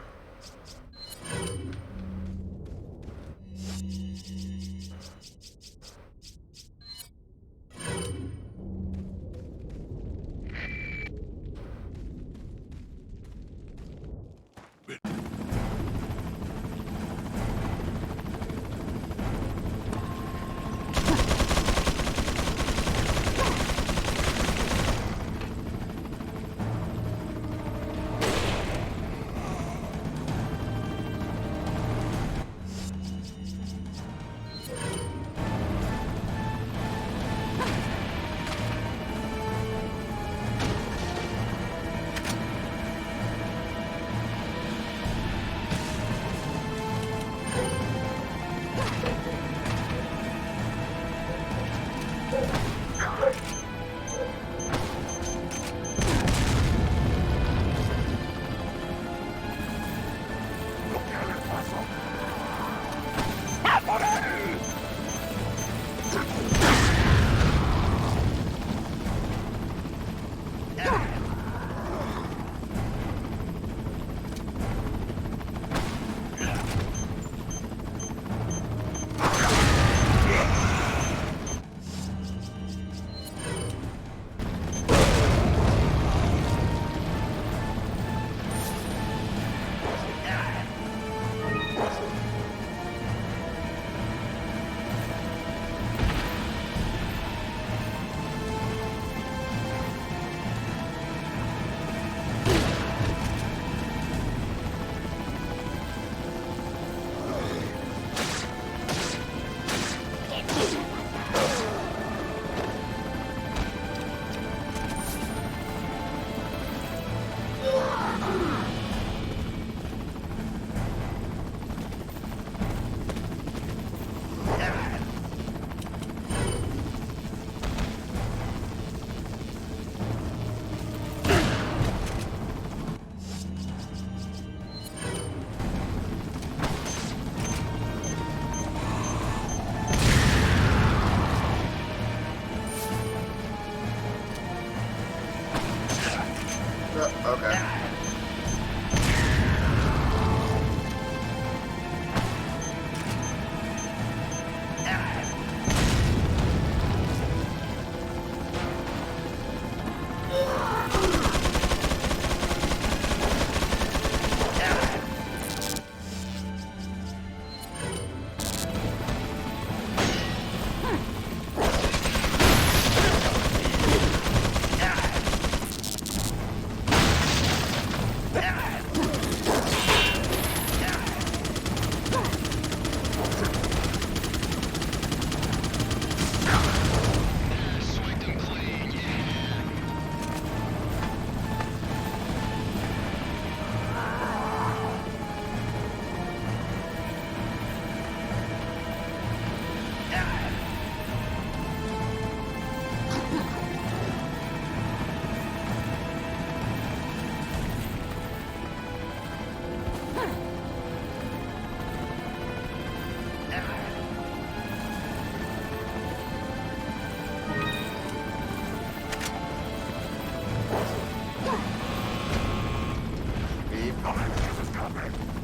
Okay.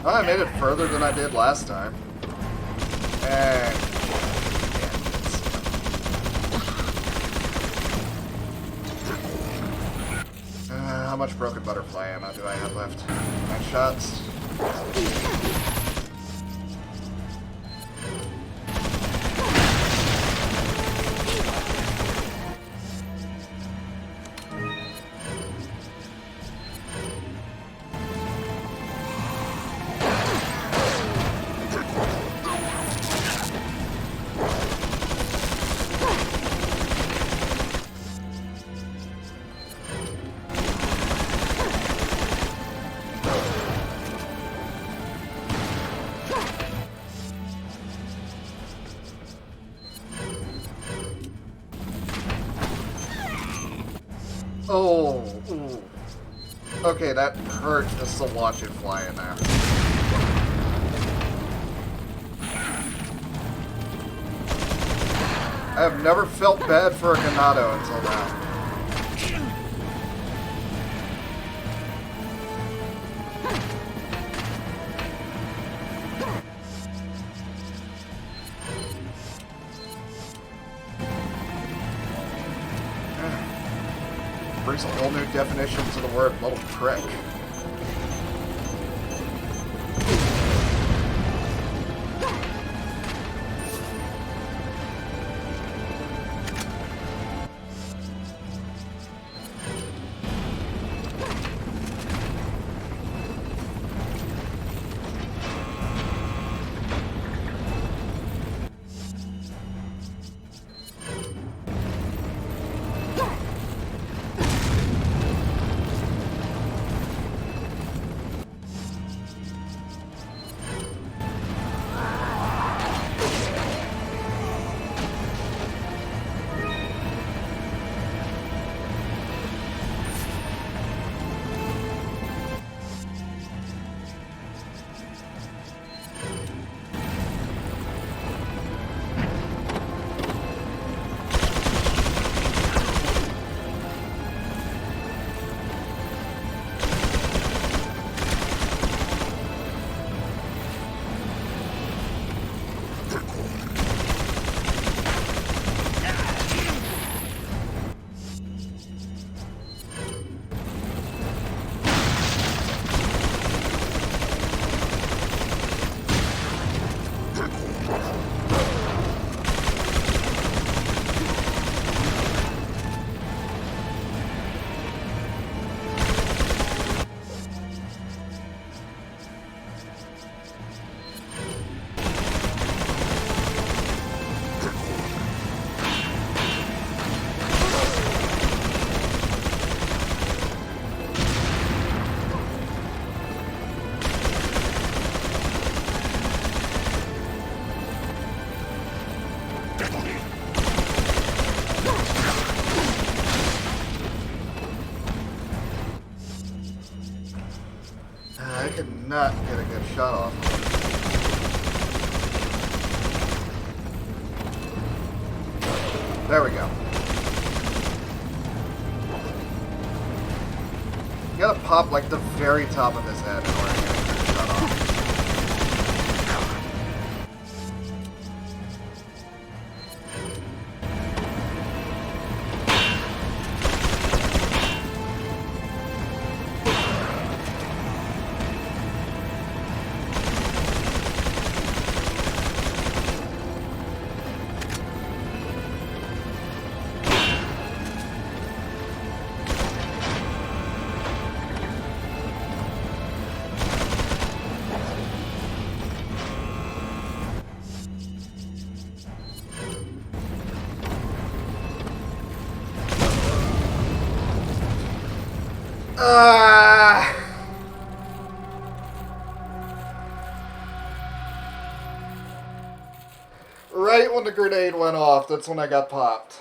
Oh, I made it further than I did last time. And... how much broken butterfly ammo do I have left? 9 shots. Oh, ooh. Okay, that hurt just to watch it fly in there. I have never felt bad for a Ganado until now. Brings a whole new definition to the word little prick. I could not get a good shot off. There we go. You gotta pop like the very top of his head in order to get him to shut off. Right when the grenade went off, that's when I got popped.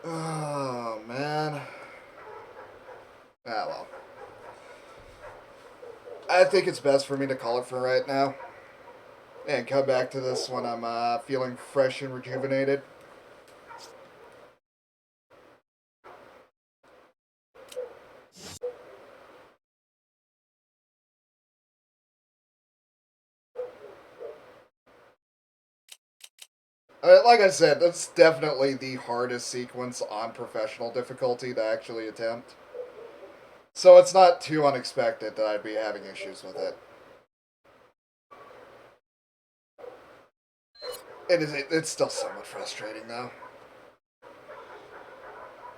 Oh, man. Ah, well. I think it's best for me to call it for right now. And come back to this when I'm feeling fresh and rejuvenated. Like I said, that's definitely the hardest sequence on professional difficulty to actually attempt. So it's not too unexpected that I'd be having issues with it. It's still somewhat frustrating, though.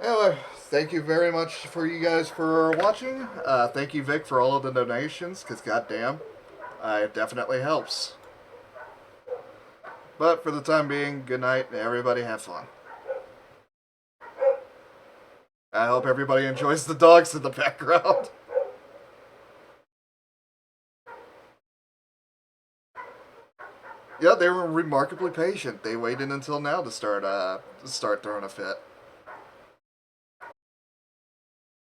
Anyway, thank you very much for you guys for watching. Thank you, Vic, for all of the donations, because goddamn, it definitely helps. But for the time being, good night, and everybody have fun. I hope everybody enjoys the dogs in the background. Yeah, they were remarkably patient. They waited until now to start throwing a fit.